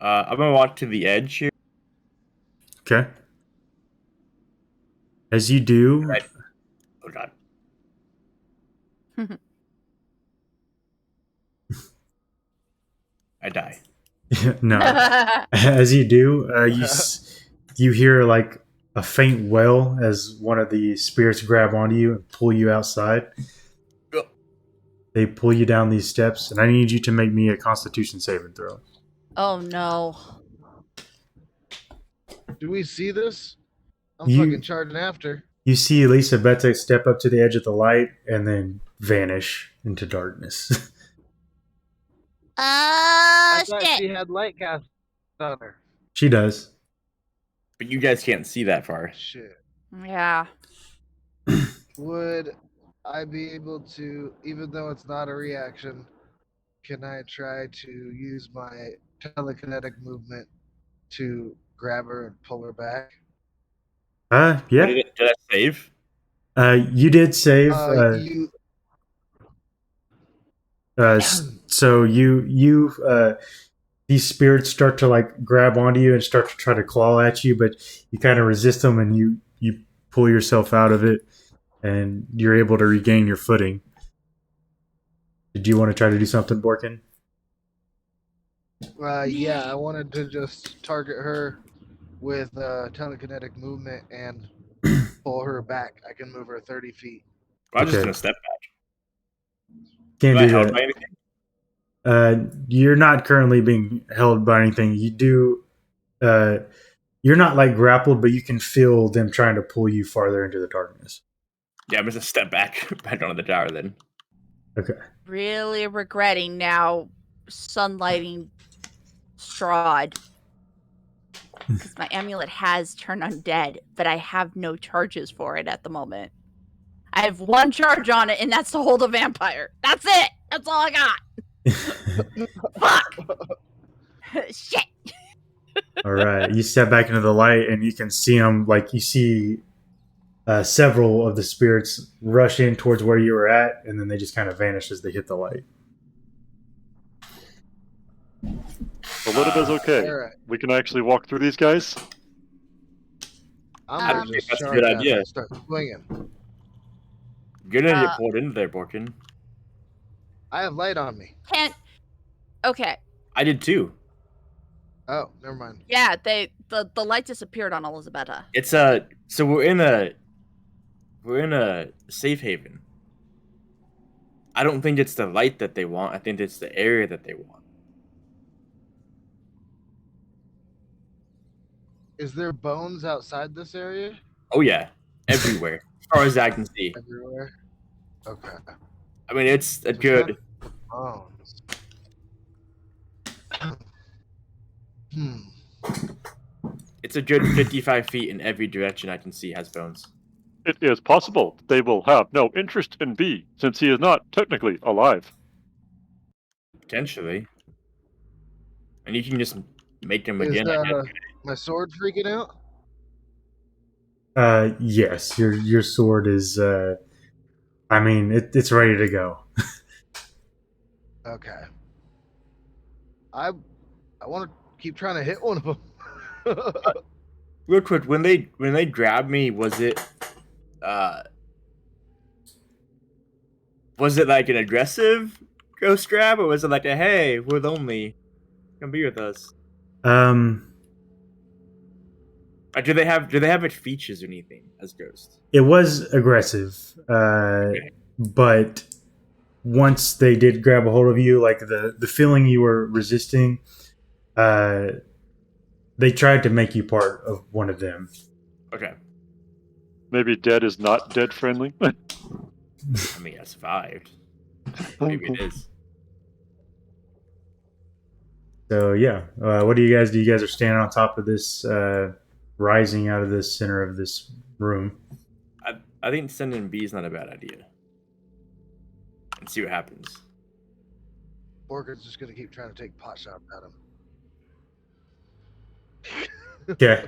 [SPEAKER 3] I'm gonna walk to the edge here.
[SPEAKER 1] Okay. As you do,
[SPEAKER 3] Right. Oh god. I die.
[SPEAKER 1] no. As you do, you hear like a faint wail as one of the spirits grab onto you and pull you outside.
[SPEAKER 3] Ugh.
[SPEAKER 1] They pull you down these steps, and I need you to make me a Constitution saving throw.
[SPEAKER 4] Oh no.
[SPEAKER 2] Do we see this? I'm
[SPEAKER 1] You-
[SPEAKER 2] fucking charging after.
[SPEAKER 1] You see Elisabetta step up to the edge of the light and then vanish into darkness.
[SPEAKER 2] I thought
[SPEAKER 6] Shit.
[SPEAKER 2] she had light cast on her.
[SPEAKER 1] She does.
[SPEAKER 3] But you guys can't see that far.
[SPEAKER 2] Shit.
[SPEAKER 4] Yeah.
[SPEAKER 2] Would I be able to, even though it's not a reaction, can I try to use my telekinetic movement to grab her and pull her back?
[SPEAKER 1] Yeah.
[SPEAKER 3] Did I save?
[SPEAKER 1] You did save. So these spirits start to like grab onto you and start to try to claw at you, but you kind of resist them and you pull yourself out of it and you're able to regain your footing. Did you want to try to do something, Borkin?
[SPEAKER 2] Yeah, I wanted to just target her with telekinetic movement and pull her back. I can move her 30 feet.
[SPEAKER 3] I'm just
[SPEAKER 1] Okay.
[SPEAKER 3] gonna step back.
[SPEAKER 1] Can't
[SPEAKER 3] Am I
[SPEAKER 1] do
[SPEAKER 3] held
[SPEAKER 1] that.
[SPEAKER 3] by anything?
[SPEAKER 1] You're not currently being held by anything. You do. You're not like grappled, but you can feel them trying to pull you farther into the darkness.
[SPEAKER 3] Yeah, I'm just a step back onto the tower then.
[SPEAKER 1] Okay.
[SPEAKER 4] Really regretting now sunlighting Strahd. Because my amulet has turned undead, but I have no charges for it at the moment. I have one charge on it, and that's to hold a vampire. That's it. That's all I got. Fuck. Shit.
[SPEAKER 1] All right. You step back into the light, and you can see them. Like you see several of the spirits rush in towards where you were at, and then they just kind of vanish as they hit the light.
[SPEAKER 5] Elizabeth's okay.
[SPEAKER 2] Alright.
[SPEAKER 5] We can actually walk through these guys.
[SPEAKER 2] I'm gonna
[SPEAKER 4] Um,
[SPEAKER 2] just
[SPEAKER 3] That's a
[SPEAKER 2] charge
[SPEAKER 3] good
[SPEAKER 2] out
[SPEAKER 3] idea.
[SPEAKER 2] and start swinging.
[SPEAKER 3] You're gonna
[SPEAKER 4] Uh,
[SPEAKER 3] get pulled into there, Borkin.
[SPEAKER 2] I have light on me.
[SPEAKER 4] Can't. Okay.
[SPEAKER 3] I did too.
[SPEAKER 2] Oh, never mind.
[SPEAKER 4] Yeah, the light disappeared on Elizabetta.
[SPEAKER 3] It's so we're in a safe haven. I don't think it's the light that they want. I think it's the area that they want.
[SPEAKER 2] Is there bones outside this area?
[SPEAKER 3] Oh yeah, everywhere, as far as I can see.
[SPEAKER 2] Everywhere? Okay.
[SPEAKER 3] I mean, it's a
[SPEAKER 2] So
[SPEAKER 3] good.
[SPEAKER 2] Bones.
[SPEAKER 3] It's a good 55 feet in every direction I can see has bones.
[SPEAKER 5] It is possible they will have no interest in B, since he is not technically alive.
[SPEAKER 3] Potentially. And you can just make them
[SPEAKER 2] Is
[SPEAKER 3] again. I guess.
[SPEAKER 2] my sword freaking out?
[SPEAKER 1] Yes, your sword is. I mean, it's ready to go.
[SPEAKER 2] Okay. I want to keep trying to hit one of them.
[SPEAKER 3] Real quick, when they grabbed me, was it like an aggressive ghost grab, or was it like a hey, we're lonely, come be with us? Or do they have it features or anything as ghosts?
[SPEAKER 1] It was aggressive, but once they did grab a hold of you, like the feeling you were resisting, they tried to make you part of one of them.
[SPEAKER 3] Okay.
[SPEAKER 5] Maybe dead is not dead friendly.
[SPEAKER 3] I mean, I survived. Maybe it is.
[SPEAKER 1] So yeah, what do you guys do? You guys are standing on top of this, rising out of the center of this room.
[SPEAKER 3] I think sending B is not a bad idea. And see what happens.
[SPEAKER 2] Borger's just gonna keep trying to take pot shots at him.
[SPEAKER 1] Okay.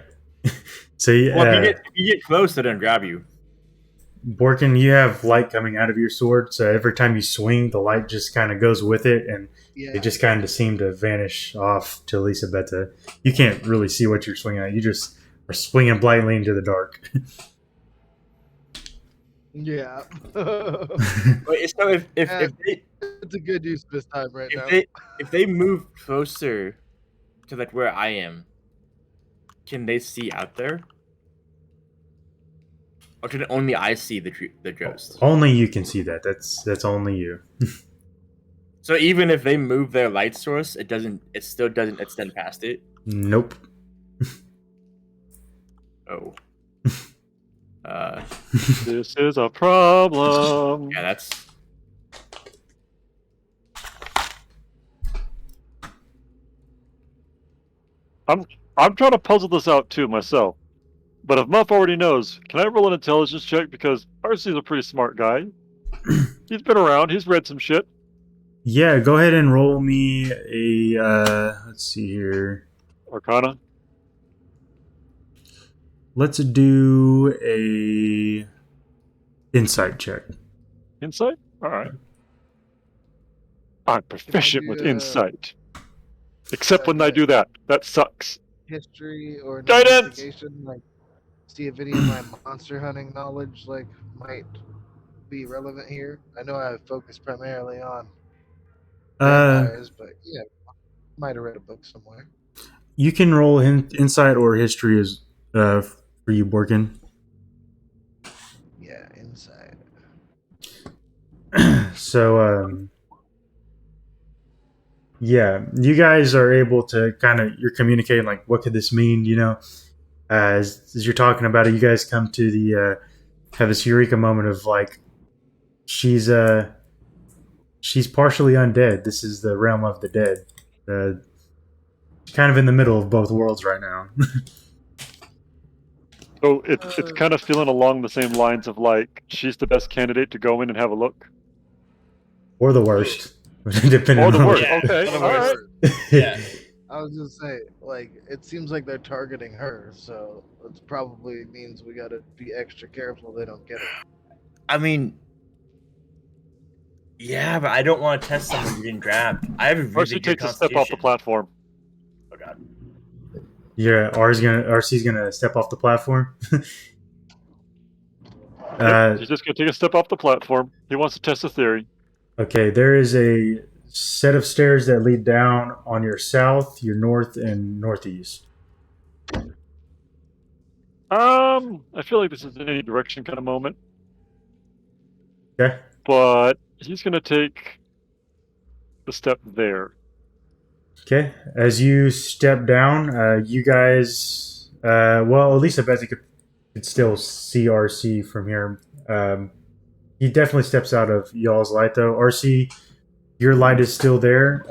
[SPEAKER 1] So
[SPEAKER 3] Well, if you get close, they're gonna grab you.
[SPEAKER 1] Borkin, you have light coming out of your sword, so every time you swing, the light just kind of goes with it, and
[SPEAKER 2] Yeah.
[SPEAKER 1] it just kind of seemed to vanish off to Elisabetta. You can't really see what you're swinging at. You just are swinging blindly into the dark.
[SPEAKER 2] Yeah.
[SPEAKER 3] Wait, so if they
[SPEAKER 2] It's a good use this time right now.
[SPEAKER 3] if they move closer to like where I am, can they see out there? Or can only I see the ghost?
[SPEAKER 1] Only you can see that. That's only you.
[SPEAKER 3] So even if they move their light source, it still doesn't extend past it.
[SPEAKER 1] Nope.
[SPEAKER 3] Oh.
[SPEAKER 5] This is a problem.
[SPEAKER 3] Yeah, that's.
[SPEAKER 5] I'm trying to puzzle this out too myself. But if Muff already knows, can I roll an intelligence check? Because RC's a pretty smart guy. He's been around. He's read some shit.
[SPEAKER 1] Yeah, go ahead and roll me a. Let's see here.
[SPEAKER 5] Arcana.
[SPEAKER 1] Let's do a insight check.
[SPEAKER 5] Insight? Alright. I'm proficient with insight. Except when I do that. That sucks.
[SPEAKER 2] History or an
[SPEAKER 5] Guidance!
[SPEAKER 2] investigation, like see if any of my monster hunting knowledge like might be relevant here. I know I focus primarily on vampires, but yeah, might have read a book somewhere.
[SPEAKER 1] You can roll insight or history as for you, Borkin.
[SPEAKER 2] Yeah, insight.
[SPEAKER 1] So, yeah, you guys are able to you're communicating, like, what could this mean, as you're talking about it, you guys come to have this eureka moment of like, she's partially undead. This is the realm of the dead. Kind of in the middle of both worlds right now.
[SPEAKER 5] So it's kind of feeling along the same lines of like she's the best candidate to go in and have a look.
[SPEAKER 1] Or the worst. Depending
[SPEAKER 5] Or the
[SPEAKER 1] on
[SPEAKER 5] worst.
[SPEAKER 3] Yeah,
[SPEAKER 5] Okay.
[SPEAKER 3] or the
[SPEAKER 5] All
[SPEAKER 3] worst.
[SPEAKER 5] right.
[SPEAKER 3] Yeah.
[SPEAKER 2] I was just saying, like, it seems like they're targeting her, so it probably means we gotta be extra careful they don't get her.
[SPEAKER 3] I mean, yeah, but I don't want to test someone getting grabbed. I have a really
[SPEAKER 5] RC
[SPEAKER 3] good
[SPEAKER 5] takes a step off the
[SPEAKER 3] constitution.
[SPEAKER 5] platform.
[SPEAKER 3] Oh god.
[SPEAKER 1] Yeah, RC's gonna step off the platform.
[SPEAKER 5] Yep, he's just gonna take a step off the platform. He wants to test a theory.
[SPEAKER 1] Okay, there is a set of stairs that lead down on your south, your north, and northeast.
[SPEAKER 5] I feel like this is an any direction kind of moment,
[SPEAKER 1] Okay.
[SPEAKER 5] but he's gonna take the step there.
[SPEAKER 1] Okay. As you step down, you guys, well, at least I bet you could still see RC from here. He definitely steps out of y'all's light, though. RC, your light is still there.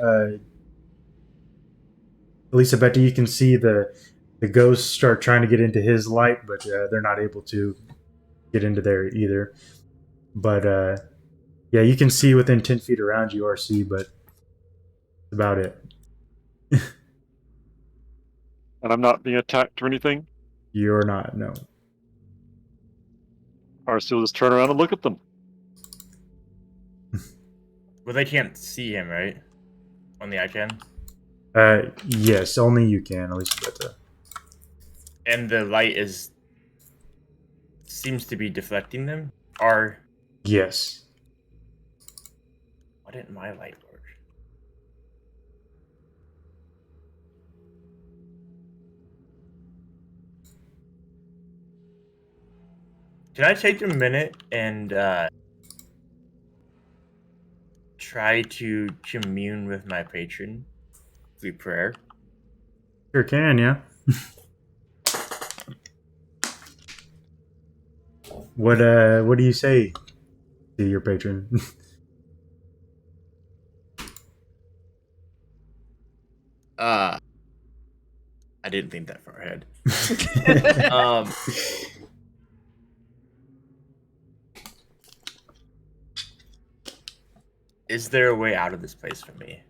[SPEAKER 1] At least I bet you can see the ghosts start trying to get into his light, but they're not able to get into there either. But yeah, you can see within 10 feet around you, RC, but that's about it.
[SPEAKER 5] And I'm not being attacked or anything.
[SPEAKER 1] You're not, no.
[SPEAKER 5] RC will just turn around and look at them.
[SPEAKER 3] Well, they can't see him, right? Only I can.
[SPEAKER 1] Yes, only you can, at least with the.
[SPEAKER 3] And the light seems to be deflecting them. Or
[SPEAKER 1] Yes.
[SPEAKER 3] why didn't my light work? Can I take a minute and try to commune with my patron through prayer?
[SPEAKER 1] Sure can, yeah. What do you say to your patron?
[SPEAKER 3] I didn't think that far ahead. Is there a way out of this place for me?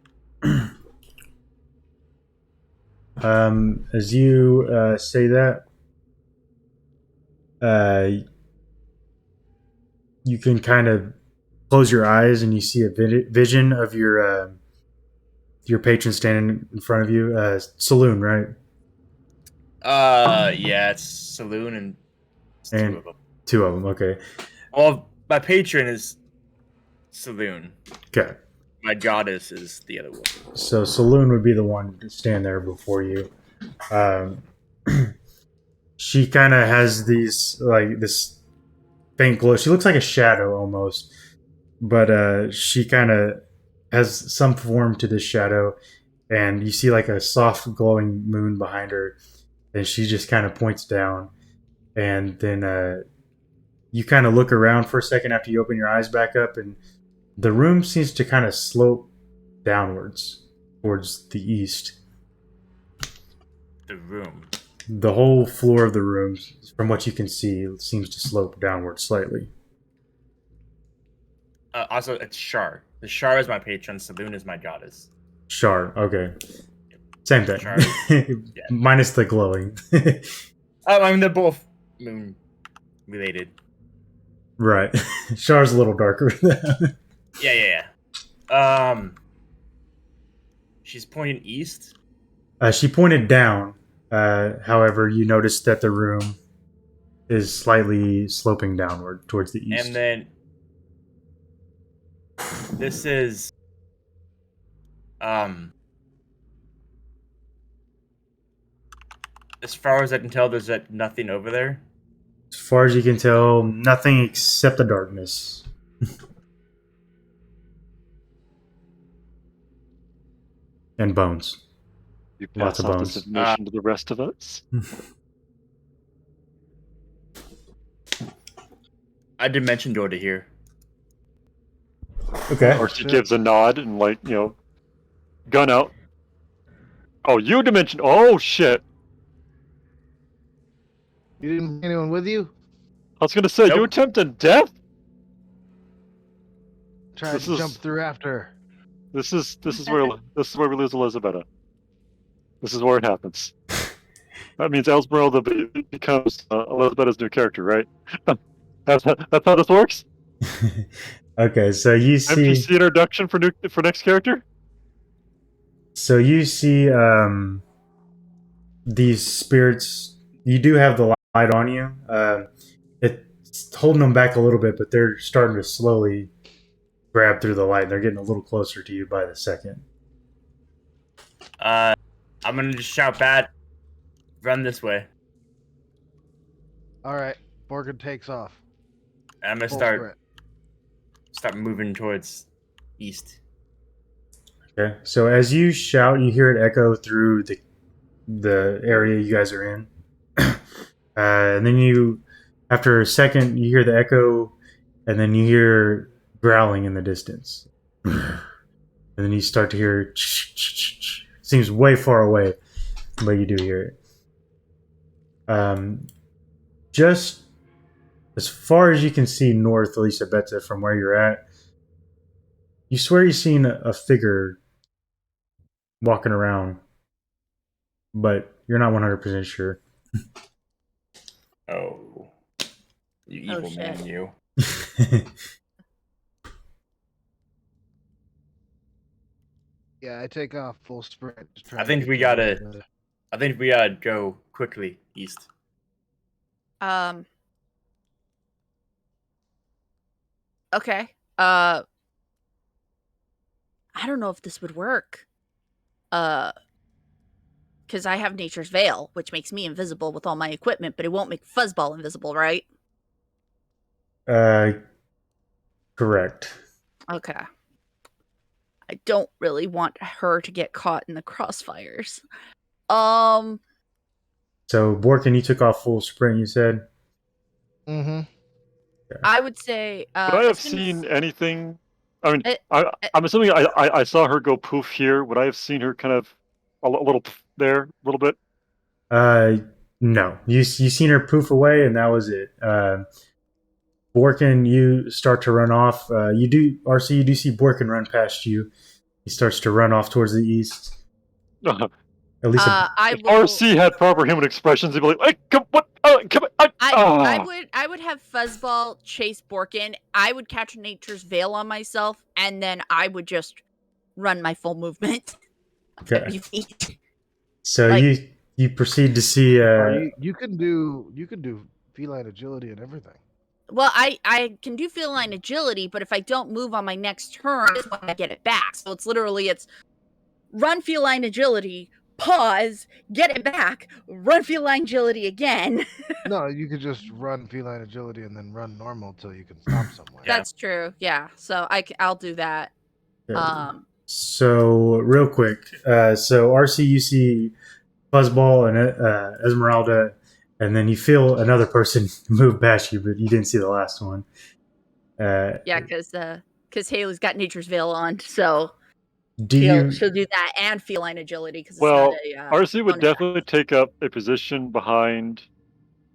[SPEAKER 1] As you say that, you can kind of close your eyes and you see a vision of your patron standing in front of you. Saloon, right?
[SPEAKER 3] Yeah, it's Saloon and it's
[SPEAKER 1] And
[SPEAKER 3] two of them.
[SPEAKER 1] two of them. Okay.
[SPEAKER 3] Well, my patron is Saloon.
[SPEAKER 1] Okay.
[SPEAKER 3] My goddess is the other one.
[SPEAKER 1] So Saloon would be the one to stand there before you. She kind of has these this faint glow. She looks like a shadow almost, but she kind of has some form to this shadow, and you see like a soft glowing moon behind her, and she just kind of points down, and then you kind of look around for a second after you open your eyes back up, and the room seems to kind of slope downwards towards the east.
[SPEAKER 3] The room.
[SPEAKER 1] The whole floor of the room, from what you can see, seems to slope downward slightly.
[SPEAKER 3] Also, it's Shar. The Shar is my patron. Saloon is my goddess.
[SPEAKER 1] Shar, okay. Same thing.
[SPEAKER 3] Shar, yeah.
[SPEAKER 1] Minus the glowing.
[SPEAKER 3] I mean, they're both moon related.
[SPEAKER 1] Right. Shar's a little darker.
[SPEAKER 3] Yeah. She's pointing east.
[SPEAKER 1] She pointed down. However, you noticed that the room is slightly sloping downward towards the east.
[SPEAKER 3] And then this is as far as I can tell, there's nothing over there.
[SPEAKER 1] As far as you can tell, nothing except the darkness. And bones.
[SPEAKER 5] You
[SPEAKER 1] Lots
[SPEAKER 5] pass
[SPEAKER 1] of
[SPEAKER 5] off
[SPEAKER 1] bones.
[SPEAKER 5] this information to the rest of us.
[SPEAKER 3] I dimension door to here.
[SPEAKER 1] Okay.
[SPEAKER 5] Or she
[SPEAKER 2] shit.
[SPEAKER 5] gives a nod and gun out. Oh, you dimension. Oh shit!
[SPEAKER 2] You didn't bring anyone with you?
[SPEAKER 5] I was gonna say you
[SPEAKER 3] Nope.
[SPEAKER 5] attempted death.
[SPEAKER 2] Tried
[SPEAKER 5] This
[SPEAKER 2] to jump
[SPEAKER 5] is
[SPEAKER 2] through after.
[SPEAKER 5] this is where we lose Elizabeth. This is where it happens. That means Esmeralda becomes Elizabeth's new character, right? That's how this works.
[SPEAKER 1] Okay, so you see,
[SPEAKER 5] NPC introduction for next character.
[SPEAKER 1] these spirits. You do have the light on you. It's holding them back a little bit, but they're starting to slowly grab through the light. They're getting a little closer to you by the second.
[SPEAKER 3] I'm gonna just shout back. Run this way.
[SPEAKER 2] All right, Borgin takes off.
[SPEAKER 3] And I'm gonna
[SPEAKER 2] Full
[SPEAKER 3] start
[SPEAKER 2] sprint.
[SPEAKER 3] moving towards east.
[SPEAKER 1] Okay, so as you shout, you hear it echo through the area you guys are in, and then after a second, you hear the echo, and then you hear growling in the distance, and then you start to hear. Seems way far away, but you do hear it. Just as far as you can see north, Elisa Beta, from where you're at, you swear you've seen a figure walking around, but you're not 100% sure.
[SPEAKER 3] Oh, you evil
[SPEAKER 4] shit.
[SPEAKER 3] man, you.
[SPEAKER 2] Yeah, I take off full sprint. Just trying
[SPEAKER 3] I
[SPEAKER 2] to
[SPEAKER 3] think
[SPEAKER 2] get
[SPEAKER 3] we
[SPEAKER 2] to
[SPEAKER 3] gotta.
[SPEAKER 2] Elizabeth.
[SPEAKER 3] I think we gotta go quickly east.
[SPEAKER 4] Okay. I don't know if this would work. Because I have Nature's Veil, which makes me invisible with all my equipment, but it won't make Fuzzball invisible, right?
[SPEAKER 1] Correct.
[SPEAKER 4] Okay. I don't really want her to get caught in the crossfires.
[SPEAKER 1] So, Borkin, you took off full sprint, you said?
[SPEAKER 2] Mm-hmm.
[SPEAKER 4] I would say
[SPEAKER 5] Would I have
[SPEAKER 4] as soon as-
[SPEAKER 5] seen anything? I mean,
[SPEAKER 4] it-
[SPEAKER 5] I'm assuming I saw her go poof here. Would I have seen her kind of a little poof there, a little bit?
[SPEAKER 1] No. You seen her poof away, and that was it. Borkin, you start to run off. You do, RC, you do see Borkin run past you. He starts to run off towards the east. At least
[SPEAKER 4] I
[SPEAKER 5] If
[SPEAKER 4] will.
[SPEAKER 5] RC had proper human expressions, he'd be like, "Hey, come, what? Come,
[SPEAKER 4] I would have Fuzzball chase Borkin. I would catch Nature's Veil on myself, and then I would just run my full movement.
[SPEAKER 1] Okay.
[SPEAKER 4] 50 feet.
[SPEAKER 1] So
[SPEAKER 4] Like-
[SPEAKER 1] you proceed to see.
[SPEAKER 2] You can do feline agility and everything.
[SPEAKER 4] Well, I can do feline agility, but if I don't move on my next turn, is when I get it back. So it's run feline agility, pause, get it back, run feline agility again.
[SPEAKER 2] No, you could just run feline agility and then run normal till you can stop somewhere.
[SPEAKER 3] Yeah.
[SPEAKER 4] That's true. Yeah. So I'll do that.
[SPEAKER 1] So real quick, so RC, you see Fuzzball and Esmeralda, and then you feel another person move past you, but you didn't see the last one.
[SPEAKER 4] Yeah, because Haley's got Nature's Veil on, so
[SPEAKER 1] do
[SPEAKER 4] she'll do that and feline agility because
[SPEAKER 5] well,
[SPEAKER 4] it's not
[SPEAKER 5] RC would
[SPEAKER 4] bonus action.
[SPEAKER 5] definitely take up a position behind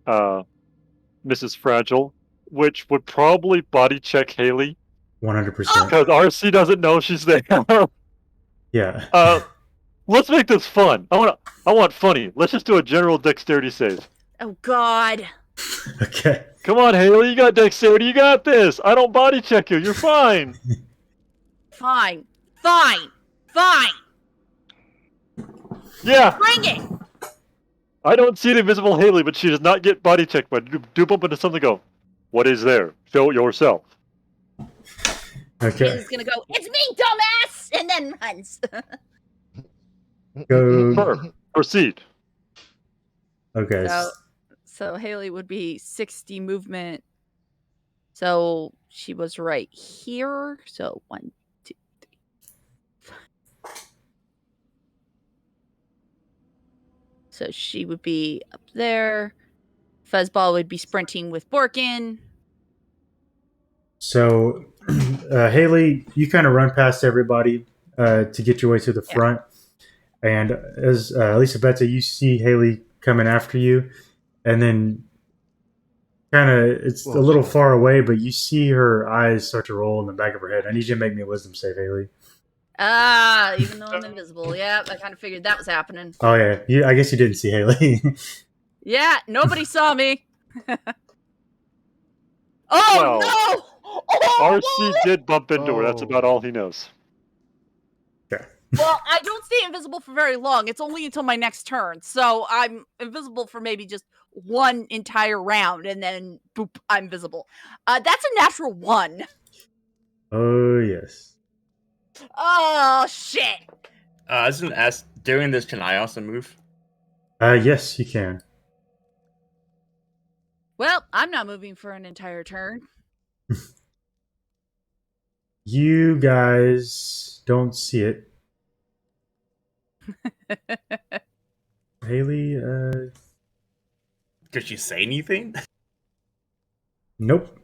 [SPEAKER 5] Mrs. Fragile, which would probably body check Haley
[SPEAKER 1] 100%?
[SPEAKER 5] because RC doesn't know she's there.
[SPEAKER 1] Yeah.
[SPEAKER 5] Let's make this fun. I want funny. Let's just do a general dexterity save.
[SPEAKER 4] Oh God.
[SPEAKER 1] Okay.
[SPEAKER 5] Come on, Haley, you got dexterity. You got this. I don't body check you. You're fine.
[SPEAKER 4] Fine.
[SPEAKER 5] Yeah.
[SPEAKER 4] Bring it.
[SPEAKER 5] I don't see an invisible Haley, but she does not get body checked. But do bump into something. Go. What is there? Show it yourself.
[SPEAKER 1] Okay.
[SPEAKER 4] Haley's gonna go. It's me, dumbass, and then runs.
[SPEAKER 1] Go.
[SPEAKER 5] Proceed.
[SPEAKER 1] Okay.
[SPEAKER 4] So Haley would be 60 movement. So she was right here. So 1, 2, 3, 5. So she would be up there. Fuzzball would be sprinting with Borkin.
[SPEAKER 1] So, Haley, you kind of run past everybody to get your way to the front. And as Elisabetta, you see Haley coming after you. And then kind of, it's a little far away, but you see her eyes start to roll in the back of her head. I need you to make me a wisdom save, Haley.
[SPEAKER 4] Even though I'm invisible. Yeah, I kind of figured that was happening.
[SPEAKER 1] Oh, yeah. I guess you didn't see Haley.
[SPEAKER 4] Yeah, nobody saw me. Oh,
[SPEAKER 5] Well,
[SPEAKER 4] no! Oh,
[SPEAKER 5] RC did bump into her. That's about all he knows.
[SPEAKER 4] Well, I don't stay invisible for very long. It's only until my next turn. So I'm invisible for maybe just one entire round, and then boop, I'm visible. That's a natural 1.
[SPEAKER 1] Oh, yes.
[SPEAKER 4] Oh, shit.
[SPEAKER 3] I was gonna ask, during this, can I also move?
[SPEAKER 1] Yes, you can.
[SPEAKER 4] Well, I'm not moving for an entire turn.
[SPEAKER 1] You guys don't see it. Haley,
[SPEAKER 3] Could she say anything?
[SPEAKER 1] nope.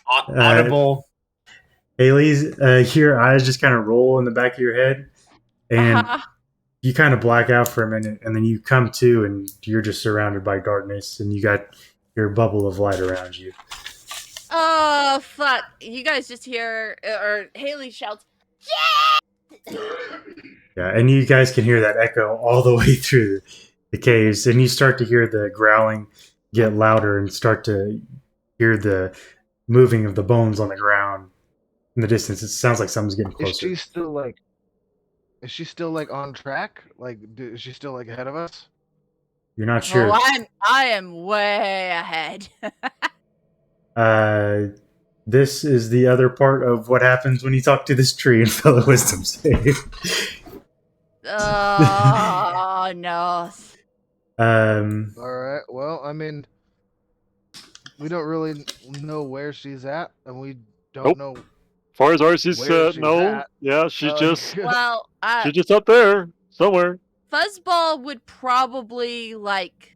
[SPEAKER 3] Audible.
[SPEAKER 1] Haley's, your eyes just kind of roll in the back of your head, and you kind of black out for a minute, and then you come to, and you're just surrounded by darkness, and you got your bubble of light around you.
[SPEAKER 4] Oh, fuck. You guys just hear, or Haley shouts,
[SPEAKER 1] Yeah, and you guys can hear that echo all the way through the caves, and you start to hear the growling get louder and start to hear the moving of the bones on the ground in the distance. It sounds like something's getting closer.
[SPEAKER 2] Is she still like on track? Like, is she still like ahead of us?
[SPEAKER 1] You're not sure.
[SPEAKER 4] Oh, I am way ahead.
[SPEAKER 1] This is the other part of what happens when you talk to this tree and fail a wisdom save.
[SPEAKER 4] Oh, no.
[SPEAKER 2] Alright, well, I mean, we don't really know where she's at, and we don't know.
[SPEAKER 5] As far as RC
[SPEAKER 2] where
[SPEAKER 5] said,
[SPEAKER 2] she's
[SPEAKER 5] no.
[SPEAKER 2] at.
[SPEAKER 5] Yeah, she's just
[SPEAKER 4] Well,
[SPEAKER 5] she's just up there somewhere.
[SPEAKER 4] Fuzzball would probably, like,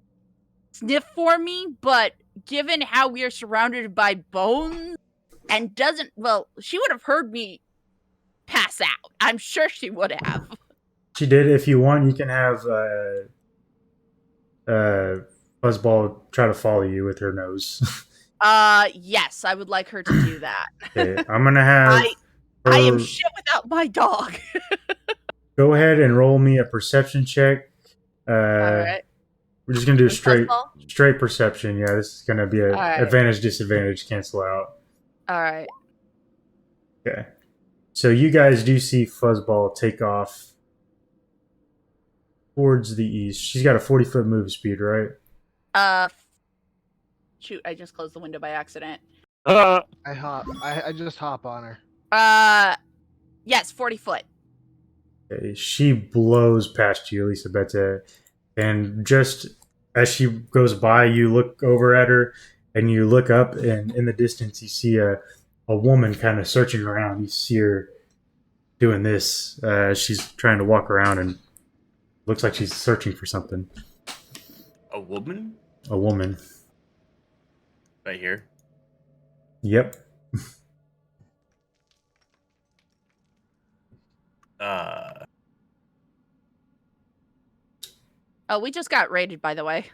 [SPEAKER 4] sniff for me, but given how we are surrounded by bones and she would have heard me pass out. I'm sure she would have.
[SPEAKER 1] She did. If you want, you can have Fuzzball try to follow you with her nose.
[SPEAKER 4] Yes, I would like her to do that.
[SPEAKER 1] Okay, I'm gonna have.
[SPEAKER 4] I am shit without my dog.
[SPEAKER 1] Go ahead and roll me a perception check.
[SPEAKER 4] All right.
[SPEAKER 1] We're just gonna do
[SPEAKER 4] Fuzzball?
[SPEAKER 1] straight perception. Yeah, this is gonna be a
[SPEAKER 4] right.
[SPEAKER 1] advantage disadvantage cancel out.
[SPEAKER 4] All right.
[SPEAKER 1] Okay, so you guys do see Fuzzball take off towards the east. She's got a 40-foot move speed, right?
[SPEAKER 4] Shoot! I just closed the window by accident.
[SPEAKER 2] I just hop on her.
[SPEAKER 4] Yes, 40 foot.
[SPEAKER 1] Okay, she blows past you, Elisabetta, and just as she goes by, you look over at her, and you look up, and in the distance, you see a woman kind of searching around. You see her doing this. She's trying to walk around, and looks like she's searching for something.
[SPEAKER 3] A woman?
[SPEAKER 1] A woman.
[SPEAKER 3] Right here.
[SPEAKER 1] Yep.
[SPEAKER 4] Oh, we just got raided, by the way.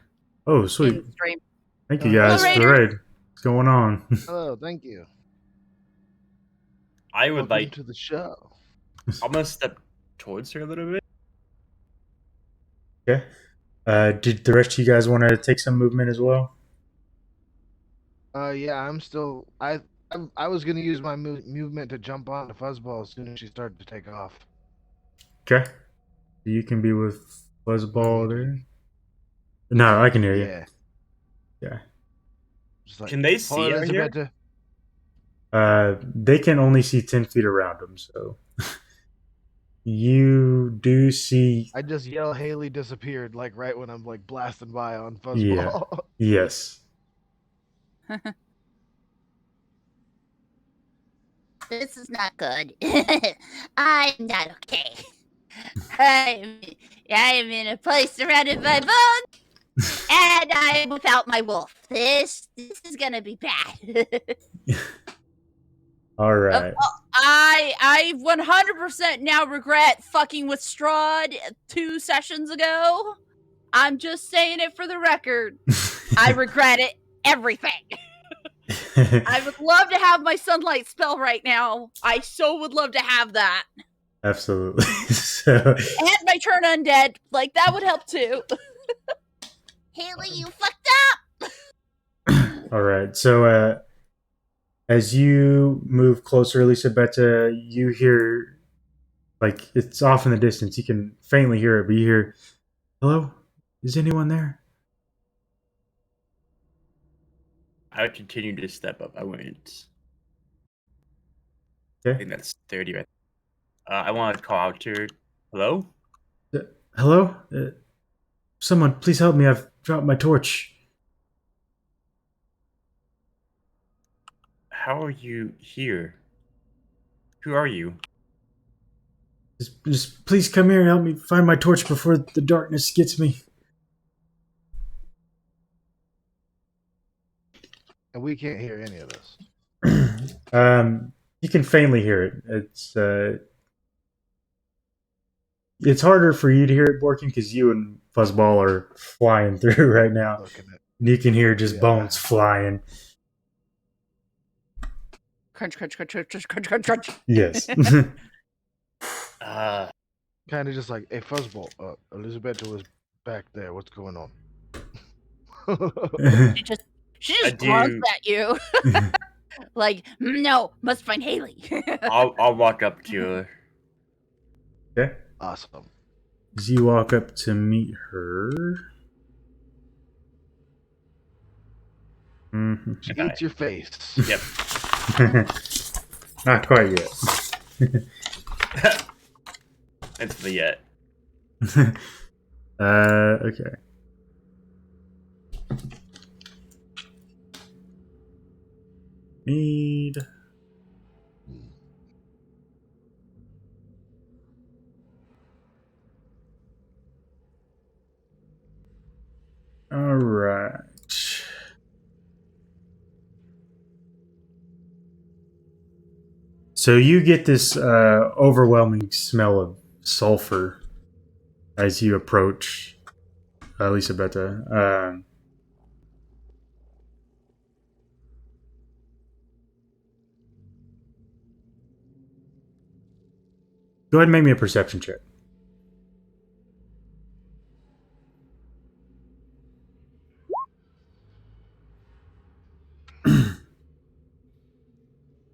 [SPEAKER 1] Oh, sweet.
[SPEAKER 4] In stream.
[SPEAKER 1] Thank you guys for the raid. What's going on?
[SPEAKER 2] Hello, thank you.
[SPEAKER 3] I would
[SPEAKER 2] Welcome
[SPEAKER 3] like
[SPEAKER 2] to the show.
[SPEAKER 3] I'm gonna step towards her a little bit.
[SPEAKER 1] Okay. Did the rest of you guys want to take some movement as well?
[SPEAKER 2] Yeah, I'm still. I was gonna use my movement to jump on the Fuzzball as soon as she started to take off.
[SPEAKER 1] Okay. You can be with Fuzzball there. No, I can hear you.
[SPEAKER 2] Yeah.
[SPEAKER 1] Yeah.
[SPEAKER 2] Just like,
[SPEAKER 3] Can they see
[SPEAKER 2] "Hello,
[SPEAKER 3] out here?
[SPEAKER 2] Elisabetta."
[SPEAKER 1] They can only see 10 feet around them, so you do see.
[SPEAKER 2] I just yell Haley disappeared, like right when I'm like blasting by on Fuzzball.
[SPEAKER 1] Yeah. Yes.
[SPEAKER 6] This is not good. I'm not okay. I am in a place surrounded by bones, and I'm without my wolf. This is gonna be bad.
[SPEAKER 1] All right.
[SPEAKER 4] I 100% now regret fucking with Strahd 2 sessions ago. I'm just saying it for the record. I regret it. Everything. I would love to have my sunlight spell right now. I so would love to have that.
[SPEAKER 1] Absolutely. So,
[SPEAKER 4] And my turn undead. Like, that would help too.
[SPEAKER 6] Haley, you fucked up.
[SPEAKER 1] all right. So, as you move closer, Elisabetta, you hear, like, it's off in the distance. You can faintly hear it, but you hear, "Hello? Is anyone there?"
[SPEAKER 3] I would continue to step up. I wouldn't. I
[SPEAKER 1] Okay.
[SPEAKER 3] think that's 30 right. I want to call out to hello.
[SPEAKER 1] Hello? Someone, please help me. I've dropped my torch.
[SPEAKER 3] How are you here? Who are you?
[SPEAKER 1] Just please come here and help me find my torch before the darkness gets me.
[SPEAKER 2] And we can't hear any of this.
[SPEAKER 1] You can faintly hear it. It's harder for you to hear it, Borkin, because you and Fuzzball are flying through right now.
[SPEAKER 2] Looking at
[SPEAKER 1] You can hear just
[SPEAKER 2] Yeah.
[SPEAKER 1] bones flying.
[SPEAKER 4] Crunch, crunch, crunch, crunch, crunch, crunch, crunch.
[SPEAKER 1] Yes.
[SPEAKER 2] kind of just like, hey, Fuzzball, Elizabeth was back there. What's going on?
[SPEAKER 4] She just
[SPEAKER 3] I
[SPEAKER 4] grunts
[SPEAKER 3] do-
[SPEAKER 4] at you. Like, no, must find Haley.
[SPEAKER 3] I'll walk up to her.
[SPEAKER 1] Okay.
[SPEAKER 2] Awesome.
[SPEAKER 1] As you walk up to meet her. Mhm.
[SPEAKER 2] She
[SPEAKER 3] Okay.
[SPEAKER 2] eats your face.
[SPEAKER 3] Yep.
[SPEAKER 1] Not quite yet.
[SPEAKER 3] Instantly yet.
[SPEAKER 1] Okay. Need. All right. So you get this overwhelming smell of sulfur as you approach Elisabetta. Go ahead and make me a perception check.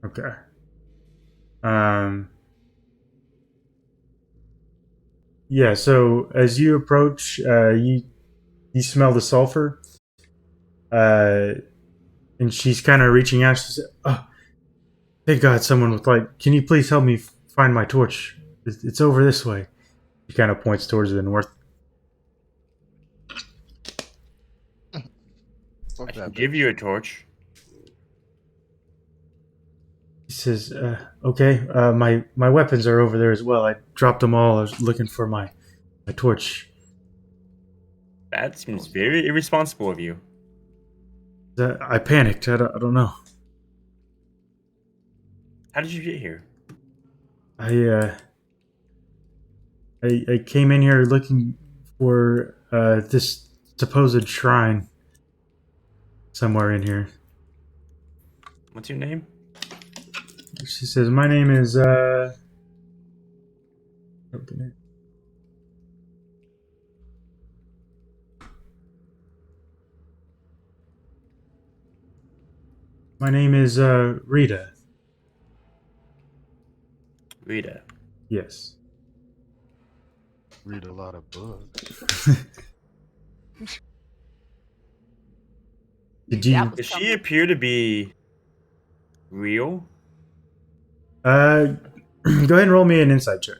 [SPEAKER 1] Okay. Yeah, so as you approach, you smell the sulfur. And she's kind of reaching out. She said, "Oh, thank God, someone with light. Can you please help me find my torch? It's over this way." She kind of points towards the north.
[SPEAKER 2] Fuck
[SPEAKER 3] I can
[SPEAKER 2] that
[SPEAKER 3] give
[SPEAKER 2] bitch.
[SPEAKER 3] you a torch.
[SPEAKER 1] He says, "Okay, my weapons are over there as well. I dropped them all. I was looking for my torch."
[SPEAKER 3] That seems very irresponsible of you.
[SPEAKER 1] I panicked. I don't know.
[SPEAKER 3] How did you get here?
[SPEAKER 1] I came in here looking for this supposed shrine somewhere in here.
[SPEAKER 3] What's your name?
[SPEAKER 1] She says, "My name is my name is Rita."
[SPEAKER 3] Rita.
[SPEAKER 1] Yes.
[SPEAKER 2] Read a lot of books.
[SPEAKER 1] Did you?
[SPEAKER 4] That was
[SPEAKER 3] Does she
[SPEAKER 4] something.
[SPEAKER 3] appear to be real?
[SPEAKER 1] Go ahead and roll me an insight check.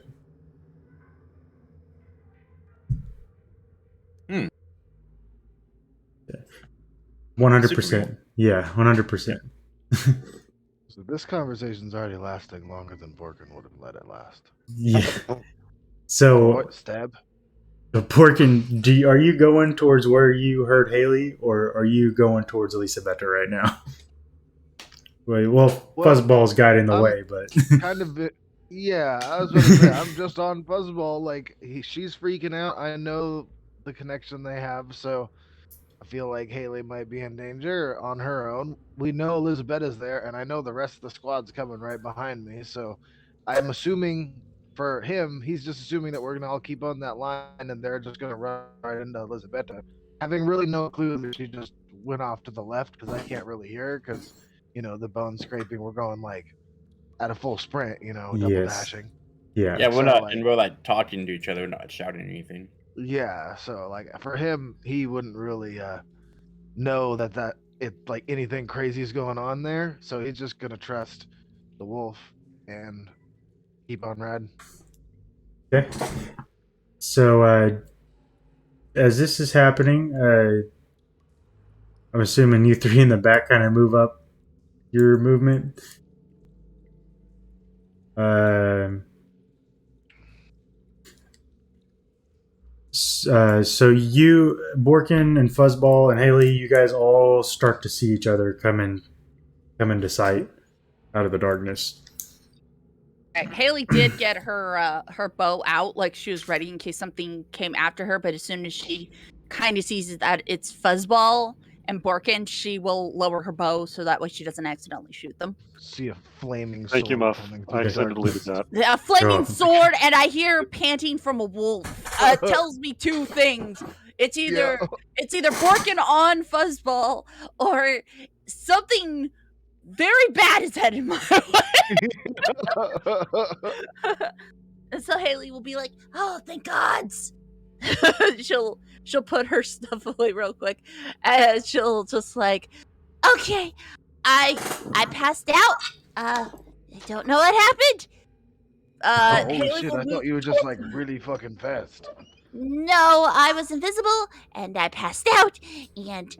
[SPEAKER 3] Hmm.
[SPEAKER 1] 100%. Yeah, 100%.
[SPEAKER 2] So this conversation's already lasting longer than Borkin would have let it last.
[SPEAKER 1] Yeah. So,
[SPEAKER 2] What? Stab?
[SPEAKER 1] Porkin, are you going towards where you heard Haley, or are you going towards Elisabetta right now? Well,
[SPEAKER 2] Well,
[SPEAKER 1] Fuzzball's guiding the
[SPEAKER 2] I'm
[SPEAKER 1] way, but
[SPEAKER 2] kind of yeah, I was gonna say I'm just on Fuzzball. Like she's freaking out. I know the connection they have, so I feel like Haley might be in danger on her own. We know Elizabeth is there, and I know the rest of the squad's coming right behind me. So I'm assuming for him, he's just assuming that we're gonna all keep on that line, and they're just gonna run right into Elizabeth, having really no clue that she just went off to the left because I can't really hear her because the bone scraping. We're going like at a full sprint, double
[SPEAKER 1] yes,
[SPEAKER 2] dashing.
[SPEAKER 1] yeah,
[SPEAKER 3] Yeah, we're
[SPEAKER 2] So,
[SPEAKER 3] not,
[SPEAKER 2] like-
[SPEAKER 3] and we're like talking to each other, we're not shouting anything.
[SPEAKER 2] Yeah, so like for him, he wouldn't really know that like anything crazy is going on there. So he's just gonna trust the wolf and keep on riding.
[SPEAKER 1] okay. So as this is happening, I'm assuming you three in the back kind of move up your movement. So you, Borkin and Fuzzball and Haley, you guys all start to see each other come into sight out of the darkness.
[SPEAKER 4] Right, Haley did get her bow out, like she was ready in case something came after her. But as soon as she kind of sees that it's Fuzzball and Borkin, she will lower her bow so that way she doesn't accidentally shoot them.
[SPEAKER 2] See a flaming
[SPEAKER 5] Thank you,
[SPEAKER 2] sword
[SPEAKER 5] Muff.
[SPEAKER 2] coming through
[SPEAKER 5] I
[SPEAKER 2] the
[SPEAKER 5] accidentally did
[SPEAKER 2] darkness.
[SPEAKER 5] that.
[SPEAKER 4] A flaming
[SPEAKER 1] Oh.
[SPEAKER 4] sword, and I hear panting from a wolf. Tells me two things. It's either Borkin on Fuzzball or something very bad is headed my way. And so Haley will be like, "Oh, thank gods!" she'll put her stuff away real quick, and she'll just like, "Okay, I passed out. I don't know what happened."
[SPEAKER 2] Holy
[SPEAKER 4] Haley
[SPEAKER 2] shit!
[SPEAKER 4] will
[SPEAKER 2] I
[SPEAKER 4] move
[SPEAKER 2] thought you were just
[SPEAKER 4] towards
[SPEAKER 2] like really fucking fast.
[SPEAKER 6] No, I was invisible and I passed out and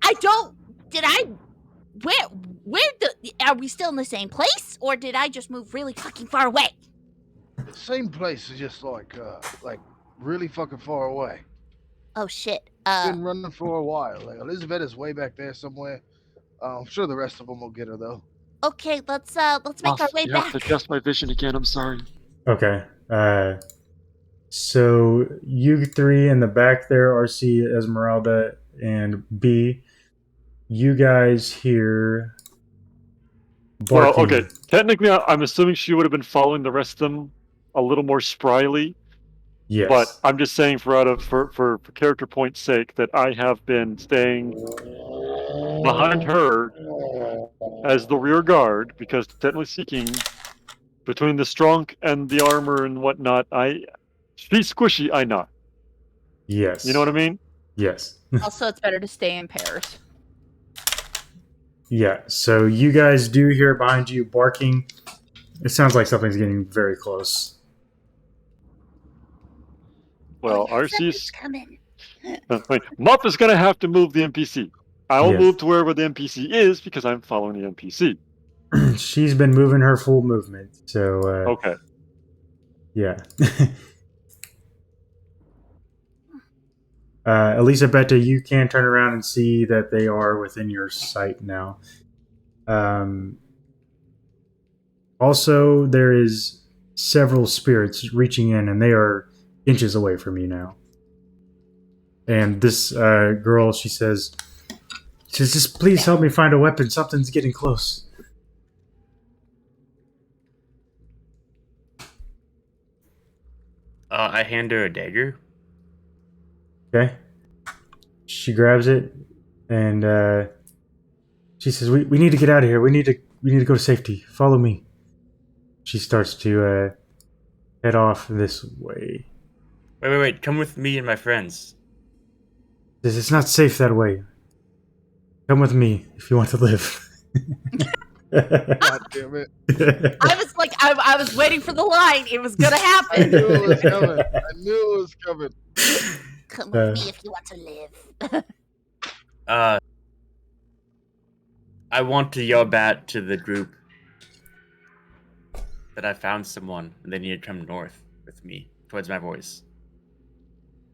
[SPEAKER 6] I don't did I are we still in the same place or did I just move really fucking far away?
[SPEAKER 2] Same place, is just like really fucking far away.
[SPEAKER 6] Oh shit.
[SPEAKER 2] Been running for a while. Like Elizabeth is way back there somewhere. I'm sure the rest of them will get her though.
[SPEAKER 6] Okay, let's make our way
[SPEAKER 5] You have
[SPEAKER 6] back.
[SPEAKER 5] to adjust my vision again. I'm sorry.
[SPEAKER 1] Okay. So you three in the back there, RC, Esmeralda, and B, you guys hear barking.
[SPEAKER 5] Well, okay. Technically, I'm assuming she would have been following the rest of them a little more spryly.
[SPEAKER 1] Yes.
[SPEAKER 5] But I'm just saying, for character point's sake, that I have been staying behind her as the rear guard, because technically speaking, between the strong and the armor and whatnot, she's squishy, I not.
[SPEAKER 1] Yes.
[SPEAKER 5] You know what I mean?
[SPEAKER 1] Yes.
[SPEAKER 4] Also, it's better to stay in pairs.
[SPEAKER 1] Yeah. So you guys do hear behind you barking. It sounds like something's getting very close.
[SPEAKER 5] Well,
[SPEAKER 6] Oh, yeah,
[SPEAKER 5] RC's
[SPEAKER 6] coming.
[SPEAKER 5] Muff is gonna have to move the NPC. I'll
[SPEAKER 1] Yes.
[SPEAKER 5] move to wherever the NPC is because I'm following the NPC.
[SPEAKER 1] She's been moving her full movement. So
[SPEAKER 5] Okay.
[SPEAKER 1] yeah. Elisabetta, you can turn around and see that they are within your sight now. Also, there is several spirits reaching in, and they are inches away from you now. And this girl, she says, just please help me find a weapon. Something's getting close.
[SPEAKER 3] I hand her a dagger.
[SPEAKER 1] Okay. She grabs it, and she says, "We need to get out of here. We need to go to safety. Follow me." She starts to head off this way.
[SPEAKER 3] Wait. Come with me and my friends.
[SPEAKER 1] It's not safe that way. Come with me if you want to live.
[SPEAKER 2] God damn it!
[SPEAKER 4] I was waiting for the line. It was gonna
[SPEAKER 2] I
[SPEAKER 4] happen.
[SPEAKER 2] knew it was coming. I knew it was coming.
[SPEAKER 6] Come with me if you want to live.
[SPEAKER 3] I want to yell back to the group that I found someone and they need to come north with me towards my voice.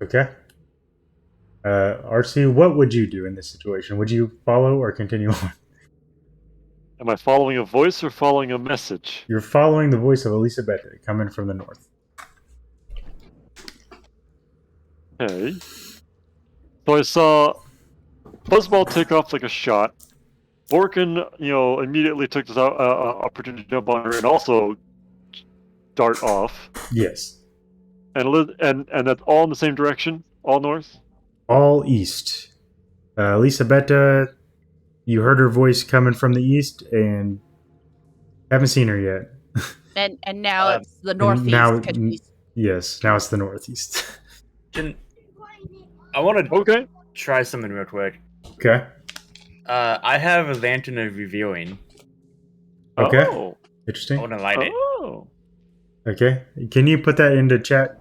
[SPEAKER 1] Okay. RC, what would you do in this situation? Would you follow or continue on?
[SPEAKER 5] Am I following a voice or following a message?
[SPEAKER 1] You're following the voice of Elisabetta coming from the north.
[SPEAKER 5] Okay. So I saw Buzzball take off like a shot. Borkin, immediately took this opportunity to jump on her and also dart off.
[SPEAKER 1] Yes.
[SPEAKER 5] And that's all in the same direction? All north?
[SPEAKER 1] All east. Elisabetta, you heard her voice coming from the east and haven't seen her yet.
[SPEAKER 4] And now it's the
[SPEAKER 1] And
[SPEAKER 4] northeast.
[SPEAKER 1] now,
[SPEAKER 4] 'Cause she's-
[SPEAKER 1] yes, now it's the northeast.
[SPEAKER 3] I want to
[SPEAKER 5] Okay.
[SPEAKER 3] try something real quick.
[SPEAKER 1] Okay.
[SPEAKER 3] I have a lantern of revealing.
[SPEAKER 1] Okay.
[SPEAKER 5] Oh.
[SPEAKER 3] I
[SPEAKER 1] Interesting.
[SPEAKER 3] want to light it.
[SPEAKER 5] Oh.
[SPEAKER 1] Okay. Can you put that into chat?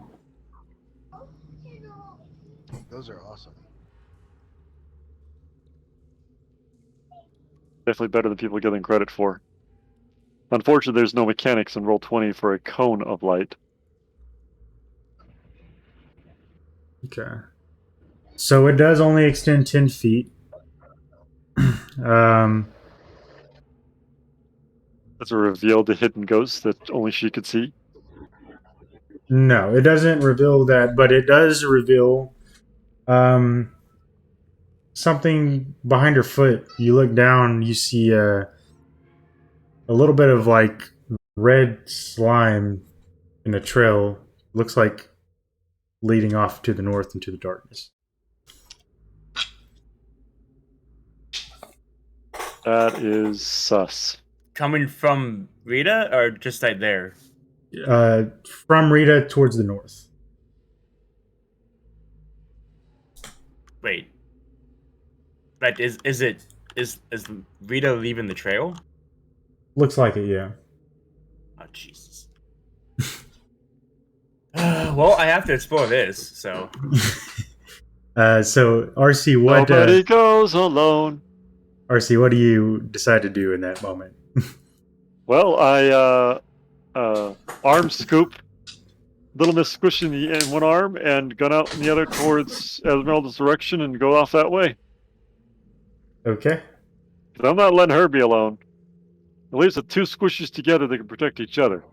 [SPEAKER 2] Those are awesome.
[SPEAKER 5] Definitely better than people are getting credit for. Unfortunately, there's no mechanics in Roll20 for a cone of light.
[SPEAKER 1] Okay. So it does only extend 10 feet.
[SPEAKER 5] That's a reveal the hidden ghost that only she could see.
[SPEAKER 1] No, it doesn't reveal that, but it does reveal something behind her foot. You look down, you see a little bit of like red slime in a trail. Looks like leading off to the north into the darkness.
[SPEAKER 5] That is sus.
[SPEAKER 3] Coming from Rita or just right there?
[SPEAKER 1] From Rita towards the north.
[SPEAKER 3] Wait. Right, is Rita leaving the trail?
[SPEAKER 1] Looks like it, yeah.
[SPEAKER 3] Oh Jesus. Well, I have to explore this, so
[SPEAKER 1] So RC, what
[SPEAKER 5] Nobody goes alone.
[SPEAKER 1] RC, what do you decide to do in that moment?
[SPEAKER 5] Well, I arm scoop Little Miss Squish in one arm and gun out in the other towards Esmeralda's direction and go off that way.
[SPEAKER 1] Okay.
[SPEAKER 5] 'Cause I'm not letting her be alone. At least the two squishes together, they can protect each other.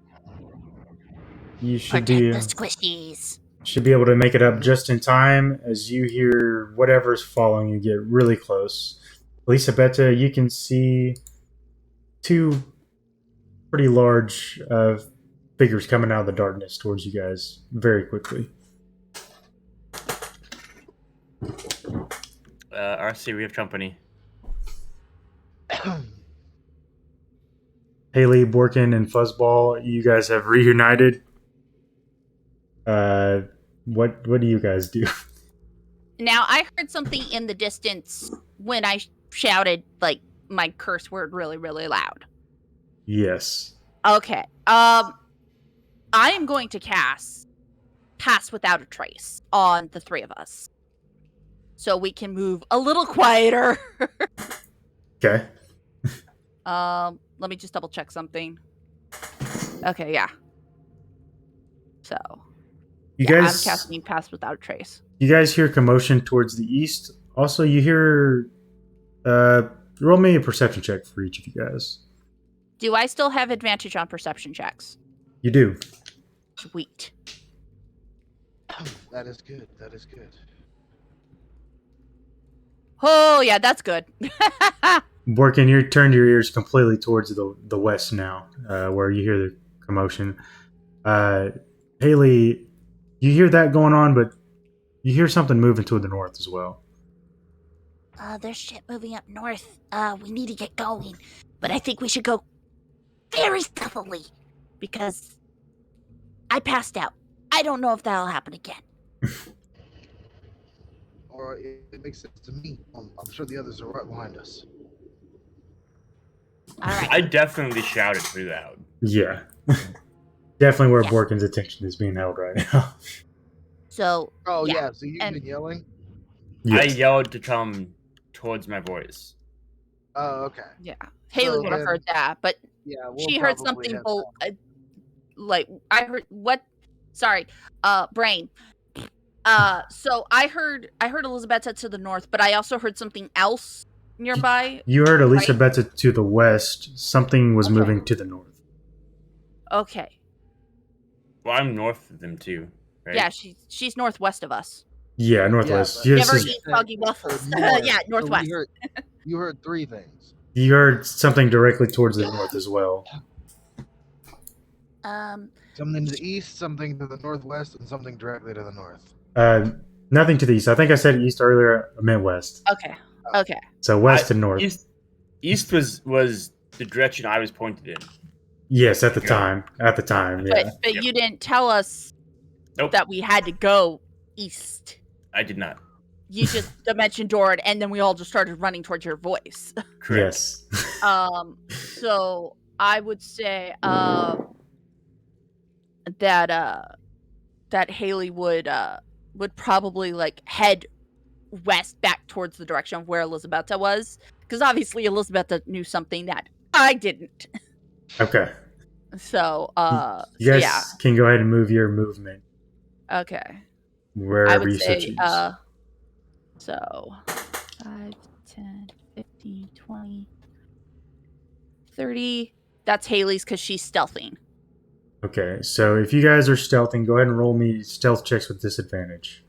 [SPEAKER 1] You should
[SPEAKER 6] Protect
[SPEAKER 1] be
[SPEAKER 6] the squishies.
[SPEAKER 1] should be able to make it up just in time as you hear whatever's following you get really close. Elisabetta, you can see two pretty large figures coming out of the darkness towards you guys very quickly.
[SPEAKER 3] RC, we have company.
[SPEAKER 1] Haley, Borkin, and Fuzzball, you guys have reunited. What do you guys do?
[SPEAKER 4] Now I heard something in the distance when I shouted like my curse word really, really loud.
[SPEAKER 1] Yes.
[SPEAKER 4] Okay. I am going to cast Pass Without a Trace on the three of us, so we can move a little quieter.
[SPEAKER 1] Okay.
[SPEAKER 4] Let me just double check something. Okay, yeah. So
[SPEAKER 1] You
[SPEAKER 4] yeah,
[SPEAKER 1] guys
[SPEAKER 4] I'm casting Pass Without a Trace.
[SPEAKER 1] You guys hear commotion towards the east. Also, you hear roll me a perception check for each of you guys.
[SPEAKER 4] Do I still have advantage on perception checks?
[SPEAKER 1] You do.
[SPEAKER 4] Sweet.
[SPEAKER 2] That is good. That is good.
[SPEAKER 4] Oh yeah, that's good.
[SPEAKER 1] Borkin, you turned your ears completely towards the west now, where you hear the commotion. Haley, you hear that going on, but you hear something moving toward the north as well.
[SPEAKER 6] There's shit moving up north. We need to get going. But I think we should go very stealthily. Because I passed out. I don't know if that'll happen again.
[SPEAKER 2] Or it makes sense to me. I'm sure the others are right behind us.
[SPEAKER 6] Alright.
[SPEAKER 3] I definitely shouted pretty loud.
[SPEAKER 1] Yeah. Definitely where
[SPEAKER 6] Yes.
[SPEAKER 1] Borkin's attention is being held right now.
[SPEAKER 6] So,
[SPEAKER 2] Oh
[SPEAKER 6] yeah.
[SPEAKER 2] yeah, so you've
[SPEAKER 4] and-
[SPEAKER 2] been yelling?
[SPEAKER 3] I
[SPEAKER 1] Yes.
[SPEAKER 3] yelled to come towards my voice.
[SPEAKER 2] Oh, okay.
[SPEAKER 4] Yeah, Haley
[SPEAKER 2] So
[SPEAKER 4] would have
[SPEAKER 2] then-
[SPEAKER 4] heard that, but
[SPEAKER 2] Yeah,
[SPEAKER 4] she heard something like I heard what? Sorry, brain. So I heard Elizabeth to the north, but I also heard something else nearby?
[SPEAKER 1] You heard Elisabetta to the west. Something was
[SPEAKER 4] Okay.
[SPEAKER 1] moving to the north.
[SPEAKER 4] Okay.
[SPEAKER 3] Well, I'm north of them too, right?
[SPEAKER 4] Yeah, she's northwest of us.
[SPEAKER 1] Yeah, northwest.
[SPEAKER 2] Yeah, but-
[SPEAKER 1] This
[SPEAKER 4] Never
[SPEAKER 1] is-
[SPEAKER 4] eat soggy waffles.
[SPEAKER 2] North.
[SPEAKER 4] Yeah,
[SPEAKER 2] So
[SPEAKER 4] northwest.
[SPEAKER 2] you heard three things.
[SPEAKER 1] you heard something directly towards the north as well.
[SPEAKER 2] Something to the east, something to the northwest, and something directly to the north.
[SPEAKER 1] Nothing to the east. I think I said east earlier. I meant west.
[SPEAKER 4] Okay. Okay.
[SPEAKER 1] So west and north.
[SPEAKER 3] East was the direction I was pointed in.
[SPEAKER 1] Yes, at the
[SPEAKER 3] Okay.
[SPEAKER 1] time. At the time, yeah.
[SPEAKER 4] But you didn't tell us
[SPEAKER 3] Nope.
[SPEAKER 4] that we had to go east.
[SPEAKER 3] I did not.
[SPEAKER 4] You just dimension doored, and then we all just started running towards your voice.
[SPEAKER 3] Correct.
[SPEAKER 1] Yes.
[SPEAKER 4] So I would say that Haley would probably like head west back towards the direction of where Elisabetta was, because obviously Elisabetta knew something that I didn't.
[SPEAKER 1] Okay.
[SPEAKER 4] So
[SPEAKER 1] You guys
[SPEAKER 4] yeah.
[SPEAKER 1] can go ahead and move your movement
[SPEAKER 4] Okay. I
[SPEAKER 1] wherever
[SPEAKER 4] would
[SPEAKER 1] you so
[SPEAKER 4] say
[SPEAKER 1] choose.
[SPEAKER 4] so 5, 10, 15, 20, 30. That's Haley's because she's stealthing.
[SPEAKER 1] Okay, so if you guys are stealthing, go ahead and roll me stealth checks with disadvantage.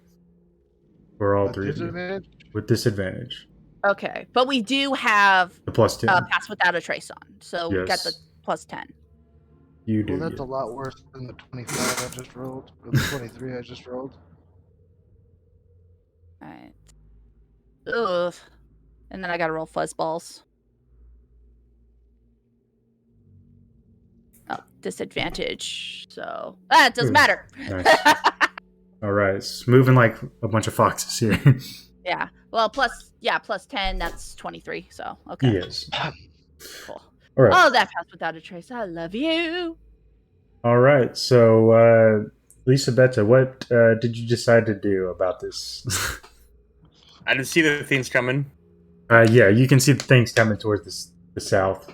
[SPEAKER 1] For all three of you.
[SPEAKER 2] Disadvantage?
[SPEAKER 1] With disadvantage.
[SPEAKER 4] Okay, but we do have
[SPEAKER 1] The plus 10.
[SPEAKER 4] pass without a trace on, so we got the
[SPEAKER 1] Yes.
[SPEAKER 4] plus 10.
[SPEAKER 1] You do.
[SPEAKER 2] Well, that's
[SPEAKER 1] yeah.
[SPEAKER 2] a lot worse than the 25 I just rolled, or the 23 I just rolled.
[SPEAKER 4] All right. Ugh. And then I gotta roll fuzzballs. Oh, disadvantage. So it doesn't
[SPEAKER 1] Ooh,
[SPEAKER 4] matter.
[SPEAKER 1] nice. All right, it's moving like a bunch of foxes here.
[SPEAKER 4] Yeah. Well, plus 10. That's 23. So okay.
[SPEAKER 1] Yes.
[SPEAKER 4] Cool.
[SPEAKER 1] All right.
[SPEAKER 4] Oh, that passed without a trace. I love you.
[SPEAKER 1] All right. So, Elisabetta, what did you decide to do about this?
[SPEAKER 3] I didn't see the things coming,
[SPEAKER 1] Yeah, you can see the things coming towards the south.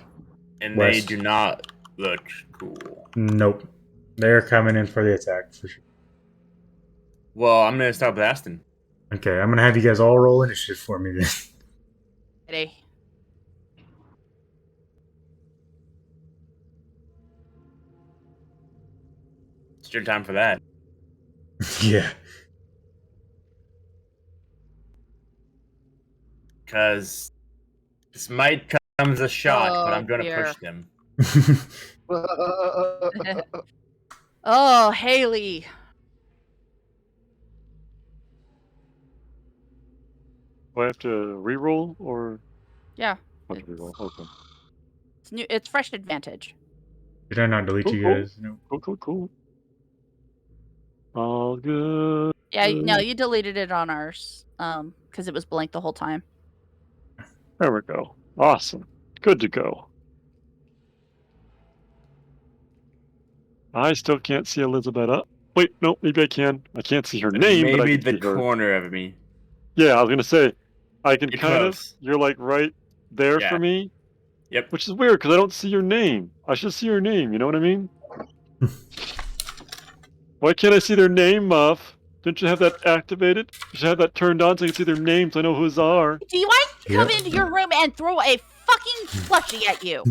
[SPEAKER 3] and
[SPEAKER 1] West.
[SPEAKER 3] they do not look cool.
[SPEAKER 1] Nope. They're coming in for the attack for sure.
[SPEAKER 3] Well, I'm gonna start blasting.
[SPEAKER 1] Okay, I'm gonna have you guys all roll initiative for me then.
[SPEAKER 4] Ready.
[SPEAKER 3] It's your time for that.
[SPEAKER 1] Yeah.
[SPEAKER 3] Because this might come as a shock, but I'm gonna
[SPEAKER 4] dear.
[SPEAKER 3] push them.
[SPEAKER 4] Oh, Haley.
[SPEAKER 5] Do I have to re-roll or?
[SPEAKER 4] Yeah.
[SPEAKER 5] I have to re-roll. Okay.
[SPEAKER 4] It's new. It's fresh advantage.
[SPEAKER 1] Did I not delete you
[SPEAKER 5] Cool.
[SPEAKER 1] guys? No.
[SPEAKER 5] Cool. All good.
[SPEAKER 4] Yeah. No, you deleted it on ours. Because it was blank the whole time.
[SPEAKER 5] There we go. Awesome. Good to go. I still can't see Elisabetta. Wait, no, maybe I can. I can't see her name, but I
[SPEAKER 3] Maybe
[SPEAKER 5] can
[SPEAKER 3] the
[SPEAKER 5] see her.
[SPEAKER 3] corner of me.
[SPEAKER 5] Yeah, I was gonna say, I can
[SPEAKER 3] You're
[SPEAKER 5] kind
[SPEAKER 3] close.
[SPEAKER 5] of. You're like right there
[SPEAKER 3] Yeah.
[SPEAKER 5] for me.
[SPEAKER 3] Yep.
[SPEAKER 5] Which is weird because I don't see your name. I should see your name. You know what I mean? Why can't I see their name, Muff? Didn't you have that activated? You should have that turned on so I can see their names. So I know who's are.
[SPEAKER 4] Do you want to come
[SPEAKER 1] Yep.
[SPEAKER 4] into your room and throw a fucking plushie at you?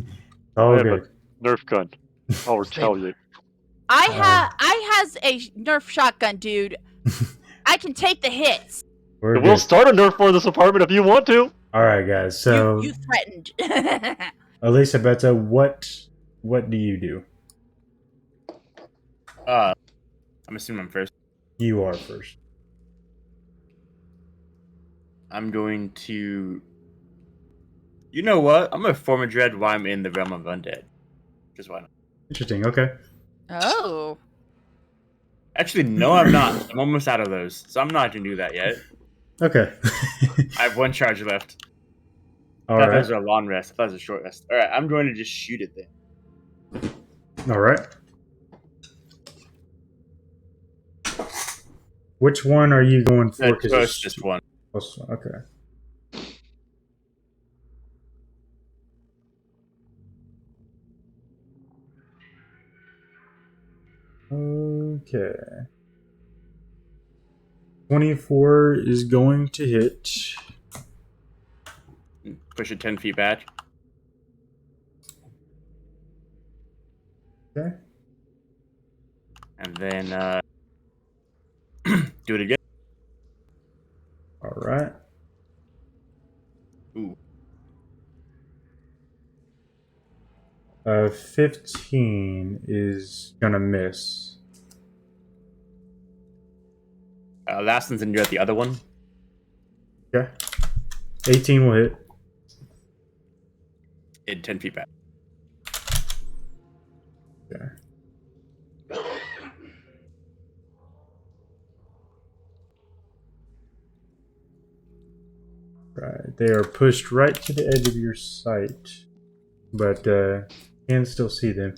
[SPEAKER 1] Oh,
[SPEAKER 5] I have
[SPEAKER 1] good.
[SPEAKER 5] a Nerf gun. I'll retaliate.
[SPEAKER 4] I has a Nerf shotgun, dude. I can take the hits.
[SPEAKER 1] We're
[SPEAKER 5] We'll
[SPEAKER 1] good.
[SPEAKER 5] start a Nerf war in this apartment if you want to.
[SPEAKER 1] All right, guys. So,
[SPEAKER 4] You threatened.
[SPEAKER 1] Elisabetta, what do you do?
[SPEAKER 3] I'm assuming I'm first.
[SPEAKER 1] You are first.
[SPEAKER 3] I'm going to. You know what? I'm gonna form a dread while I'm in the realm of undead. Just why not?
[SPEAKER 1] Interesting. Okay.
[SPEAKER 4] Oh.
[SPEAKER 3] Actually, no, I'm not. I'm almost out of those, so I'm not gonna do that yet.
[SPEAKER 1] Okay.
[SPEAKER 3] I have one charge left.
[SPEAKER 1] All
[SPEAKER 3] I thought
[SPEAKER 1] right.
[SPEAKER 3] those were a long rest. I thought it was a short rest. All right, I'm going to just shoot it then.
[SPEAKER 1] All right. Which one are you going for?
[SPEAKER 3] The
[SPEAKER 1] 'Cause it's
[SPEAKER 3] closest one.
[SPEAKER 1] plus one. Okay. Okay. 24 is going to hit.
[SPEAKER 3] push it 10 feet back.
[SPEAKER 1] Okay.
[SPEAKER 3] And then do it again.
[SPEAKER 1] All right.
[SPEAKER 3] Ooh.
[SPEAKER 1] 15 is gonna miss.
[SPEAKER 3] Last one's and you're at the other one.
[SPEAKER 1] Okay. 18 will hit.
[SPEAKER 3] In 10 feet back.
[SPEAKER 1] Okay. Right. They are pushed right to the edge of your sight, but can still see them.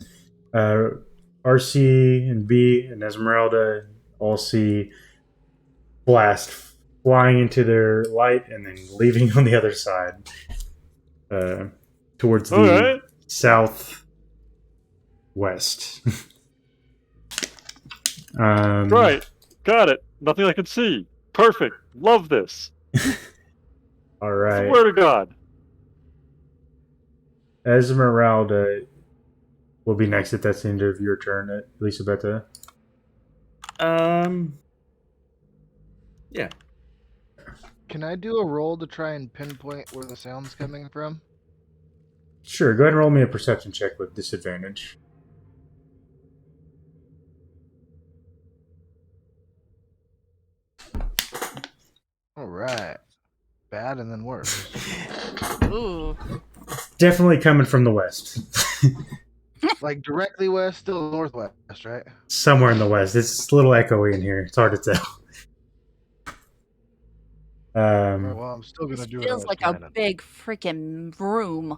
[SPEAKER 1] RC and B and Esmeralda all see blast flying into their light and then leaving on the other side, towards the
[SPEAKER 5] Alright.
[SPEAKER 1] southwest.
[SPEAKER 5] Right. Got it. Nothing I can see. Perfect. Love this.
[SPEAKER 1] All right.
[SPEAKER 5] Swear to God.
[SPEAKER 1] Esmeralda will be next if that's the end of your turn, Elisabetta.
[SPEAKER 3] Yeah.
[SPEAKER 2] Can I do a roll to try and pinpoint where the sound's coming from?
[SPEAKER 1] Sure, go ahead and roll me a perception check with disadvantage.
[SPEAKER 2] All right. Bad and then worse.
[SPEAKER 4] Ooh.
[SPEAKER 1] Definitely coming from the west.
[SPEAKER 2] Like directly west, still northwest, right?
[SPEAKER 1] Somewhere in the west. It's a little echoey in here. It's hard to tell.
[SPEAKER 2] Well, I'm still gonna do it.
[SPEAKER 4] Feels like a big freaking room.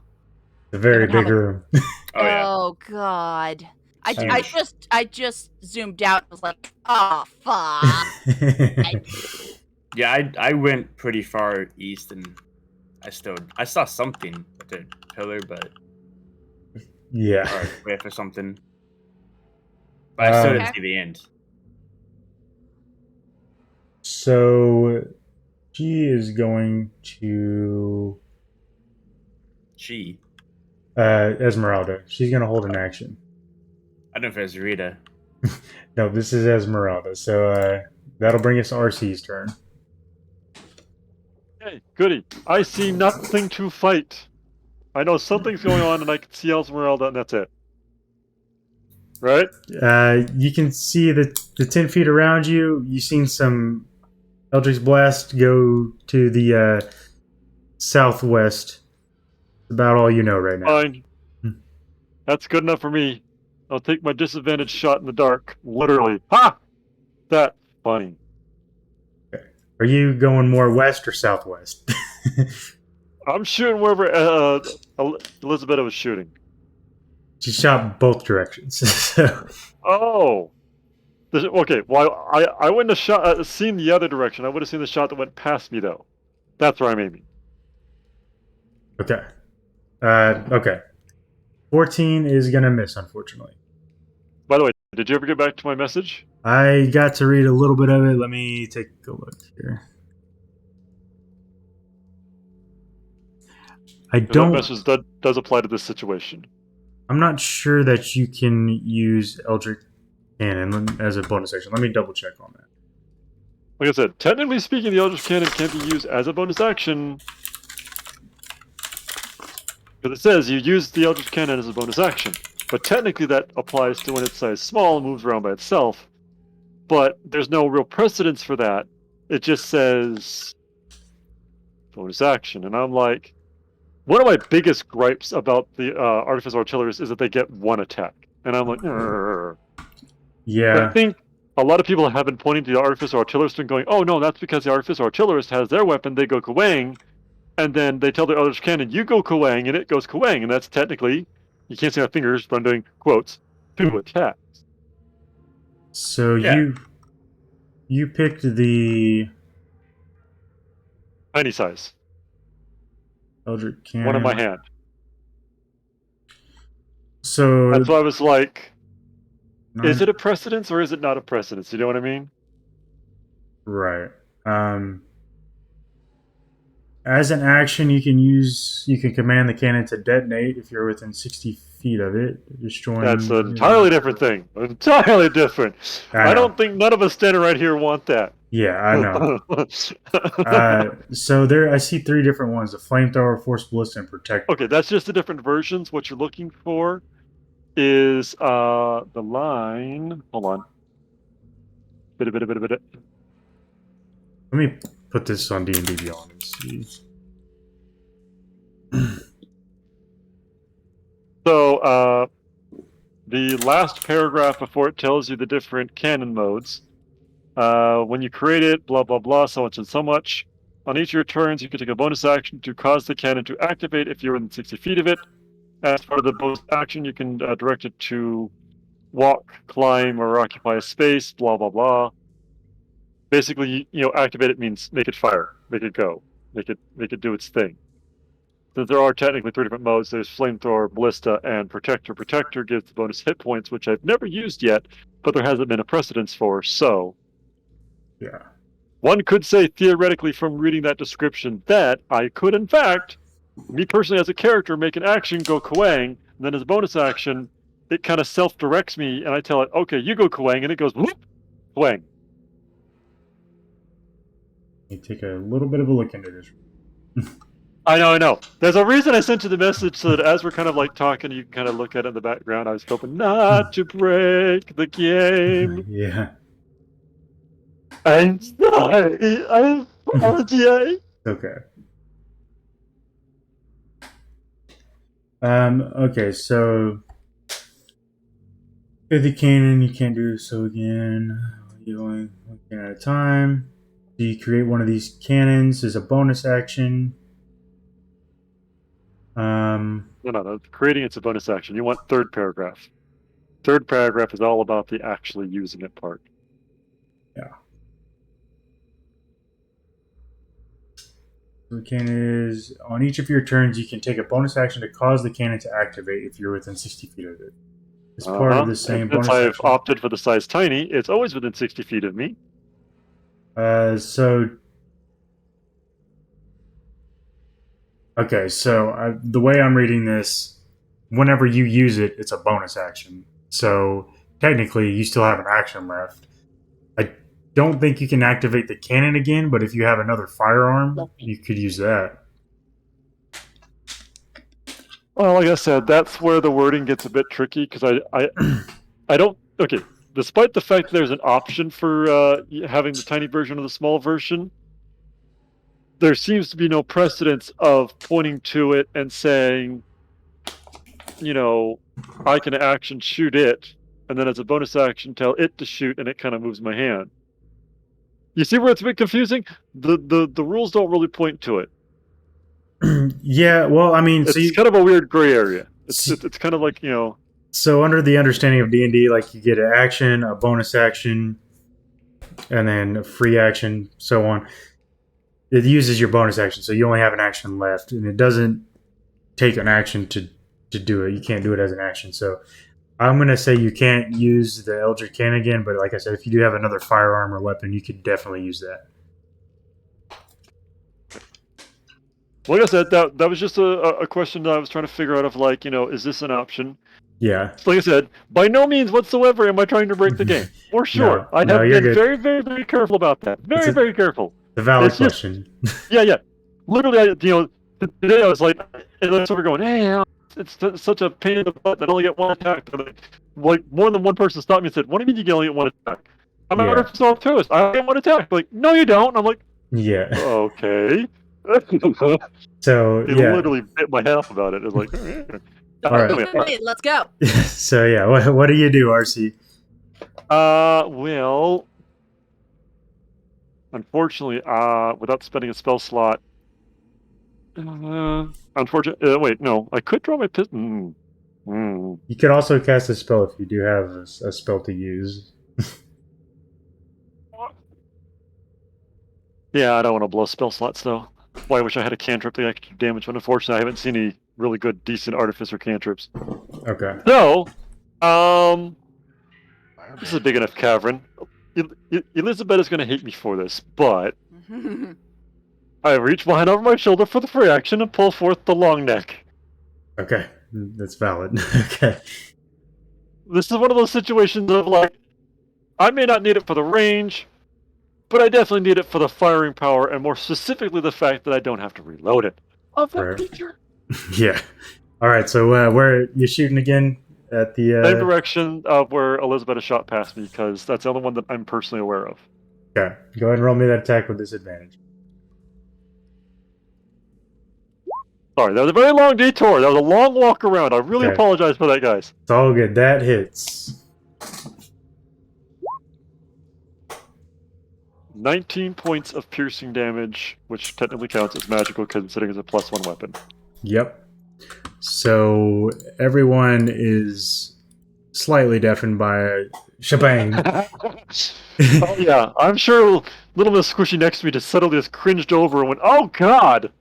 [SPEAKER 1] A very
[SPEAKER 4] Even have
[SPEAKER 1] big
[SPEAKER 4] a-
[SPEAKER 1] room.
[SPEAKER 3] Oh yeah.
[SPEAKER 4] Oh God.
[SPEAKER 3] Huge.
[SPEAKER 4] I just zoomed out and was like, oh fuck.
[SPEAKER 3] Yeah, I went pretty far east and I saw something with a pillar, but
[SPEAKER 1] Yeah.
[SPEAKER 3] or a cliff or something. But I still didn't see the end.
[SPEAKER 1] So she is going to Esmeralda. She's going to hold an action.
[SPEAKER 3] I don't know if it was Rita.
[SPEAKER 1] No, this is Esmeralda. So that'll bring us to RC's turn.
[SPEAKER 5] Hey, goody. I see nothing to fight. I know something's going on and I can see Esmeralda and that's it. Right?
[SPEAKER 1] You can see the 10 feet around you. You've seen some Eldritch Blast go to the southwest. About all you know right now.
[SPEAKER 5] Fine. That's good enough for me. I'll take my disadvantage shot in the dark. Literally. Ha! That's funny.
[SPEAKER 1] Are you going more west or southwest?
[SPEAKER 5] I'm shooting wherever Elizabeth was shooting.
[SPEAKER 1] She shot both directions. So,
[SPEAKER 5] Oh. Okay, well, I wouldn't have seen the other direction. I would have seen the shot that went past me, though. That's where I'm aiming.
[SPEAKER 1] okay. Okay. 14 is going to miss, unfortunately.
[SPEAKER 5] By the way, did you ever get back to my message?
[SPEAKER 1] I got to read a little bit of it. Let me take a look here. I
[SPEAKER 5] 'Cause
[SPEAKER 1] don't.
[SPEAKER 5] that message does apply to this situation.
[SPEAKER 1] I'm not sure that you can use Eldritch Cannon as a bonus action. Let me double check on that.
[SPEAKER 5] Like I said, technically speaking, the Eldritch Cannon can be used as a bonus action. Because it says you use the Eldritch Cannon as a bonus action. But technically that applies to when it's size small and moves around by itself. But there's no real precedence for that. It just says bonus action. And I'm like, one of my biggest gripes about the Artificer Artillerists is that they get one attack. And I'm like, "Urgh."
[SPEAKER 1] Yeah.
[SPEAKER 5] I think a lot of people have been pointing to the Artificer Artillerist and going, oh no, that's because the Artificer Artillerist has their weapon, they go Kawang, and then they tell the Eldritch Cannon, you go Kawang, and it goes Kawang, and that's technically, you can't see my fingers, but I'm doing quotes, 2 attacks.
[SPEAKER 1] So
[SPEAKER 3] Yeah.
[SPEAKER 1] you picked the
[SPEAKER 5] Tiny size.
[SPEAKER 1] Eldritch Cannon.
[SPEAKER 5] One in my hand.
[SPEAKER 1] So
[SPEAKER 5] That's why I was like, is it a precedence or is it not a precedence? You know what I mean?
[SPEAKER 1] Right. As an action, you can command the cannon to detonate if you're within 60 feet of it, destroying.
[SPEAKER 5] That's an entirely different thing. Entirely different. I
[SPEAKER 1] know.
[SPEAKER 5] don't think none of us standing right here want that.
[SPEAKER 1] Yeah, I know. So there, I see 3 different ones: the flamethrower, force ballista, and protector.
[SPEAKER 5] Okay, that's just the different versions. What you're looking for is the line. Hold on. Bit.
[SPEAKER 1] Let me put this on D&D Beyond and see.
[SPEAKER 5] So the last paragraph before it tells you the different canon modes. When you create it, blah blah blah, so much and so much. On each of your turns, you can take a bonus action to cause the cannon to activate if you're within 60 feet of it. As part of the bonus action, you can direct it to walk, climb, or occupy a space, blah blah blah. Basically, activate it means make it fire, make it go, make it do its thing. Since there are technically 3 different modes, there's flamethrower, ballista, and protector. Protector gives the bonus hit points, which I've never used yet, but there hasn't been a precedence for. So,
[SPEAKER 1] yeah,
[SPEAKER 5] one could say theoretically from reading that description that I could, in fact, me personally as a character, make an action, go Kwang, and then as a bonus action, it kind of self-directs me, and I tell it, okay, you go Kwang, and it goes whoop, Kwang.
[SPEAKER 1] you take a little bit of a look into this.
[SPEAKER 5] I know. There's a reason I sent you the message so that as we're kind of like talking, you can kind of look at it in the background. I was hoping not to break the game.
[SPEAKER 1] Yeah.
[SPEAKER 5] I'm sorry. I apologize.
[SPEAKER 1] Okay. Okay, so with the cannon, you can't do so again. You only one cannon at a time. So you create one of these cannons as a bonus action.
[SPEAKER 5] No. Creating it's a bonus action. You want third paragraph. Third paragraph is all about the actually using it part.
[SPEAKER 1] Yeah. The cannon is on each of your turns. You can take a bonus action to cause the cannon to activate if you're within 60 feet of it. It's part of the same
[SPEAKER 5] and
[SPEAKER 1] bonus
[SPEAKER 5] since I've
[SPEAKER 1] action.
[SPEAKER 5] opted for the size tiny, it's always within 60 feet of me.
[SPEAKER 1] So the way I'm reading this, whenever you use it, it's a bonus action. So technically, you still have an action left. I don't think you can activate the cannon again, but if you have another firearm, you could use that.
[SPEAKER 5] Well, like I said, that's where the wording gets a bit tricky because I don't. Okay, despite the fact that there's an option for having the tiny version or the small version, there seems to be no precedence of pointing to it and saying, I can action shoot it, and then as a bonus action tell it to shoot, and it kind of moves my hand. You see where it's a bit confusing? The rules don't really point to it.
[SPEAKER 1] Yeah, well, I mean,
[SPEAKER 5] it's kind of a weird gray area. It's kind of like
[SPEAKER 1] So under the understanding of D&D, like you get an action, a bonus action, and then a free action, so on. It uses your bonus action, so you only have an action left, and it doesn't take an action to do it. You can't do it as an action. So I'm going to say you can't use the Eldritch Cannon again, but like I said, if you do have another firearm or weapon, you could definitely use that.
[SPEAKER 5] Like I said, that was just a question that I was trying to figure out of like, is this an option?
[SPEAKER 1] Yeah.
[SPEAKER 5] Like I said, by no means whatsoever am I trying to break the game. For sure.
[SPEAKER 1] No,
[SPEAKER 5] I have been
[SPEAKER 1] good.
[SPEAKER 5] very, very, very careful about that. Very careful.
[SPEAKER 1] The valid question.
[SPEAKER 5] Yeah. Literally, today I was like, and then we're going, hey, it's such a pain in the butt that I only get one attack. Like more than one person stopped me and said, what do you mean you can only get one attack? I'm an artificial optimist. I get one attack. Like, no, you don't. And I'm like,
[SPEAKER 1] yeah.
[SPEAKER 5] Okay.
[SPEAKER 1] So
[SPEAKER 5] it literally bit my head off about it. It was like,
[SPEAKER 1] all right.
[SPEAKER 4] Let's go.
[SPEAKER 1] So yeah, what do you do, RC?
[SPEAKER 5] Well, unfortunately, without spending a spell slot, unfortunately, wait, no, I could draw my pistol.
[SPEAKER 1] You could also cast a spell if you do have a spell to use.
[SPEAKER 5] Yeah, I don't want to blow spell slots though. Boy, I wish I had a cantrip that I could do damage, but unfortunately, I haven't seen any really good, decent artificer cantrips.
[SPEAKER 1] Okay.
[SPEAKER 5] So, this is a big enough cavern. Elizabeth is going to hate me for this, but I reach behind over my shoulder for the free action and pull forth the long neck.
[SPEAKER 1] Okay, that's valid. Okay.
[SPEAKER 5] This is one of those situations of like, I may not need it for the range, but I definitely need it for the firing power, and more specifically the fact that I don't have to reload it. Of that
[SPEAKER 1] Right.
[SPEAKER 5] feature.
[SPEAKER 1] Yeah. All right. So where you shooting again at the?
[SPEAKER 5] Same direction of where Elizabeth has shot past me, because that's the only one that I'm personally aware of.
[SPEAKER 1] Okay. Go ahead and roll me that attack with disadvantage.
[SPEAKER 5] Sorry, that was a very long detour. That was a long walk around. I really
[SPEAKER 1] Okay.
[SPEAKER 5] apologize for that, guys.
[SPEAKER 1] It's all good. That hits.
[SPEAKER 5] 19 points of piercing damage, which technically counts as magical considering it's a +1 weapon.
[SPEAKER 1] Yep. So everyone is slightly deafened by a shebang.
[SPEAKER 5] Oh yeah, I'm sure little Miss Squishy next to me just suddenly just cringed over and went, "Oh God!"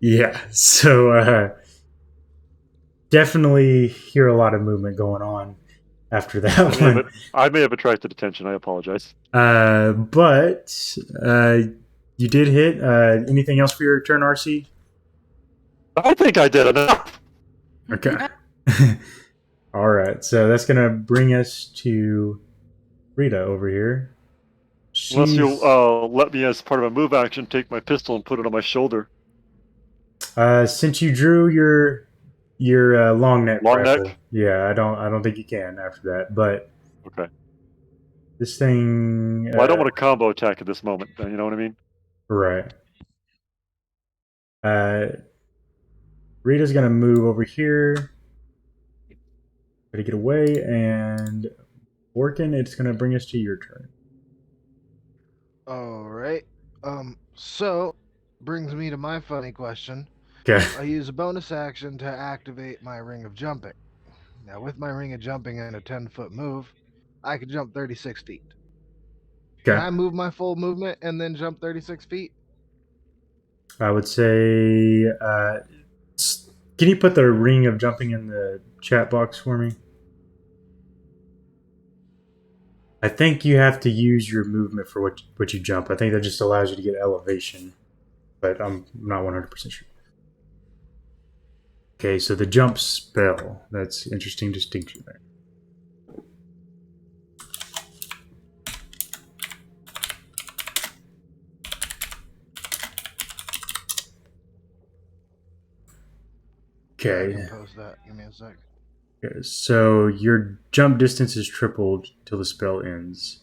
[SPEAKER 1] Yeah. So definitely hear a lot of movement going on after that one.
[SPEAKER 5] I may have attracted attention. I apologize.
[SPEAKER 1] But you did hit. Anything else for your turn, RC?
[SPEAKER 5] I think I did enough.
[SPEAKER 1] Okay. All right. So that's gonna bring us to Rita over here.
[SPEAKER 5] Unless
[SPEAKER 1] She's,
[SPEAKER 5] you'll let me, as part of a move action, take my pistol and put it on my shoulder.
[SPEAKER 1] since you drew your long neck
[SPEAKER 5] Long
[SPEAKER 1] rifle,
[SPEAKER 5] neck?
[SPEAKER 1] yeah, I don't think you can after that. But
[SPEAKER 5] Okay.
[SPEAKER 1] this thing,
[SPEAKER 5] Well, I don't want a combo attack at this moment. You know what I mean?
[SPEAKER 1] right. Rita's gonna move over here, try to get away, and Orkin, it's gonna bring us to your turn.
[SPEAKER 2] All right. So brings me to my funny question.
[SPEAKER 1] Okay.
[SPEAKER 2] I use a bonus action to activate my ring of jumping. Now, with my ring of jumping and a 10-foot move, I can jump 36 feet. Can I
[SPEAKER 1] Okay.
[SPEAKER 2] move my full movement and then jump 36 feet?
[SPEAKER 1] I would say, can you put the ring of jumping in the chat box for me? I think you have to use your movement for what you jump. I think that just allows you to get elevation, but I'm not 100% sure. Okay, so the jump spell. That's interesting distinction there.
[SPEAKER 2] Yeah, I
[SPEAKER 1] Okay.
[SPEAKER 2] can post that. Give me a sec.
[SPEAKER 1] Okay, so your jump distance is tripled till the spell ends.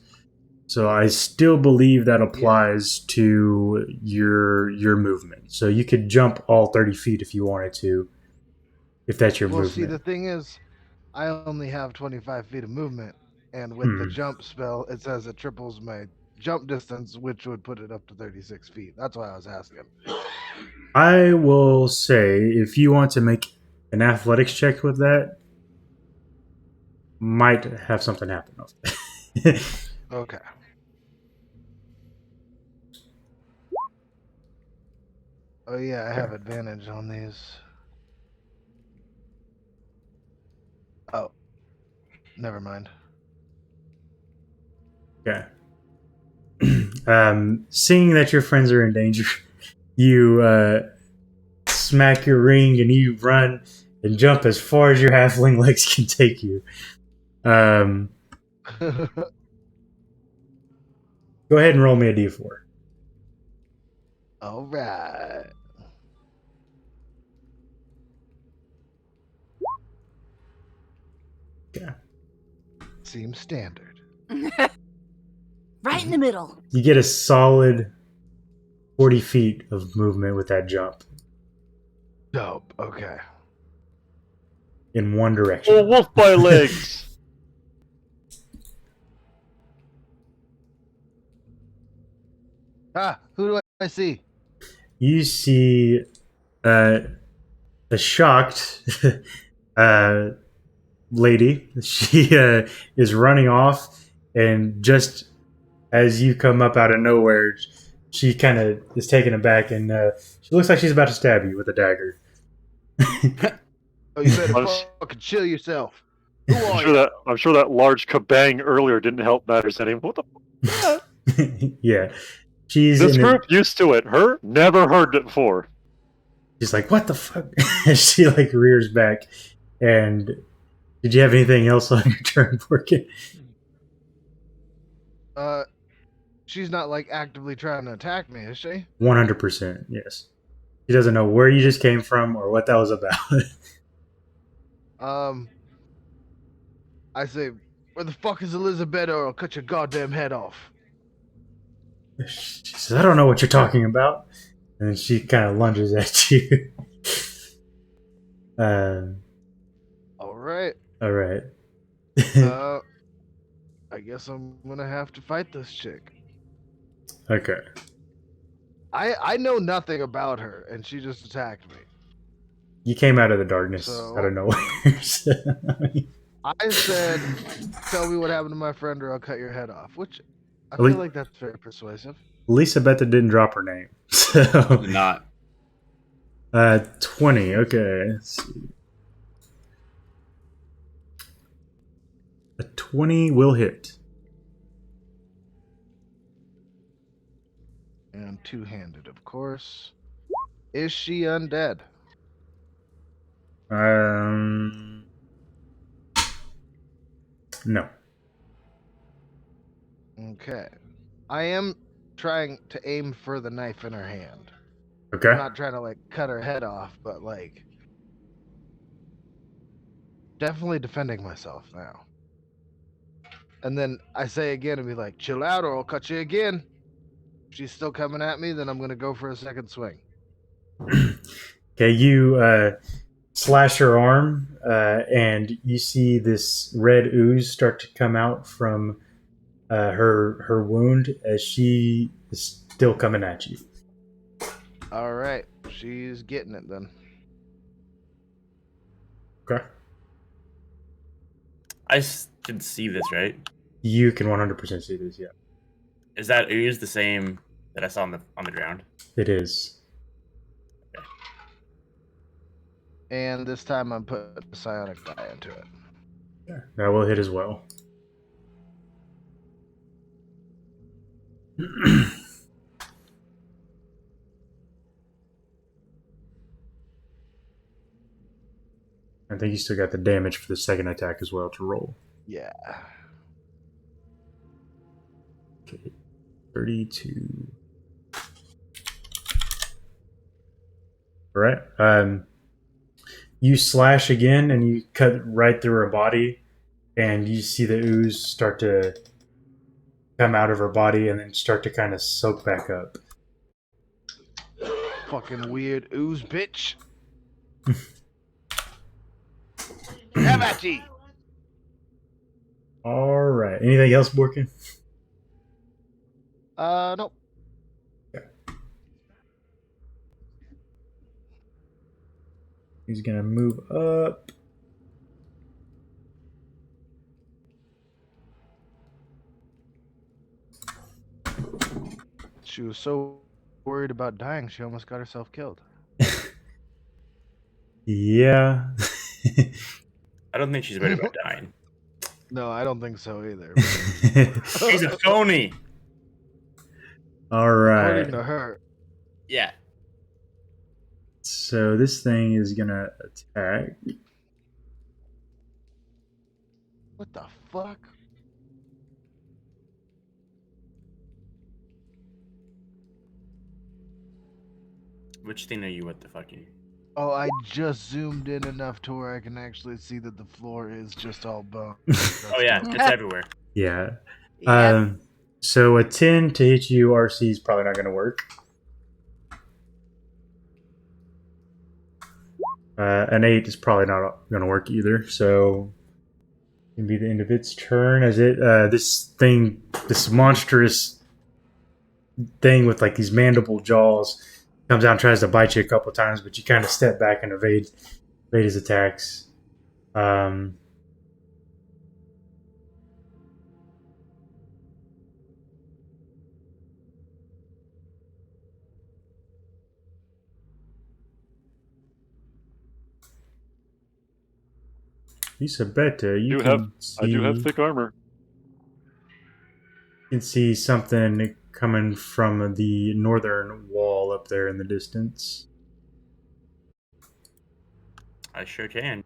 [SPEAKER 1] So I still believe that applies to your movement. So you could jump all 30 feet if you wanted to, if that's your
[SPEAKER 2] Well,
[SPEAKER 1] movement.
[SPEAKER 2] see, the thing is, I only have 25 feet of movement, and with the jump spell, it says it triples my jump distance, which would put it up to 36 feet. That's why I was asking.
[SPEAKER 1] I will say, if you want to make an athletics check with that, might have something happen.
[SPEAKER 2] Okay. Oh yeah, I have advantage on these. Oh, never mind.
[SPEAKER 1] Okay. Seeing that your friends are in danger, you smack your ring and you run and jump as far as your halfling legs can take you. Go ahead and roll me a d4.
[SPEAKER 2] All right.
[SPEAKER 1] Yeah.
[SPEAKER 2] Seems standard.
[SPEAKER 6] Right in the middle.
[SPEAKER 1] You get a solid 40 feet of movement with that jump
[SPEAKER 2] Dope. Okay.
[SPEAKER 1] in one direction.
[SPEAKER 5] Oh, wolf by legs!
[SPEAKER 2] Ah, who do I see?
[SPEAKER 1] You see a shocked lady. She is running off, and just as you come up out of nowhere, she kind of is taken aback, and she looks like she's about to stab you with a dagger.
[SPEAKER 2] Oh, you better
[SPEAKER 5] Honest-
[SPEAKER 2] fucking chill yourself. Who are
[SPEAKER 5] I'm sure that large kabang earlier didn't help matters anymore. What the?
[SPEAKER 1] Yeah. she's
[SPEAKER 5] This
[SPEAKER 1] in
[SPEAKER 5] group used to it. Her never heard it before.
[SPEAKER 1] she's like, what the fuck? She like rears back. And did you have anything else on your turn, Porky?
[SPEAKER 2] She's not like actively trying to attack me, is she?
[SPEAKER 1] 100%, yes. She doesn't know where you just came from or what that was about.
[SPEAKER 2] I say, where the fuck is Elizabeth, or I'll cut your goddamn head off.
[SPEAKER 1] She says, I don't know what you're talking about. And then she kind of lunges at you.
[SPEAKER 2] All right.
[SPEAKER 1] All right.
[SPEAKER 2] I guess I'm gonna have to fight this chick.
[SPEAKER 1] Okay.
[SPEAKER 2] I know nothing about her, and she just attacked me.
[SPEAKER 1] You came out of the darkness
[SPEAKER 2] So-
[SPEAKER 1] out of nowhere. So,
[SPEAKER 2] I said, "Tell me what happened to my friend, or I'll cut your head off." Which I
[SPEAKER 1] At least-
[SPEAKER 2] feel like that's very persuasive.
[SPEAKER 1] Lisa Betta didn't drop her name. So,
[SPEAKER 3] Did not.
[SPEAKER 1] 20. Okay. Let's see. A 20 will hit.
[SPEAKER 2] And two-handed, of course. Is she undead?
[SPEAKER 1] No.
[SPEAKER 2] Okay. I am trying to aim for the knife in her hand.
[SPEAKER 1] Okay.
[SPEAKER 2] I'm not trying to like cut her head off, but like definitely defending myself now. And then I say again and be like, chill out or I'll cut you again. If she's still coming at me, then I'm gonna go for a second swing.
[SPEAKER 1] Okay, you slash her arm, and you see this red ooze start to come out from her wound as she is still coming at you.
[SPEAKER 2] Alright, she's getting it then.
[SPEAKER 1] Okay.
[SPEAKER 3] Can see this, right?
[SPEAKER 1] You can 100% see this, yeah.
[SPEAKER 3] Is that ooze the same that I saw on the ground?
[SPEAKER 1] It is.
[SPEAKER 2] And this time I'm putting a psionic die into it.
[SPEAKER 1] Yeah, that will hit as well. I think you still got the damage for the second attack as well to roll.
[SPEAKER 2] Yeah.
[SPEAKER 1] Okay. 32. All right. You slash again and you cut right through her body, and you see the ooze start to come out of her body and then start to kind of soak back up.
[SPEAKER 2] Fucking weird ooze bitch. Have at ye!
[SPEAKER 1] All right. Anything else, Borkin?
[SPEAKER 2] Nope.
[SPEAKER 1] He's gonna move up.
[SPEAKER 2] She was so worried about dying, she almost got herself killed.
[SPEAKER 1] Yeah.
[SPEAKER 3] I don't think she's worried about dying.
[SPEAKER 2] No, I don't think so either.
[SPEAKER 3] She's a phony.
[SPEAKER 1] All right.
[SPEAKER 2] According to her.
[SPEAKER 3] Yeah.
[SPEAKER 1] So this thing is gonna attack.
[SPEAKER 2] What the fuck?
[SPEAKER 3] Which thing are you with the fucking?
[SPEAKER 2] Oh, I just zoomed in enough to where I can actually see that the floor is just all bone.
[SPEAKER 3] Oh yeah, it's everywhere.
[SPEAKER 1] Yeah.
[SPEAKER 4] Yep.
[SPEAKER 1] So a 10 to hit you, RC is probably not gonna work. An 8 is probably not gonna work either. So it can be the end of its turn as it this monstrous thing with like these mandible jaws comes out and tries to bite you a couple times, but you kind of step back and evade his attacks. Lisa Betta,
[SPEAKER 5] I do have thick armor.
[SPEAKER 1] can see something coming from the northern wall up there in the distance.
[SPEAKER 7] I sure can.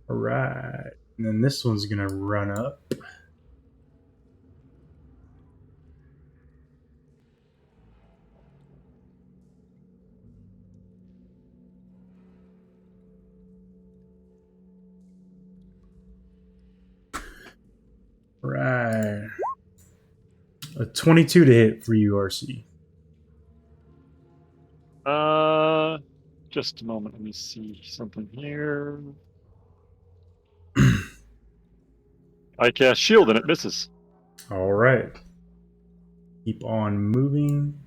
[SPEAKER 1] All right. And then this one's going to run up. Right. A 22 to hit for you, RC.
[SPEAKER 5] Just a moment. Let me see something here. I cast shield and it misses.
[SPEAKER 1] All right. Keep on moving.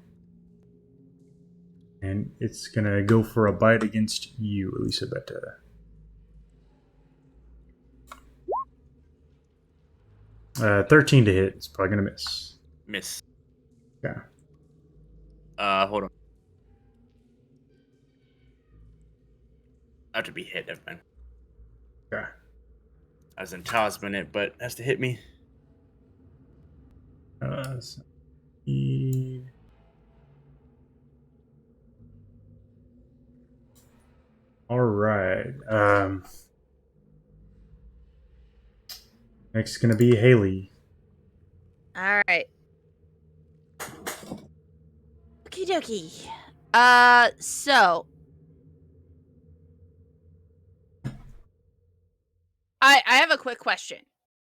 [SPEAKER 1] And it's going to go for a bite against you, Elisabetta. Uh, 13 to hit. It's probably going to miss.
[SPEAKER 7] Miss.
[SPEAKER 1] Yeah.
[SPEAKER 7] Hold on. I have to be hit, never mind.
[SPEAKER 1] Yeah.
[SPEAKER 7] I was in talisman it, but has to hit me.
[SPEAKER 1] So all right. Next is going to be Haley.
[SPEAKER 4] All right.
[SPEAKER 6] Okie dokie.
[SPEAKER 4] So I have a quick question.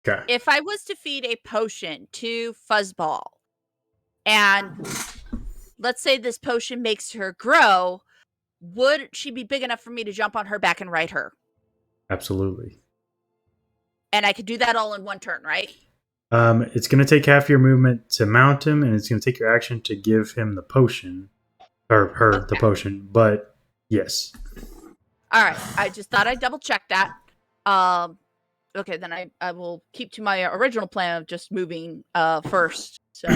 [SPEAKER 1] Okay.
[SPEAKER 4] If I was to feed a potion to Fuzzball, and let's say this potion makes her grow, would she be big enough for me to jump on her back and ride her?
[SPEAKER 1] Absolutely.
[SPEAKER 4] And I could do that all in one turn, right?
[SPEAKER 1] It's going to take half your movement to mount him, and it's going to take your action to give him the potion, or her the potion. But yes.
[SPEAKER 4] All right. I just thought I'd double check that. Okay, then I will keep to my original plan of just moving first. So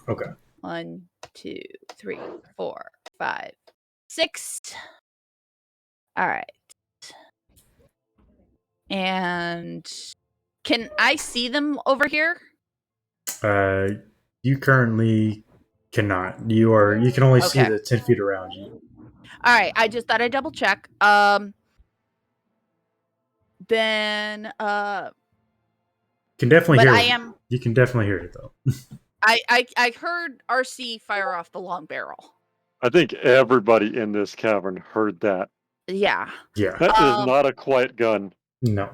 [SPEAKER 1] Okay.
[SPEAKER 4] 1, 2, 3, 4, 5, 6. All right. And can I see them over here?
[SPEAKER 1] You currently cannot. You can only see
[SPEAKER 4] Okay.
[SPEAKER 1] the 10 feet around you.
[SPEAKER 4] All right. I just thought I'd double check. Then
[SPEAKER 1] Can definitely
[SPEAKER 4] but
[SPEAKER 1] hear
[SPEAKER 4] I
[SPEAKER 1] it.
[SPEAKER 4] am
[SPEAKER 1] You can definitely hear it though.
[SPEAKER 4] I heard RC fire off the long barrel.
[SPEAKER 5] I think everybody in this cavern heard that.
[SPEAKER 4] Yeah.
[SPEAKER 1] Yeah.
[SPEAKER 5] That is not a quiet gun.
[SPEAKER 1] No.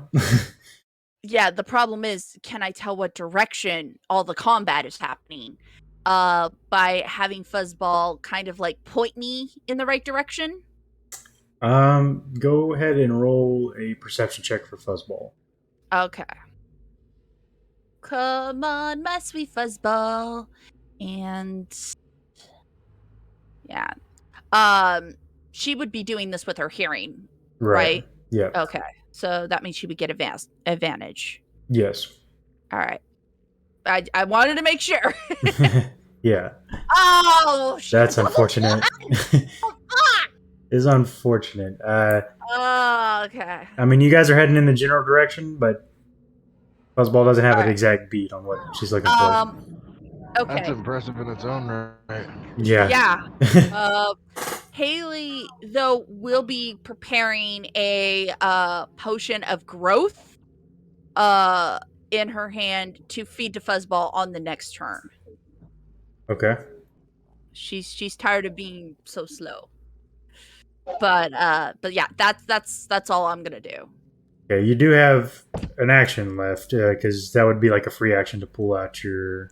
[SPEAKER 4] Yeah, the problem is, can I tell what direction all the combat is happening? By having Fuzzball kind of like point me in the right direction.
[SPEAKER 1] Go ahead and roll a perception check for Fuzzball.
[SPEAKER 4] Okay. Come on, my sweet Fuzzball. And yeah. She would be doing this with her hearing, right?
[SPEAKER 1] Yeah.
[SPEAKER 4] Okay. So that means she would get advantage.
[SPEAKER 1] Yes.
[SPEAKER 4] All right. I wanted to make sure.
[SPEAKER 1] Yeah.
[SPEAKER 4] Oh,
[SPEAKER 1] That's unfortunate. It's unfortunate.
[SPEAKER 4] Oh, okay.
[SPEAKER 1] I mean, you guys are heading in the general direction, but Fuzzball doesn't have an
[SPEAKER 4] Alright.
[SPEAKER 1] exact beat on what she's looking for.
[SPEAKER 4] Okay.
[SPEAKER 2] That's impressive in its own right.
[SPEAKER 1] Yeah.
[SPEAKER 4] Yeah. Haley, though, will be preparing a potion of growth in her hand to feed to Fuzzball on the next turn.
[SPEAKER 1] Okay.
[SPEAKER 4] She's tired of being so slow. But yeah, that's all I'm gonna do.
[SPEAKER 1] Okay, you do have an action left because that would be like a free action to pull out your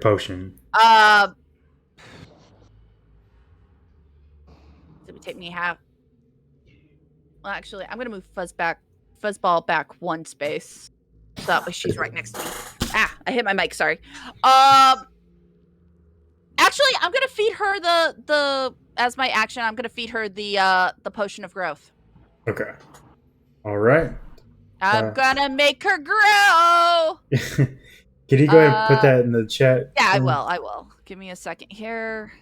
[SPEAKER 1] potion.
[SPEAKER 4] It would take me half. Well, actually, I'm gonna move Fuzzball back one space, so that way she's right next to me. Ah, I hit my mic. Sorry. Actually, I'm gonna feed her the as my action. I'm gonna feed her the potion of growth.
[SPEAKER 1] Okay. All right.
[SPEAKER 4] I'm gonna make her grow.
[SPEAKER 1] Can you go ahead and put that in the chat?
[SPEAKER 4] Yeah, I will. Give me a second here.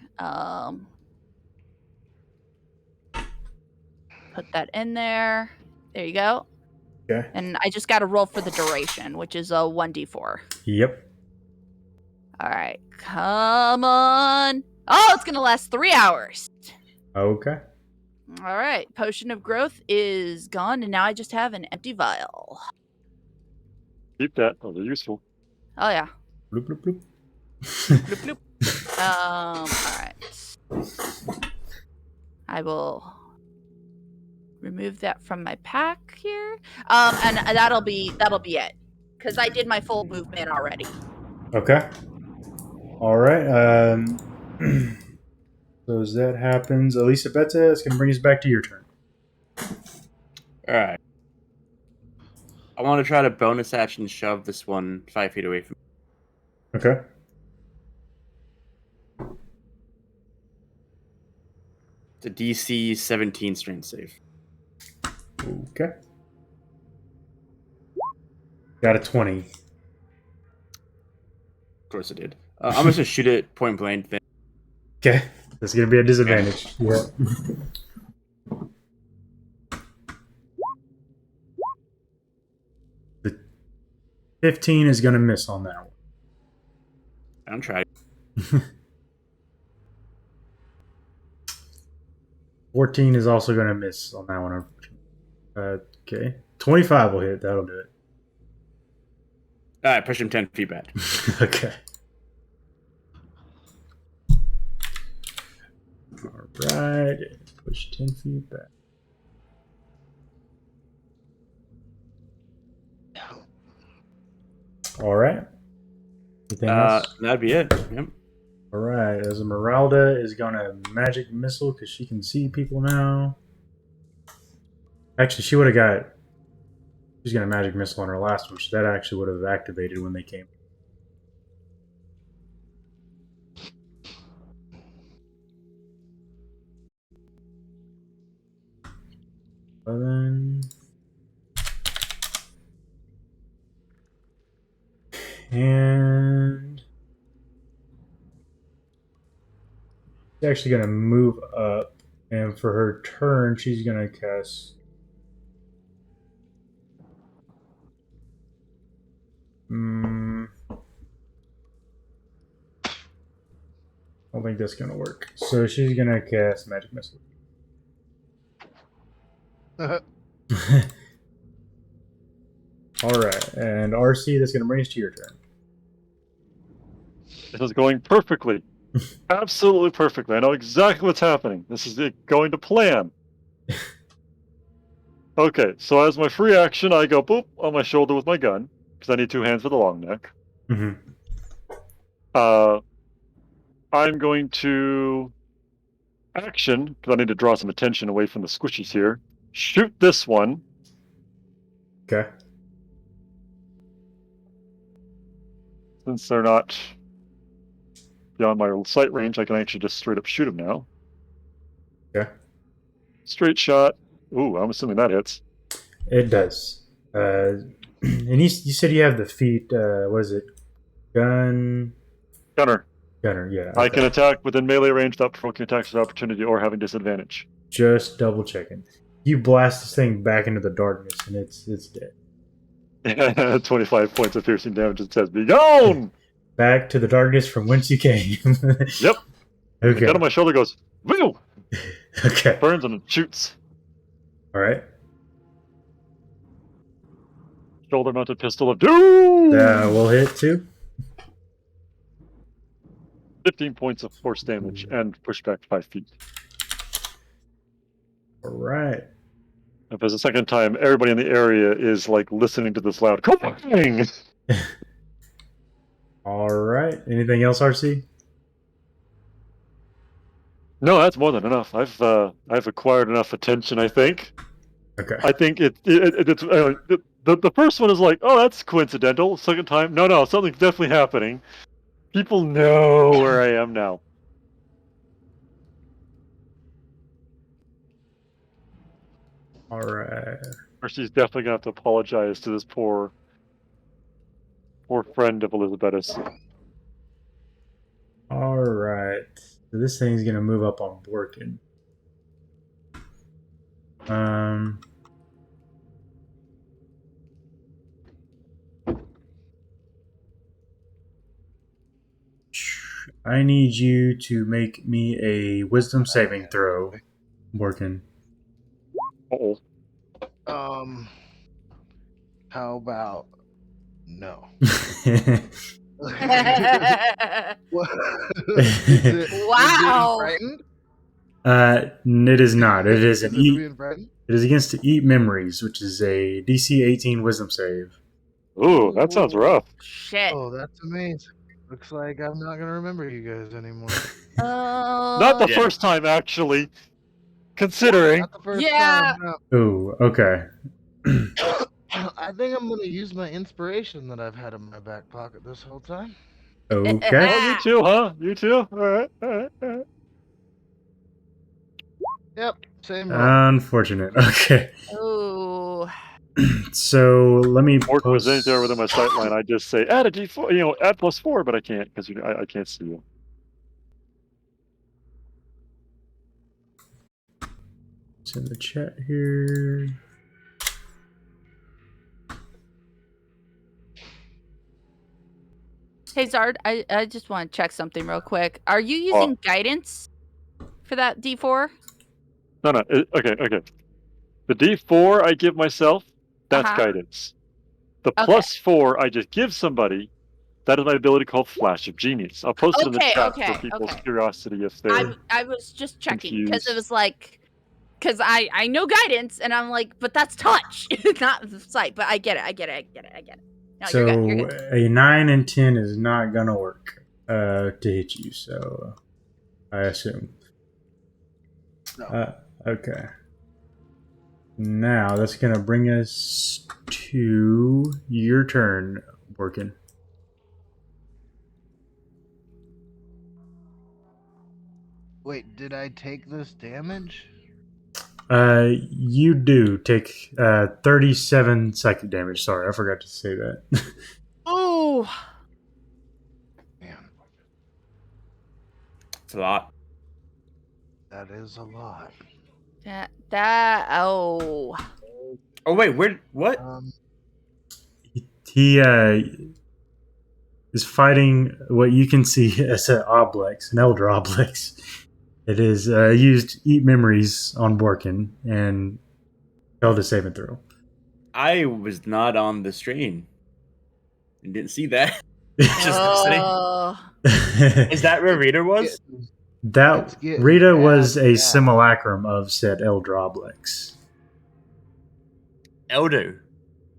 [SPEAKER 4] put that in there. There you go.
[SPEAKER 1] Okay.
[SPEAKER 4] And I just got to roll for the duration, which is a 1d4.
[SPEAKER 1] Yep.
[SPEAKER 4] All right, come on. Oh, it's going to last 3 hours.
[SPEAKER 1] Okay.
[SPEAKER 4] All right, Potion of Growth is gone, and now I just have an empty vial.
[SPEAKER 5] Keep that. Those are useful.
[SPEAKER 4] Oh, yeah.
[SPEAKER 1] Bloop, bloop, bloop.
[SPEAKER 4] Bloop, bloop. All right. I will remove that from my pack here. And that'll be it. Because I did my full movement already.
[SPEAKER 1] Okay. All right. So as that happens, Elisa Beta, it's going to bring us back to your turn.
[SPEAKER 3] All right. I want to try to bonus action shove this one 5 feet away from me.
[SPEAKER 1] Okay.
[SPEAKER 3] It's a DC 17 strength save.
[SPEAKER 1] Okay. Got a 20.
[SPEAKER 3] Of course it did. I'm just going to shoot it point blank then.
[SPEAKER 1] Okay. That's going to be a disadvantage. Yeah. The 15 is going to miss on that one.
[SPEAKER 3] I'm trying.
[SPEAKER 1] 14 is also going to miss on that one. Okay. 25 will hit. That'll do it.
[SPEAKER 3] All right, push him 10 feet back.
[SPEAKER 1] Okay. All right. Push 10 feet back. All right. Anything else?
[SPEAKER 3] That'd be it. Yep.
[SPEAKER 1] All right. Esmeralda is going to magic missile because she can see people now. Actually, she would have got... She's going to magic missile on her last one, so that actually would have activated when they came. And she's actually going to move up, and for her turn, she's going to cast. I don't think that's going to work. So she's going to cast Magic Missile. All right, and RC, that's going to bring us to your turn.
[SPEAKER 5] This is going perfectly. Absolutely perfectly. I know exactly what's happening. This is it going to plan. Okay, so as my free action, I go boop on my shoulder with my gun, because I need 2 hands for the long neck.
[SPEAKER 1] Mm-hmm.
[SPEAKER 5] I'm going to action, because I need to draw some attention away from the squishies here. Shoot this one.
[SPEAKER 1] Okay.
[SPEAKER 5] Since they're not beyond my sight range, I can actually just straight up shoot them now.
[SPEAKER 1] Okay.
[SPEAKER 5] Straight shot. Ooh, I'm assuming that hits.
[SPEAKER 1] It does. And you said you have the feat, what is it? Gunner, yeah. Okay.
[SPEAKER 5] I can attack within melee range without provoking attacks of opportunity or having disadvantage.
[SPEAKER 1] Just double checking. You blast this thing back into the darkness, and it's dead.
[SPEAKER 5] 25 points of piercing damage. It says, "Be gone!"
[SPEAKER 1] Back to the darkness from whence you came.
[SPEAKER 5] Yep.
[SPEAKER 1] Okay.
[SPEAKER 5] The gun on my shoulder goes, "Woo!"
[SPEAKER 1] Okay.
[SPEAKER 5] Burns and it shoots.
[SPEAKER 1] All right.
[SPEAKER 5] Shoulder-mounted pistol of doom.
[SPEAKER 1] Will hit too.
[SPEAKER 5] 15 points of force damage and push back 5 feet.
[SPEAKER 1] All right.
[SPEAKER 5] If there's a second time, everybody in the area is like listening to this loud clang.
[SPEAKER 1] All right. Anything else, RC?
[SPEAKER 5] No, that's more than enough. I've acquired enough attention. I think.
[SPEAKER 1] Okay.
[SPEAKER 5] I think it's the first one is like, oh, that's coincidental. Second time, no, something's definitely happening. People know where I am now.
[SPEAKER 1] All right.
[SPEAKER 5] Or she's definitely gonna have to apologize to this poor friend of Elizabeth's.
[SPEAKER 1] All right. So this thing's gonna move up on Borkin. Um, I need you to make me a wisdom saving throw, Borkin.
[SPEAKER 5] Uh-oh.
[SPEAKER 2] How about no? What? Is being
[SPEAKER 4] Wow.
[SPEAKER 2] frightened?
[SPEAKER 1] It is not. It is an
[SPEAKER 2] Is it
[SPEAKER 1] eat.
[SPEAKER 2] being frightened?
[SPEAKER 1] It is against the Eat Memories, which is a DC 18 Wisdom save.
[SPEAKER 5] Ooh, that sounds rough.
[SPEAKER 4] Shit.
[SPEAKER 2] Oh, that's amazing. Looks like I'm not gonna remember you guys anymore.
[SPEAKER 5] Not the
[SPEAKER 7] Yeah.
[SPEAKER 5] first time, actually. Considering.
[SPEAKER 2] Not the first
[SPEAKER 4] Yeah.
[SPEAKER 2] time.
[SPEAKER 1] Oh, okay.
[SPEAKER 2] No. I think I'm gonna use my inspiration that I've had in my back pocket this whole time.
[SPEAKER 1] Okay.
[SPEAKER 5] Oh, you too, huh? You too? Alright, alright, alright.
[SPEAKER 2] Yep, same roll.
[SPEAKER 1] Unfortunate. Okay.
[SPEAKER 4] Oh.
[SPEAKER 1] So let me
[SPEAKER 5] Orc was
[SPEAKER 1] post.
[SPEAKER 5] in there within my sight line. I just say, add a d4, add +4, but I can't because I can't see you.
[SPEAKER 1] It's in the chat here.
[SPEAKER 4] Hey Zard, I just want to check something real quick. Are you using guidance for that D4?
[SPEAKER 5] No, okay. The d4 I give myself, that's
[SPEAKER 4] Uh-huh.
[SPEAKER 5] guidance. The
[SPEAKER 4] Okay.
[SPEAKER 5] +4 I just give somebody, that is my ability called Flash of Genius. I'll post it in the chat for people's curiosity if they're
[SPEAKER 4] I was just checking because it
[SPEAKER 5] confused.
[SPEAKER 4] was like, because I know guidance and I'm like, but that's touch, not sight. But I get it. No,
[SPEAKER 1] So
[SPEAKER 4] you're good. You're good.
[SPEAKER 1] a 9 and 10 is not gonna work to hit you. So I assume.
[SPEAKER 2] No.
[SPEAKER 1] Okay. Now that's gonna bring us to your turn, Borkin.
[SPEAKER 2] Wait, did I take this damage?
[SPEAKER 1] You do take 37 psychic damage. Sorry, I forgot to say that.
[SPEAKER 4] Oh,
[SPEAKER 2] Man,
[SPEAKER 7] It's a lot.
[SPEAKER 2] that is a lot.
[SPEAKER 4] oh.
[SPEAKER 7] Oh wait, what?
[SPEAKER 1] He is fighting what you can see as an oblex, an elder oblex. It is used Eat Memories on Borkin and failed a saving throw.
[SPEAKER 7] I was not on the stream. And didn't see that. Just listening. Is that where Reader was?
[SPEAKER 1] That Rita was a simulacrum of said elder oblex.
[SPEAKER 7] Elder.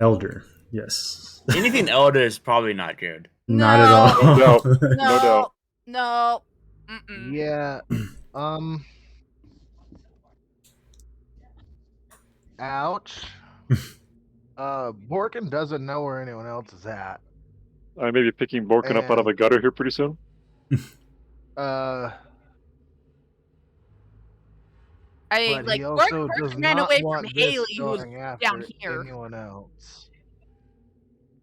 [SPEAKER 1] Elder, yes.
[SPEAKER 7] Anything elder is probably not good.
[SPEAKER 1] Not at all.
[SPEAKER 5] No,
[SPEAKER 4] No
[SPEAKER 5] doubt.
[SPEAKER 4] No. Mm-mm.
[SPEAKER 2] Yeah. Ouch. Borkin doesn't know where anyone else is at.
[SPEAKER 5] I may be picking Borkin up out of a gutter here pretty soon.
[SPEAKER 2] But
[SPEAKER 4] like
[SPEAKER 2] he also
[SPEAKER 4] Bork
[SPEAKER 2] does
[SPEAKER 4] ran
[SPEAKER 2] not
[SPEAKER 4] away from
[SPEAKER 2] want this
[SPEAKER 4] Haley, who's
[SPEAKER 2] going after
[SPEAKER 4] down here.
[SPEAKER 2] anyone else.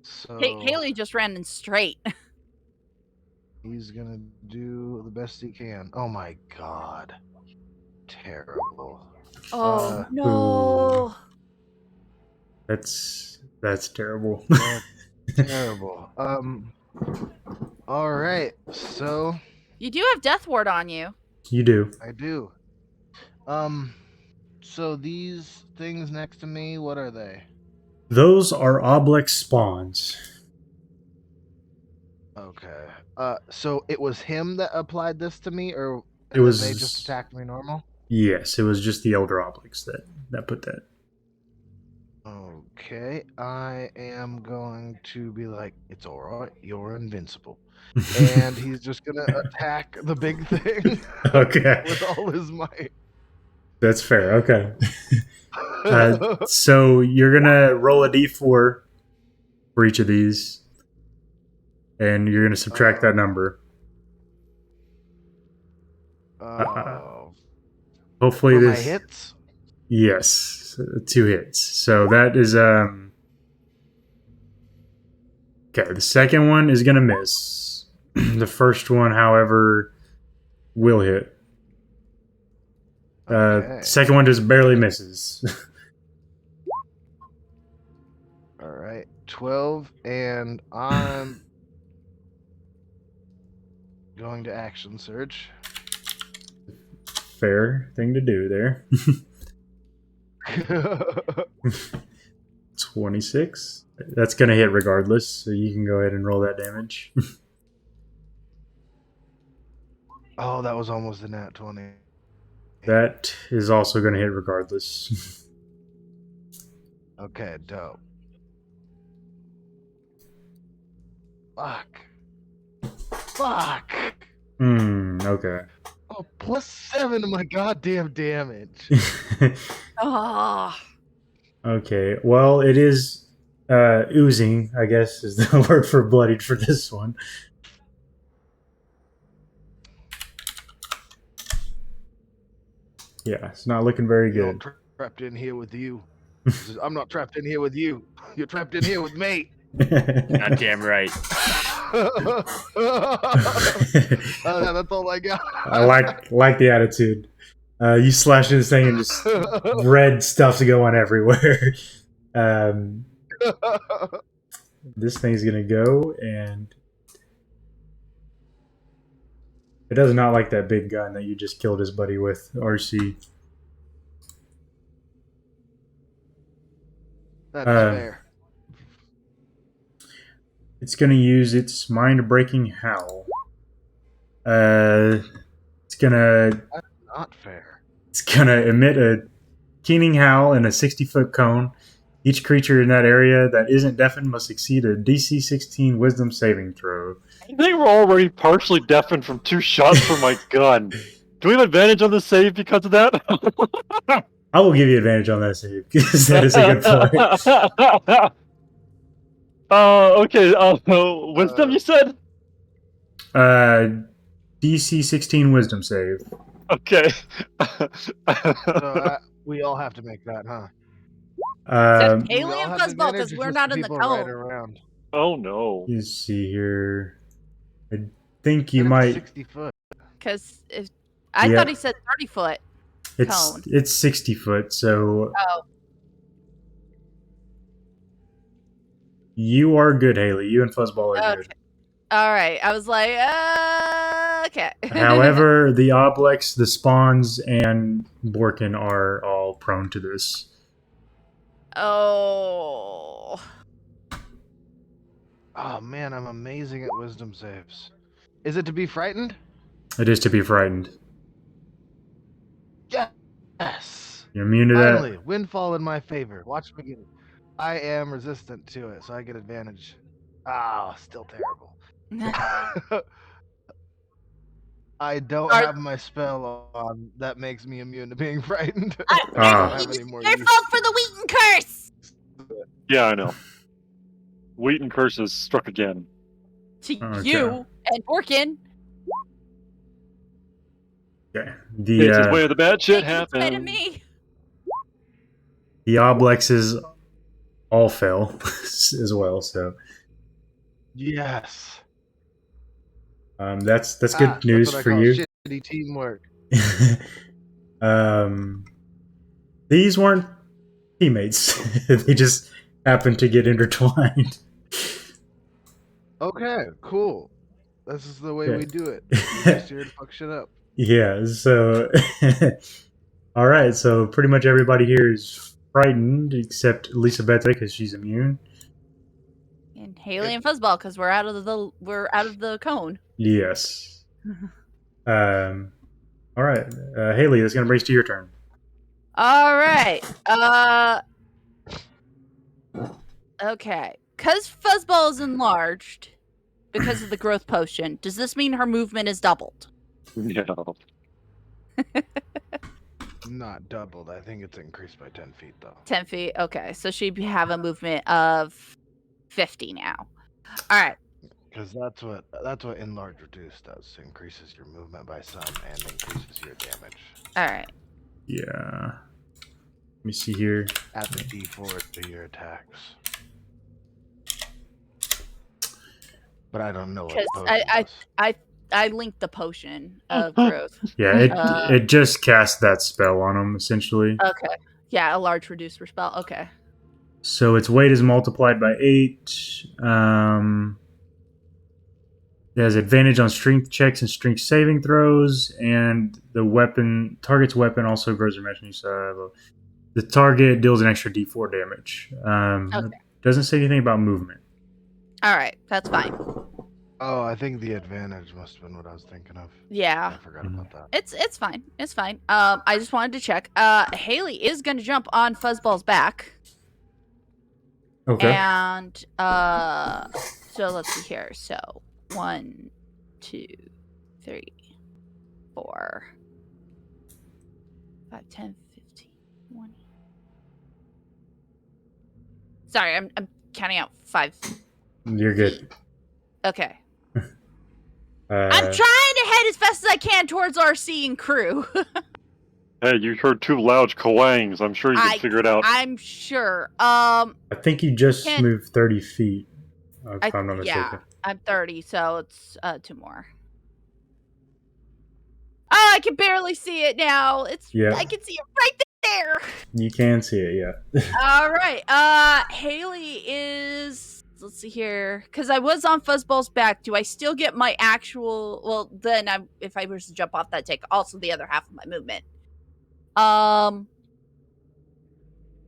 [SPEAKER 2] So
[SPEAKER 4] Haley just ran in straight.
[SPEAKER 2] he's gonna do the best he can. Oh my god. Terrible.
[SPEAKER 4] Oh no.
[SPEAKER 1] That's terrible.
[SPEAKER 2] That's terrible. All right. So
[SPEAKER 4] You do have Death Ward on you.
[SPEAKER 1] You do.
[SPEAKER 2] I do. So these things next to me, what are they?
[SPEAKER 1] Those are oblex spawns.
[SPEAKER 2] Okay. So it was him that applied this to me, or
[SPEAKER 1] It was
[SPEAKER 2] they just attacked me normal?
[SPEAKER 1] Yes, it was just the elder oblex that put that.
[SPEAKER 2] Okay, I am going to be like, it's alright, you're invincible. And he's just gonna attack the big thing
[SPEAKER 1] Okay.
[SPEAKER 2] with all his might.
[SPEAKER 1] That's fair. Okay. So you're gonna roll a d4 for each of these, and you're gonna subtract that number. Hopefully
[SPEAKER 2] for
[SPEAKER 1] this
[SPEAKER 2] my hits?
[SPEAKER 1] Yes, 2 hits. So that is okay. The second one is gonna miss. The first one, however, will hit.
[SPEAKER 2] Okay.
[SPEAKER 1] Second one just barely misses.
[SPEAKER 2] All right. 12, and I'm going to action surge.
[SPEAKER 1] Fair thing to do there. 26. That's going to hit regardless, so you can go ahead and roll that damage.
[SPEAKER 2] Oh, that was almost a nat 20.
[SPEAKER 1] That is also going to hit regardless.
[SPEAKER 2] Okay, dope. Fuck.
[SPEAKER 1] Okay.
[SPEAKER 2] Oh, +7 to my goddamn damage.
[SPEAKER 4] Oh.
[SPEAKER 1] Okay, well, it is oozing, I guess, is the word for bloodied for this one. Yeah, it's not looking very
[SPEAKER 2] You're
[SPEAKER 1] good.
[SPEAKER 2] trapped in here with you. I'm not trapped in here with you. You're trapped in here with me.
[SPEAKER 7] Goddamn right.
[SPEAKER 2] That's all I got.
[SPEAKER 1] I like the attitude. You slash into this thing and just red stuff's going everywhere. This thing's gonna go, and it does not like that big gun that you just killed his buddy with, RC.
[SPEAKER 2] That's fair.
[SPEAKER 1] It's gonna use its mind-breaking howl. It's gonna
[SPEAKER 2] That's not fair.
[SPEAKER 1] It's gonna emit a keening howl in a 60-foot cone. Each creature in that area that isn't deafened must exceed a DC 16 Wisdom saving throw.
[SPEAKER 5] I think we're already partially deafened from 2 shots from my gun. Do we have advantage on the save because of that?
[SPEAKER 1] I will give you advantage on that save because that is a good point.
[SPEAKER 5] Okay. Wisdom, you said?
[SPEAKER 1] DC 16 Wisdom save.
[SPEAKER 5] Okay.
[SPEAKER 2] So, we all have to make that, huh?
[SPEAKER 4] Except
[SPEAKER 2] Do we all
[SPEAKER 4] Alien
[SPEAKER 2] have
[SPEAKER 4] Fuzzball,
[SPEAKER 2] advantage
[SPEAKER 4] because
[SPEAKER 2] or
[SPEAKER 4] we're
[SPEAKER 2] just
[SPEAKER 4] not
[SPEAKER 2] the
[SPEAKER 4] in the
[SPEAKER 2] people right
[SPEAKER 4] cone.
[SPEAKER 2] around?
[SPEAKER 5] Oh no.
[SPEAKER 1] You see here. I think you
[SPEAKER 2] But it's
[SPEAKER 1] might.
[SPEAKER 2] 60 foot.
[SPEAKER 4] Because I
[SPEAKER 1] Yeah.
[SPEAKER 4] thought he said 30 foot. Cone.
[SPEAKER 1] It's 60 foot, so
[SPEAKER 4] Oh.
[SPEAKER 1] you are good, Haley. You and Fuzzball are good.
[SPEAKER 4] Okay. All right. I was like, okay.
[SPEAKER 1] However, the Oblex, the Spawns, and Borkin are all prone to this.
[SPEAKER 4] Oh.
[SPEAKER 2] Oh man, I'm amazing at wisdom saves. Is it to be frightened?
[SPEAKER 1] It is to be frightened.
[SPEAKER 2] Yes.
[SPEAKER 1] You're immune to
[SPEAKER 2] Finally, windfall in my favor. Watch me get it. I am resistant to it, so I get advantage. Ah, still terrible. I don't have my spell on that makes me immune to being frightened. I don't have any more
[SPEAKER 6] Your
[SPEAKER 2] use.
[SPEAKER 6] fault for the Wheaton curse.
[SPEAKER 5] Yeah, I know. Wheaton curses struck again.
[SPEAKER 4] To
[SPEAKER 1] Okay.
[SPEAKER 4] you and Borkin.
[SPEAKER 1] that.
[SPEAKER 5] This is where the bad shit
[SPEAKER 4] Say to
[SPEAKER 5] happens.
[SPEAKER 4] me.
[SPEAKER 1] The Oblexes all fell as well, so
[SPEAKER 2] Yes.
[SPEAKER 1] that's good news
[SPEAKER 2] that's what
[SPEAKER 1] for
[SPEAKER 2] I call
[SPEAKER 1] you.
[SPEAKER 2] Shitty teamwork.
[SPEAKER 1] These weren't teammates. They just happened to get intertwined.
[SPEAKER 2] Okay, cool. This is the way
[SPEAKER 1] Yeah.
[SPEAKER 2] we do it. We're just here to fuck shit up.
[SPEAKER 1] Yeah, so all right, so pretty much everybody here is frightened except Lisa Bete because she's immune.
[SPEAKER 4] And Haley and Fuzzball, because we're out of the cone.
[SPEAKER 1] Yes. All right, Haley, that's gonna bring us to your turn.
[SPEAKER 4] All right. Okay. Because Fuzzball is enlarged because of the growth potion, does this mean her movement is doubled?
[SPEAKER 5] No.
[SPEAKER 2] Not doubled. I think it's increased by 10 feet, though.
[SPEAKER 4] 10 feet. Okay. So she'd have a movement of 50 now. All right.
[SPEAKER 2] Because that's what enlarge reduce does. Increases your movement by some and increases your damage.
[SPEAKER 4] All right.
[SPEAKER 1] Yeah. Let me see here.
[SPEAKER 2] Add the D4 to your attacks. But I don't know what
[SPEAKER 4] Because
[SPEAKER 2] the potion does.
[SPEAKER 4] I linked the potion of growth.
[SPEAKER 1] Yeah, it just cast that spell on him essentially.
[SPEAKER 4] Okay. Yeah, a large reducer spell. Okay.
[SPEAKER 1] So its weight is multiplied by 8. It has advantage on strength checks and strength saving throws, and the target's weapon also grows imaginary size. The target deals an extra D4 damage.
[SPEAKER 4] Okay.
[SPEAKER 1] It doesn't say anything about movement.
[SPEAKER 4] All right, that's fine.
[SPEAKER 2] Oh, I think the advantage must have been what I was thinking of.
[SPEAKER 4] Yeah.
[SPEAKER 2] I forgot about that.
[SPEAKER 4] It's fine. It's fine. I just wanted to check. Haley is gonna jump on Fuzzball's back.
[SPEAKER 1] Okay.
[SPEAKER 4] And so let's see here. So 1, 2, 3, 4, 5, 10, 15, 20. Sorry, I'm counting out 5.
[SPEAKER 1] You're good.
[SPEAKER 4] Okay. I'm trying to head as fast as I can towards RC and crew.
[SPEAKER 5] Hey, you heard 2 loud clangs. I'm sure you can figure it out.
[SPEAKER 4] I'm sure.
[SPEAKER 1] I think you just moved 30 feet, if I'm not mistaken.
[SPEAKER 4] Yeah, I'm 30, so it's 2 more. Oh, I can barely see it now. I can see it right there.
[SPEAKER 1] You can see it, yeah.
[SPEAKER 4] All right. Haley is. Let's see here, because I was on Fuzzball's back. Do I still get my actual? Well, then if I was to jump off, that take also the other half of my movement.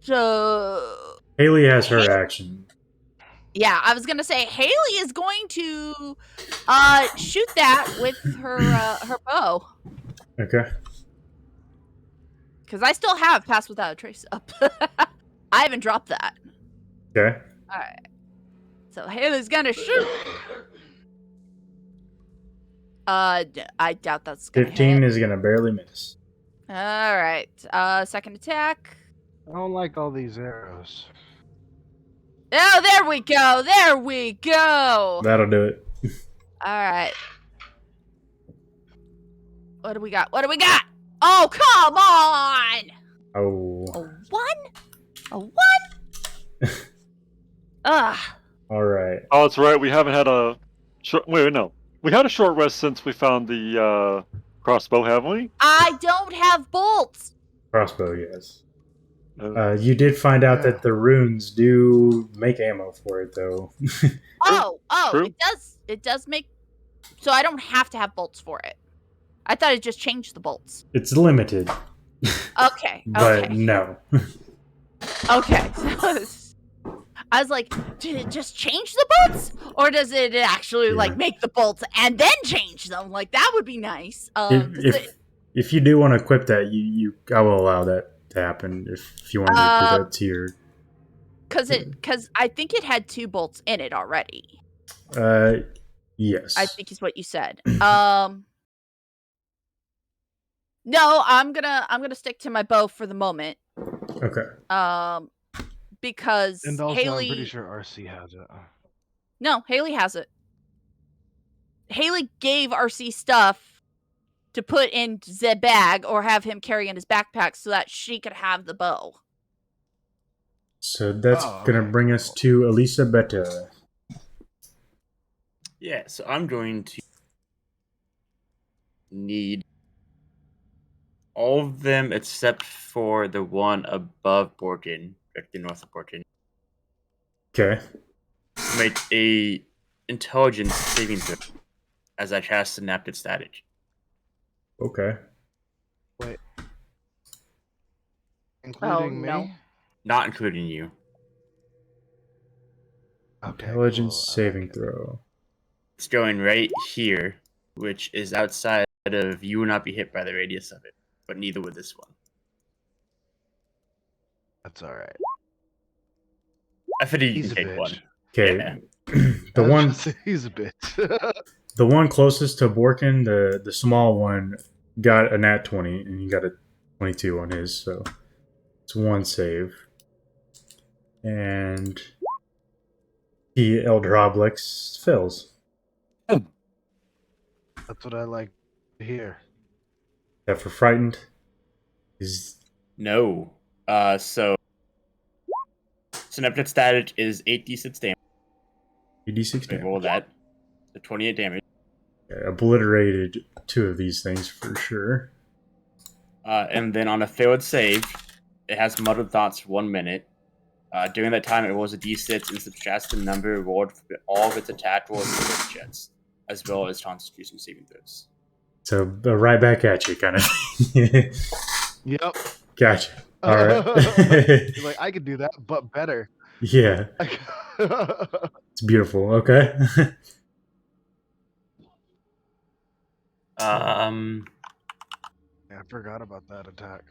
[SPEAKER 4] So
[SPEAKER 1] Haley has her action.
[SPEAKER 4] Yeah, I was gonna say Haley is going to shoot that with her her bow.
[SPEAKER 1] Okay.
[SPEAKER 4] Because I still have Pass Without a Trace up. I haven't dropped that.
[SPEAKER 1] Okay.
[SPEAKER 4] All right. So Haley's gonna shoot. I doubt that's gonna
[SPEAKER 1] 15
[SPEAKER 4] hit.
[SPEAKER 1] is gonna barely miss.
[SPEAKER 4] All right. Second attack.
[SPEAKER 2] I don't like all these arrows.
[SPEAKER 4] Oh, there we go. There we go.
[SPEAKER 1] That'll do it.
[SPEAKER 4] All right. What do we got? What do we got? Oh, come on!
[SPEAKER 1] Oh.
[SPEAKER 4] A 1? A 1? Ugh.
[SPEAKER 1] All right.
[SPEAKER 5] Oh, that's right. We haven't had a short. Wait, no. We had a short rest since we found the crossbow, haven't we?
[SPEAKER 4] I don't have bolts.
[SPEAKER 1] Crossbow, yes. You did find out that the runes do make ammo for it, though.
[SPEAKER 4] Oh,
[SPEAKER 5] True.
[SPEAKER 4] it does. It does make. So I don't have to have bolts for it. I thought it just changed the bolts.
[SPEAKER 1] It's limited.
[SPEAKER 4] Okay.
[SPEAKER 1] But
[SPEAKER 4] Okay.
[SPEAKER 1] no.
[SPEAKER 4] Okay. I was like, did it just change the bolts, or does it actually like make the bolts and then change them? Like that would be nice.
[SPEAKER 1] If you do want to equip that, I will allow that to happen if you want to do that to your.
[SPEAKER 4] Because I think it had 2 bolts in it already.
[SPEAKER 1] Yes.
[SPEAKER 4] I think is what you said. No, I'm gonna stick to my bow for the moment.
[SPEAKER 1] Okay.
[SPEAKER 4] Because
[SPEAKER 2] And also,
[SPEAKER 4] Haley.
[SPEAKER 2] I'm pretty sure RC has it.
[SPEAKER 4] No, Haley has it. Haley gave RC stuff to put in the bag or have him carry in his backpack so that she could have the bow.
[SPEAKER 1] So that's gonna bring us to Elisabetta.
[SPEAKER 7] Yeah, so I'm going to need all of them except for the one above Borkin, directly north of Borkin.
[SPEAKER 1] Okay.
[SPEAKER 7] Make a intelligence saving throw as I cast Synaptic Static.
[SPEAKER 1] Okay.
[SPEAKER 2] Wait. Including me?
[SPEAKER 4] No.
[SPEAKER 7] Not including you.
[SPEAKER 2] Okay,
[SPEAKER 1] Intelligence
[SPEAKER 2] cool.
[SPEAKER 1] saving throw.
[SPEAKER 7] It's going right here, which is outside of you will not be hit by the radius of it, but neither would this one.
[SPEAKER 2] That's alright.
[SPEAKER 7] I figured you
[SPEAKER 2] He's
[SPEAKER 7] can
[SPEAKER 2] a
[SPEAKER 7] take
[SPEAKER 2] bitch.
[SPEAKER 7] one.
[SPEAKER 1] Okay.
[SPEAKER 2] Yeah. He's a bitch.
[SPEAKER 1] The one closest to Borkin, the small one, got a nat 20, and you got a 22 on his, so it's 1 save. And the Elder Obelix fails.
[SPEAKER 2] That's what I like to hear.
[SPEAKER 1] That for frightened is
[SPEAKER 7] No. So Synaptic Static is 8d6 damage.
[SPEAKER 1] 3d6
[SPEAKER 7] We
[SPEAKER 1] damage.
[SPEAKER 7] roll that. So 28 damage.
[SPEAKER 1] Obliterated 2 of these things for sure.
[SPEAKER 7] And then on a failed save, it has muddled thoughts for 1 minute. During that time, it rolls a d6 and subtracts the number rolled for all of its attack rolls and ability checks, as well as Constitution saving throws.
[SPEAKER 1] So right back at you, kind of.
[SPEAKER 2] Yep.
[SPEAKER 1] Gotcha. All right.
[SPEAKER 2] You're like, I could do that, but better.
[SPEAKER 1] Yeah, it's beautiful. Okay.
[SPEAKER 2] Yeah, I forgot about that attack.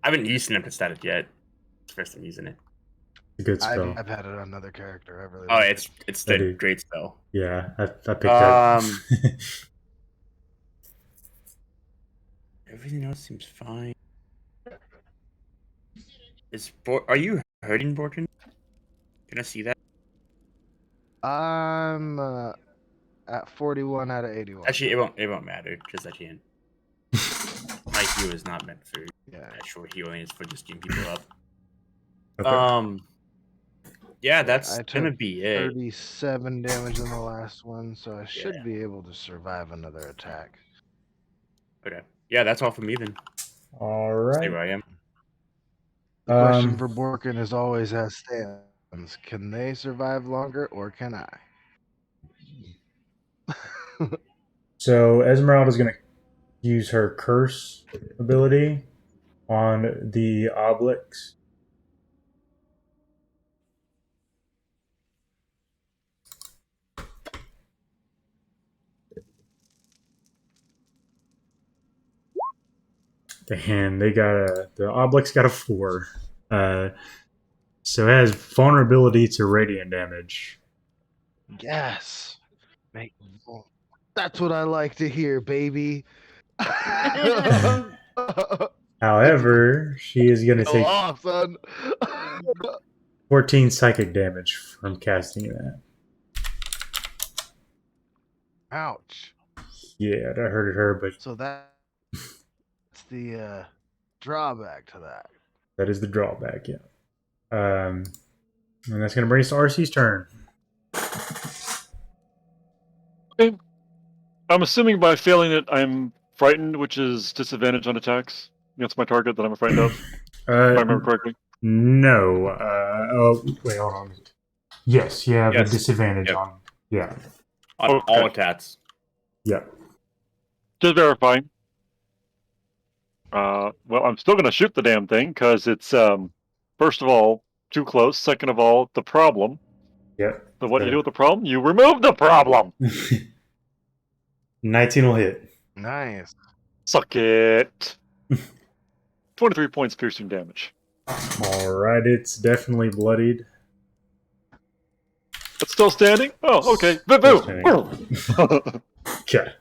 [SPEAKER 7] I haven't used Snippet Static yet. It's the first time using it.
[SPEAKER 1] Good spell.
[SPEAKER 2] I've had it on another character. I really
[SPEAKER 7] Oh,
[SPEAKER 2] like
[SPEAKER 7] it's
[SPEAKER 1] I
[SPEAKER 7] the
[SPEAKER 1] do.
[SPEAKER 7] great spell.
[SPEAKER 1] Yeah, I picked that.
[SPEAKER 7] Everything else seems fine. Are you hurting Borton? Can I see that?
[SPEAKER 2] I'm at 41 out of 81.
[SPEAKER 7] Actually, it won't matter because I can't. My heal is not meant for
[SPEAKER 2] Yeah.
[SPEAKER 7] actual healing. It's for just getting people up.
[SPEAKER 1] Okay.
[SPEAKER 7] Yeah, that's
[SPEAKER 2] I
[SPEAKER 7] gonna
[SPEAKER 2] took
[SPEAKER 7] be it.
[SPEAKER 2] 37 damage in the last one, so I should
[SPEAKER 7] Yeah.
[SPEAKER 2] be able to survive another attack.
[SPEAKER 7] Okay. Yeah, that's all for me then.
[SPEAKER 1] All
[SPEAKER 7] Stay
[SPEAKER 1] right.
[SPEAKER 7] where I am.
[SPEAKER 2] The question for Borkin is always as stands: can they survive longer, or can I?
[SPEAKER 1] So Esmeralda's going to use her curse ability on the Obelix. And the Obelix got a 4. So it has vulnerability to radiant damage.
[SPEAKER 2] Yes. That's what I like to hear, baby.
[SPEAKER 1] However, she is going to
[SPEAKER 2] Go
[SPEAKER 1] take
[SPEAKER 2] off, son.
[SPEAKER 1] 14 psychic damage from casting that.
[SPEAKER 2] Ouch.
[SPEAKER 1] Yeah, that hurted her, but
[SPEAKER 2] So that's the drawback to that.
[SPEAKER 1] that is the drawback, yeah. And that's going to bring us to RC's turn.
[SPEAKER 5] Okay. I'm assuming by failing it, I'm frightened, which is disadvantage on attacks against my target that I'm frightened of. If I remember correctly.
[SPEAKER 1] No. Oh, wait, hold on. Yes, you have a
[SPEAKER 7] Yes.
[SPEAKER 1] disadvantage
[SPEAKER 7] Yep.
[SPEAKER 1] on. Yeah.
[SPEAKER 7] On
[SPEAKER 5] Okay.
[SPEAKER 7] all attacks.
[SPEAKER 1] Yeah.
[SPEAKER 5] Just verifying. Well, I'm still going to shoot the damn thing because it's, first of all, too close. Second of all, the problem.
[SPEAKER 1] Yep.
[SPEAKER 5] So what do you do with the problem? You remove the problem.
[SPEAKER 1] 19 will hit.
[SPEAKER 2] Nice.
[SPEAKER 5] Suck it. 23 points piercing damage.
[SPEAKER 1] All right, it's definitely bloodied.
[SPEAKER 5] But still standing? Oh, okay.
[SPEAKER 1] Still
[SPEAKER 5] Boo!
[SPEAKER 1] Okay.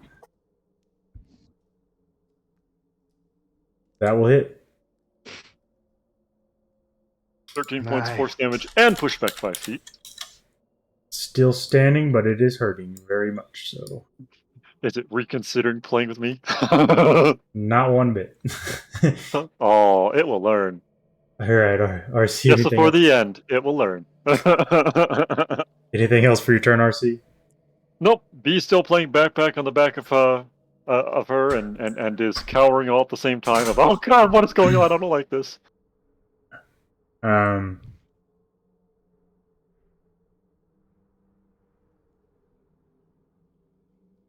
[SPEAKER 1] That will hit.
[SPEAKER 5] 13 points
[SPEAKER 2] Nice.
[SPEAKER 5] force damage and push back 5 feet.
[SPEAKER 1] Still standing, but it is hurting very much so.
[SPEAKER 5] Is it reconsidering playing with me?
[SPEAKER 1] Not one bit.
[SPEAKER 5] Oh, it will learn.
[SPEAKER 1] All right, RC.
[SPEAKER 5] Just before the end, it will learn.
[SPEAKER 1] Anything else for your turn, RC?
[SPEAKER 5] Nope. B's still playing backpack on the back of her and is cowering all at the same time of, oh god, what is going on? I don't like this.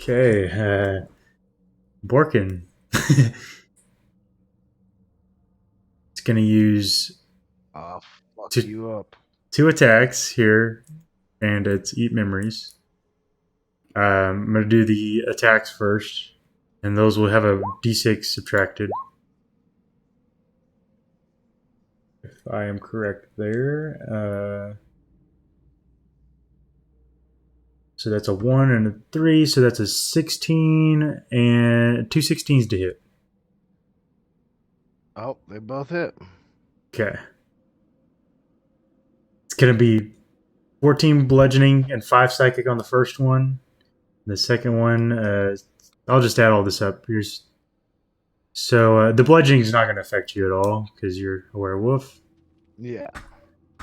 [SPEAKER 1] Okay, Borkin. It's gonna use
[SPEAKER 2] I'll fuck
[SPEAKER 1] Two-
[SPEAKER 2] you up.
[SPEAKER 1] 2 attacks here, and it's Eat Memories. I'm gonna do the attacks first, and those will have a d6 subtracted. If I am correct there. So that's a 1 and a 3, so that's a 16, and 2 16s to hit.
[SPEAKER 2] Oh, they both hit.
[SPEAKER 1] Okay. It's going to be 14 bludgeoning and 5 psychic on the first one. The second one, I'll just add all this up. So the bludgeoning is not going to affect you at all because you're a werewolf.
[SPEAKER 2] Yeah.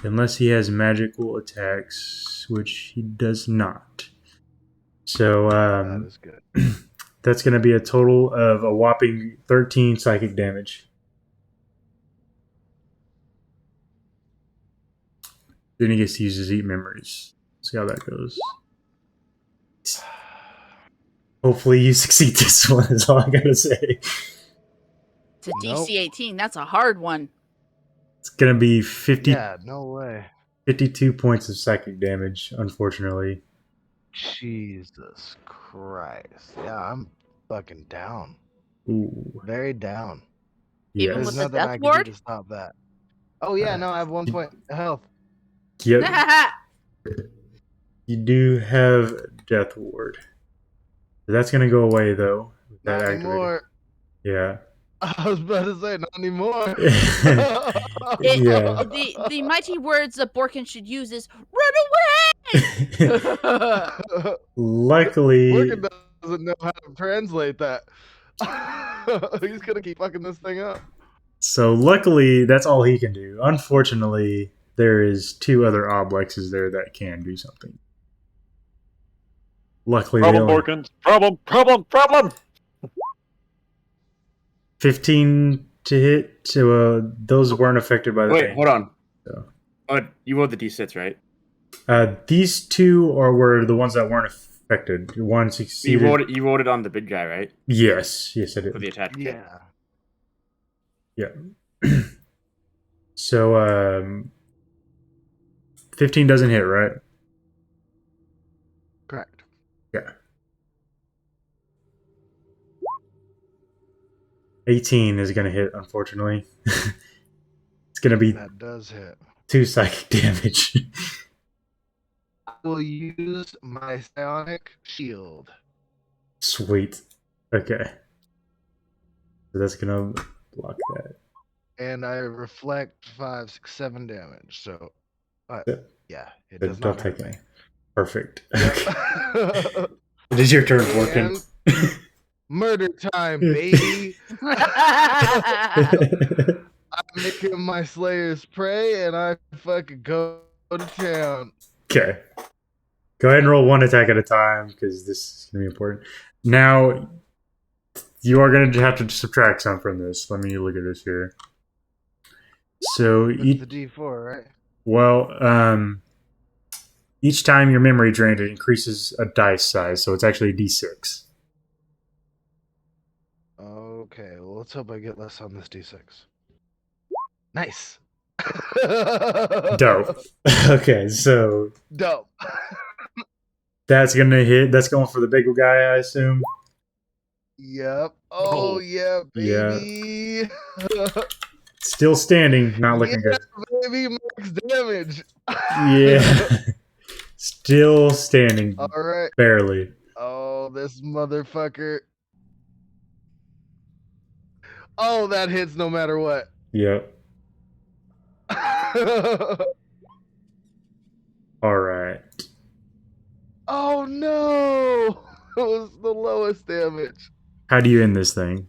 [SPEAKER 1] Unless he has magical attacks, which he does not. So
[SPEAKER 2] That is good.
[SPEAKER 1] that's going to be a total of a whopping 13 psychic damage. Then he gets to use his Eat Memories. See how that goes. Hopefully you succeed this one, is all I gotta say.
[SPEAKER 4] To
[SPEAKER 2] Nope.
[SPEAKER 4] DC 18, that's a hard one.
[SPEAKER 1] It's gonna be 50,
[SPEAKER 2] Yeah, no way.
[SPEAKER 1] 52 points of psychic damage, unfortunately.
[SPEAKER 2] Jesus Christ. Yeah, I'm fucking down.
[SPEAKER 1] Ooh.
[SPEAKER 2] Very down.
[SPEAKER 4] Even
[SPEAKER 1] Yes.
[SPEAKER 4] with
[SPEAKER 2] There's
[SPEAKER 4] the
[SPEAKER 2] nothing
[SPEAKER 4] death
[SPEAKER 2] I can
[SPEAKER 4] ward?
[SPEAKER 2] do to stop that. Oh yeah, no, I have 1 point of health.
[SPEAKER 1] Yep. You do have Death Ward. That's gonna go away though. With that
[SPEAKER 2] Not
[SPEAKER 1] activated.
[SPEAKER 2] anymore.
[SPEAKER 1] Yeah.
[SPEAKER 2] I was about to say, not anymore.
[SPEAKER 1] Yeah.
[SPEAKER 4] The mighty words that Borkin should use is run away.
[SPEAKER 1] Luckily,
[SPEAKER 2] Morgan doesn't know how to translate that. He's gonna keep fucking this thing up.
[SPEAKER 1] so luckily that's all he can do. Unfortunately, there is 2 other oblexes there that can do something. Luckily, they
[SPEAKER 5] Problem,
[SPEAKER 1] only
[SPEAKER 5] Porkins. Problem.
[SPEAKER 1] 15 to hit. So those weren't affected by the
[SPEAKER 3] Wait,
[SPEAKER 1] thing.
[SPEAKER 3] hold on.
[SPEAKER 1] So.
[SPEAKER 3] Oh, you rolled the d6, right?
[SPEAKER 1] These 2 were the ones that weren't affected. One
[SPEAKER 3] You
[SPEAKER 1] succeeded.
[SPEAKER 3] rolled it on the big guy, right?
[SPEAKER 1] Yes, I
[SPEAKER 3] For
[SPEAKER 1] did.
[SPEAKER 3] the attack.
[SPEAKER 2] Yeah.
[SPEAKER 1] Yeah. So 15 doesn't hit, right?
[SPEAKER 2] Correct.
[SPEAKER 1] Yeah. 18 is going to hit, unfortunately. It's going to be
[SPEAKER 2] That does hit.
[SPEAKER 1] 2 psychic damage.
[SPEAKER 2] I will use my psionic shield.
[SPEAKER 1] Sweet. Okay. So that's going to block that.
[SPEAKER 2] And I reflect 5, 6, 7 damage. So,
[SPEAKER 1] Yeah.
[SPEAKER 2] yeah, it
[SPEAKER 1] But
[SPEAKER 2] does
[SPEAKER 1] don't
[SPEAKER 2] not
[SPEAKER 1] take
[SPEAKER 2] hurt
[SPEAKER 1] any.
[SPEAKER 2] me.
[SPEAKER 1] Perfect.
[SPEAKER 2] Yep.
[SPEAKER 1] It is your turn, Porkin.
[SPEAKER 2] Murder time, baby. I make him my slayer's prey, and I fucking go to town.
[SPEAKER 1] Okay. Go ahead and roll 1 attack at a time, because this is going to be important. Now, you are going to have to subtract some from this. Let me look at this here. So,
[SPEAKER 2] That's the D4, right?
[SPEAKER 1] well, each time your memory drained, it increases a dice size, so it's actually a D6.
[SPEAKER 2] Okay, well, let's hope I get less on this D6. Nice.
[SPEAKER 1] Dope. Okay, so
[SPEAKER 2] Dope.
[SPEAKER 1] that's going to hit. That's going for the big guy, I assume.
[SPEAKER 2] Yep. Oh, yeah,
[SPEAKER 1] Yeah.
[SPEAKER 2] baby.
[SPEAKER 1] Still standing, not looking
[SPEAKER 2] Yeah,
[SPEAKER 1] good.
[SPEAKER 2] baby, max damage.
[SPEAKER 1] Yeah. Still standing,
[SPEAKER 2] All right.
[SPEAKER 1] barely.
[SPEAKER 2] Oh, this motherfucker. Oh, that hits no matter what.
[SPEAKER 1] Yep. All right.
[SPEAKER 2] Oh no! It was the lowest damage.
[SPEAKER 1] How do you end this thing?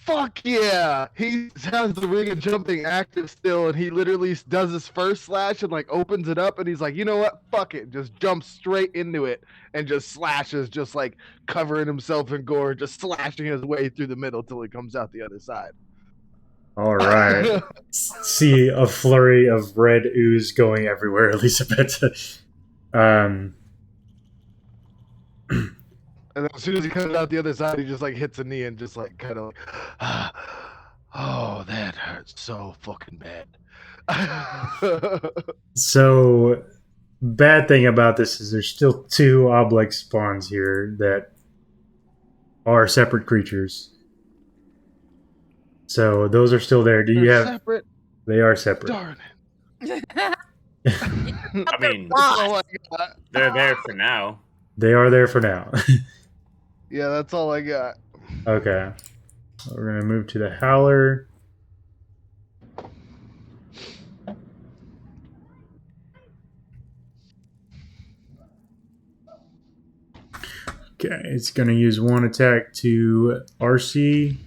[SPEAKER 2] Fuck yeah! He has the ring of jumping active still, and he literally does his first slash and like opens it up, and he's like, you know what? Fuck it. Just jumps straight into it and just slashes, just like covering himself in gore, just slashing his way through the middle till he comes out the other side.
[SPEAKER 1] All right. See a flurry of red ooze going everywhere, Elizabeth.
[SPEAKER 2] And then as soon as he comes out the other side, he just like hits a knee and just like kind of like, oh, that hurts so fucking bad.
[SPEAKER 1] So, bad thing about this is there's still 2 Oblex spawns here that are separate creatures. So those are still there. Do you
[SPEAKER 2] They're
[SPEAKER 1] have?
[SPEAKER 2] separate?
[SPEAKER 1] They are separate.
[SPEAKER 2] Darn it.
[SPEAKER 3] I mean,
[SPEAKER 2] That's all I got.
[SPEAKER 3] they're there for now.
[SPEAKER 1] They are there for now.
[SPEAKER 2] Yeah, that's all I got.
[SPEAKER 1] Okay. We're gonna move to the Howler. Okay, it's gonna use 1 attack to RC.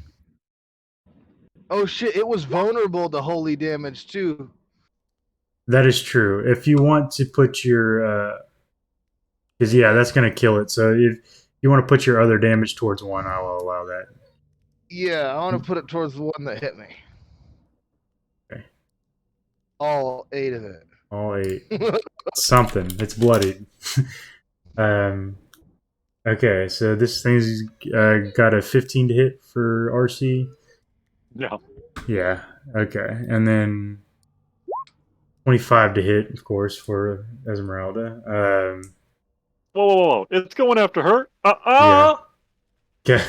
[SPEAKER 2] Oh shit, it was vulnerable to holy damage too.
[SPEAKER 1] That is true. If you want to put your Because yeah, that's gonna kill it. So if you want to put your other damage towards one, I will allow that.
[SPEAKER 2] Yeah, I want to put it towards the one that hit me.
[SPEAKER 1] Okay.
[SPEAKER 2] All 8 of it.
[SPEAKER 1] All 8. Something. It's bloodied. Okay, so this thing's got a 15 to hit for RC.
[SPEAKER 5] Yeah.
[SPEAKER 1] Yeah. Okay, and then 25 to hit, of course, for Esmeralda.
[SPEAKER 5] Whoa, whoa, whoa! It's going after her.
[SPEAKER 1] Yeah. Okay.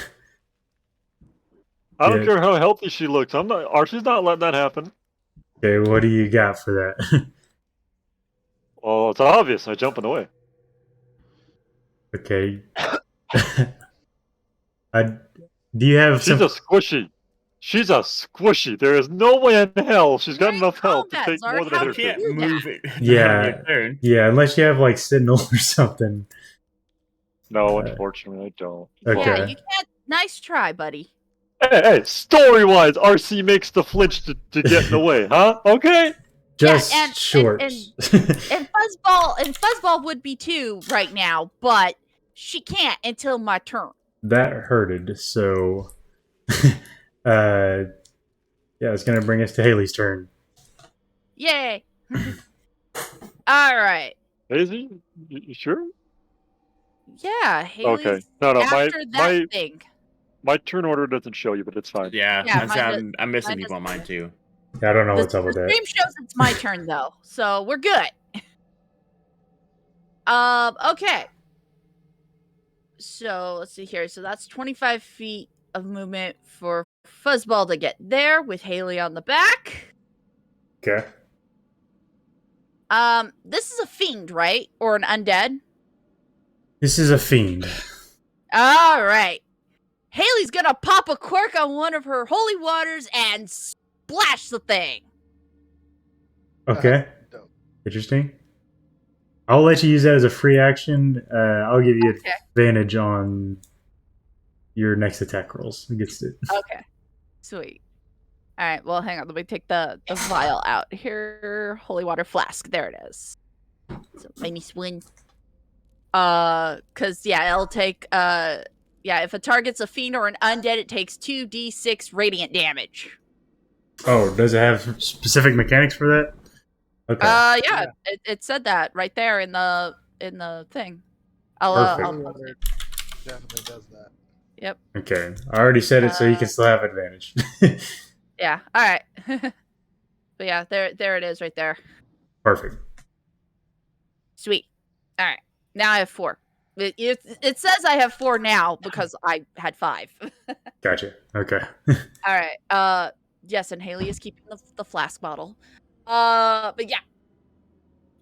[SPEAKER 5] I don't
[SPEAKER 1] Yeah.
[SPEAKER 5] care how healthy she looks. I'm not. Archie's not letting that happen.
[SPEAKER 1] Okay, what do you got for that?
[SPEAKER 5] Oh, it's obvious. I'm jumping away.
[SPEAKER 1] Okay. Do you have
[SPEAKER 5] She's
[SPEAKER 1] some?
[SPEAKER 5] a squishy. She's a squishy. There is no way in hell she's got
[SPEAKER 4] You're in
[SPEAKER 5] enough health to
[SPEAKER 4] combat,
[SPEAKER 5] take
[SPEAKER 4] Zard.
[SPEAKER 5] more than a
[SPEAKER 4] How
[SPEAKER 5] hit or
[SPEAKER 7] You can't
[SPEAKER 5] two.
[SPEAKER 7] move it.
[SPEAKER 1] Yeah.
[SPEAKER 7] on your turn.
[SPEAKER 1] Yeah, unless you have like Sentinel or something.
[SPEAKER 5] No, unfortunately, I don't.
[SPEAKER 1] Okay.
[SPEAKER 4] Yeah, you can't. Nice try, buddy.
[SPEAKER 5] Hey, story-wise, RC makes the flinch to get in the way, huh? Okay.
[SPEAKER 1] Just
[SPEAKER 4] and-
[SPEAKER 1] short.
[SPEAKER 4] and Fuzzball would be too right now, but she can't until my turn.
[SPEAKER 1] That hurted. So, yeah, it's gonna bring us to Haley's turn.
[SPEAKER 4] Yay! All right.
[SPEAKER 5] Daisy, you sure?
[SPEAKER 4] Yeah, Haley's
[SPEAKER 5] Okay. No,
[SPEAKER 4] after that thing.
[SPEAKER 5] my turn order doesn't show you, but it's fine.
[SPEAKER 7] Yeah,
[SPEAKER 4] Yeah,
[SPEAKER 7] I'm missing
[SPEAKER 4] mine
[SPEAKER 7] people on mine
[SPEAKER 4] doesn't.
[SPEAKER 7] too.
[SPEAKER 1] I don't know
[SPEAKER 4] The
[SPEAKER 1] what's up with that.
[SPEAKER 4] stream shows it's my turn though, so we're good. Okay. So let's see here. So that's 25 feet of movement for Fuzzball to get there with Haley on the back.
[SPEAKER 1] Okay.
[SPEAKER 4] This is a fiend, right? Or an undead?
[SPEAKER 1] This is a fiend.
[SPEAKER 4] All right. Haley's gonna pop a quirk on one of her holy waters and splash the thing.
[SPEAKER 1] Okay.
[SPEAKER 2] Dope.
[SPEAKER 1] Interesting. I'll let you use that as a free action. I'll give you
[SPEAKER 4] Okay.
[SPEAKER 1] advantage on your next attack rolls against it.
[SPEAKER 4] Okay. Sweet. All right. Well, hang on. Let me take the vial out here. Holy water flask. There it is. So make me swing. Cause yeah, it'll take if a target's a fiend or an undead, it takes 2d6 radiant damage.
[SPEAKER 1] Oh, does it have specific mechanics for that? Okay.
[SPEAKER 4] Yeah. It said that right there in the thing. I'll
[SPEAKER 1] Perfect.
[SPEAKER 4] post it.
[SPEAKER 2] Definitely does that.
[SPEAKER 4] Yep.
[SPEAKER 1] Okay. I already said it, so you can still have advantage.
[SPEAKER 4] Yeah. All right. But yeah, there it is right there.
[SPEAKER 1] Perfect.
[SPEAKER 4] Sweet. All right. Now I have 4. It says I have 4 now because I had 5.
[SPEAKER 1] Gotcha. Okay.
[SPEAKER 4] All right. Yes, and Haley is keeping the flask bottle. But yeah.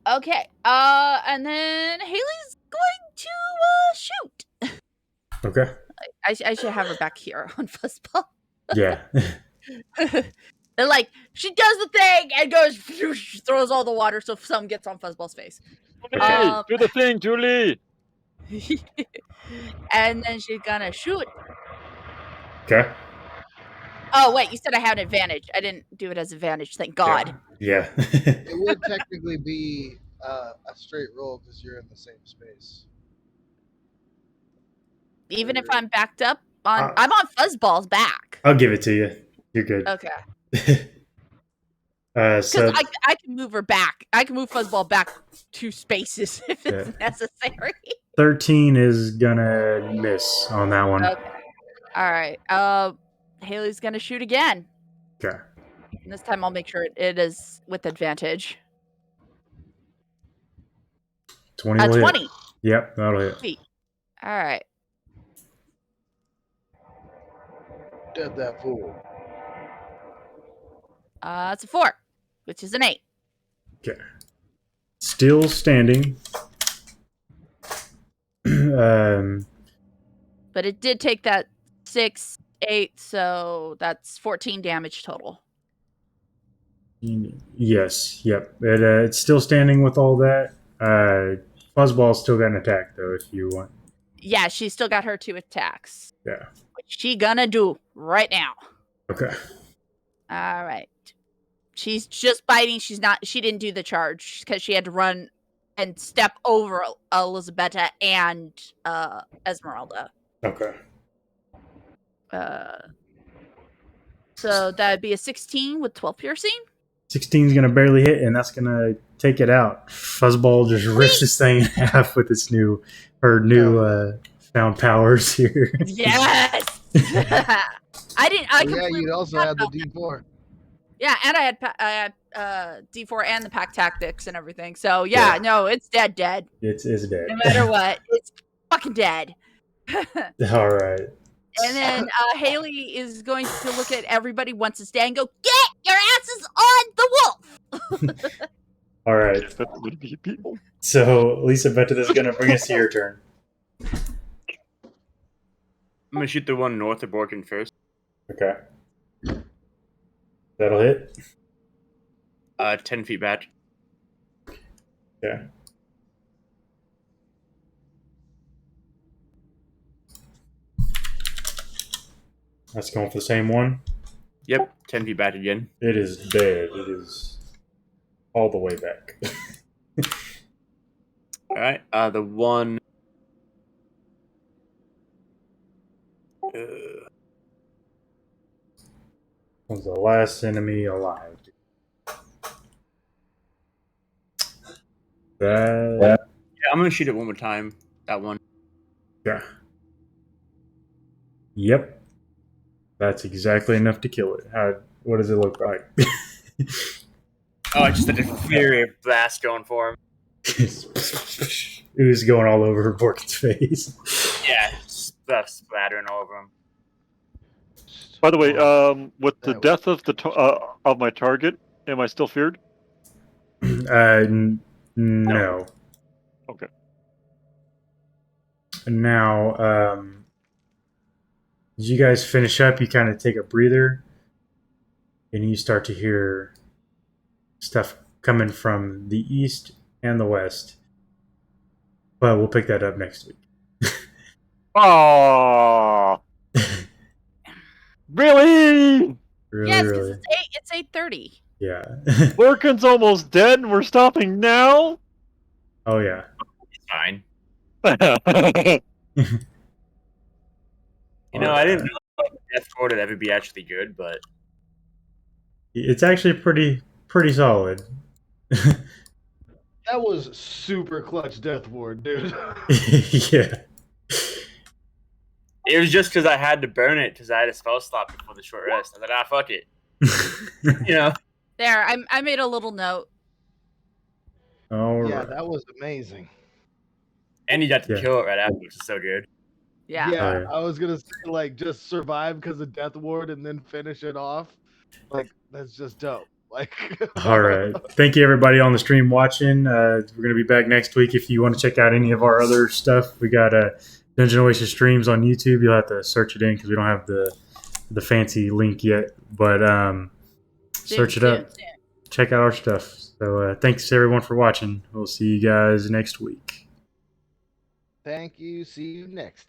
[SPEAKER 4] Okay. And then Haley's going to shoot.
[SPEAKER 1] Okay.
[SPEAKER 4] I should have her back here on Fuzzball.
[SPEAKER 1] Yeah.
[SPEAKER 4] And like she does the thing and goes throws all the water so some gets on Fuzzball's face.
[SPEAKER 5] Hey, do the thing, Julie.
[SPEAKER 4] And then she's gonna shoot.
[SPEAKER 1] Okay.
[SPEAKER 4] Oh wait, you said I had an advantage. I didn't do it as advantage. Thank God.
[SPEAKER 1] Yeah.
[SPEAKER 2] It would technically be a straight roll because you're in the same space.
[SPEAKER 4] Even if I'm backed up on, I'm on Fuzzball's back.
[SPEAKER 1] I'll give it to you. You're good.
[SPEAKER 4] Okay. Because
[SPEAKER 1] So
[SPEAKER 4] I can move her back. I can move Fuzzball back 2 spaces if it's necessary.
[SPEAKER 1] 13 is gonna miss on that one.
[SPEAKER 4] Okay. All right. Haley's gonna shoot again.
[SPEAKER 1] Okay.
[SPEAKER 4] And this time I'll make sure it is with advantage.
[SPEAKER 1] 20 will hit.
[SPEAKER 4] 20.
[SPEAKER 1] Yep, that'll hit.
[SPEAKER 4] Sweet. All right.
[SPEAKER 2] Dead that fool.
[SPEAKER 4] It's a 4, which is an 8.
[SPEAKER 1] Okay. Still standing.
[SPEAKER 4] But it did take that 6, 8, so that's 14 damage total.
[SPEAKER 1] Yes. Yep. It's still standing with all that. Fuzzball's still got an attack though, if you want.
[SPEAKER 4] Yeah, she's still got her 2 attacks.
[SPEAKER 1] Yeah.
[SPEAKER 4] Which she gonna do right now.
[SPEAKER 1] Okay.
[SPEAKER 4] All right. She's just biting. She didn't do the charge because she had to run and step over Elisabetta and Esmeralda.
[SPEAKER 1] Okay.
[SPEAKER 4] So that'd be a 16 with 12 piercing.
[SPEAKER 1] 16 is gonna barely hit, and that's gonna take it out. Fuzzball just rips this thing in half with its new found powers here.
[SPEAKER 4] Yes. I didn't. I
[SPEAKER 2] Oh, yeah,
[SPEAKER 4] completely
[SPEAKER 2] you'd also
[SPEAKER 4] forgot
[SPEAKER 2] have the
[SPEAKER 4] about that.
[SPEAKER 2] D4.
[SPEAKER 4] Yeah, and I had D4 and the pack tactics and everything. So yeah, no, it's dead.
[SPEAKER 1] It's dead.
[SPEAKER 4] No matter what, it's fucking dead.
[SPEAKER 1] All right.
[SPEAKER 4] And then Haley is going to look at everybody once it's dead and go, "Get your asses on the wolf!"
[SPEAKER 1] All right.
[SPEAKER 5] Yes, that would be people.
[SPEAKER 1] So, Elisabetta, this is going to bring us to your turn.
[SPEAKER 7] I'm gonna shoot the one north of Borkin first.
[SPEAKER 1] Okay. That'll hit.
[SPEAKER 7] 10 feet back.
[SPEAKER 1] Okay. That's going for the same one.
[SPEAKER 7] Yep, 10 feet back again.
[SPEAKER 1] It is dead. It is all the way back.
[SPEAKER 7] All right, the one.
[SPEAKER 1] Was the last enemy alive. That.
[SPEAKER 7] Yeah, I'm gonna shoot it one more time. That one.
[SPEAKER 1] Yeah. Yep. That's exactly enough to kill it. What does it look like?
[SPEAKER 7] Oh, it's just a fury of blast going for him.
[SPEAKER 1] Ooze going all over Borkin's face.
[SPEAKER 7] Yeah, stuff splattering all over him.
[SPEAKER 5] By the way, with the death of of my target, am I still feared?
[SPEAKER 1] No.
[SPEAKER 5] Okay.
[SPEAKER 1] Now, as you guys finish up, you kind of take a breather, and you start to hear stuff coming from the east and the west. But we'll pick that up next week.
[SPEAKER 5] Oh, really?
[SPEAKER 4] Yes, because it's 8:30.
[SPEAKER 1] Yeah.
[SPEAKER 5] Lurkin's almost dead, and we're stopping now.
[SPEAKER 1] Oh yeah.
[SPEAKER 7] It's fine.
[SPEAKER 5] That's
[SPEAKER 7] You know, I didn't realize Death Ward would ever be actually good, but
[SPEAKER 1] It's actually pretty solid.
[SPEAKER 2] That was super clutch death ward, dude.
[SPEAKER 1] Yeah.
[SPEAKER 7] it was just because I had to burn it because I had a spell slot before the short rest. I was like, fuck it. You know?
[SPEAKER 4] There, I made a little note.
[SPEAKER 1] All
[SPEAKER 2] Yeah,
[SPEAKER 1] right.
[SPEAKER 2] that was amazing.
[SPEAKER 7] And you got to
[SPEAKER 1] Yeah.
[SPEAKER 7] kill it right after, which is so good.
[SPEAKER 4] Yeah.
[SPEAKER 2] Yeah,
[SPEAKER 1] Oh, yeah.
[SPEAKER 2] I was gonna say like just survive because of death ward and then finish it off. Like that's just dope. Like
[SPEAKER 1] All right. Thank you, everybody on the stream watching. We're going to be back next week. If you want to check out any of our other stuff, we got Dungeon Oasis streams on YouTube. You'll have to search it in because we don't have the fancy link yet. But search it up.
[SPEAKER 4] Soon.
[SPEAKER 1] Check out our stuff. So thanks, everyone, for watching. We'll see you guys next week.
[SPEAKER 2] Thank you. See you next time.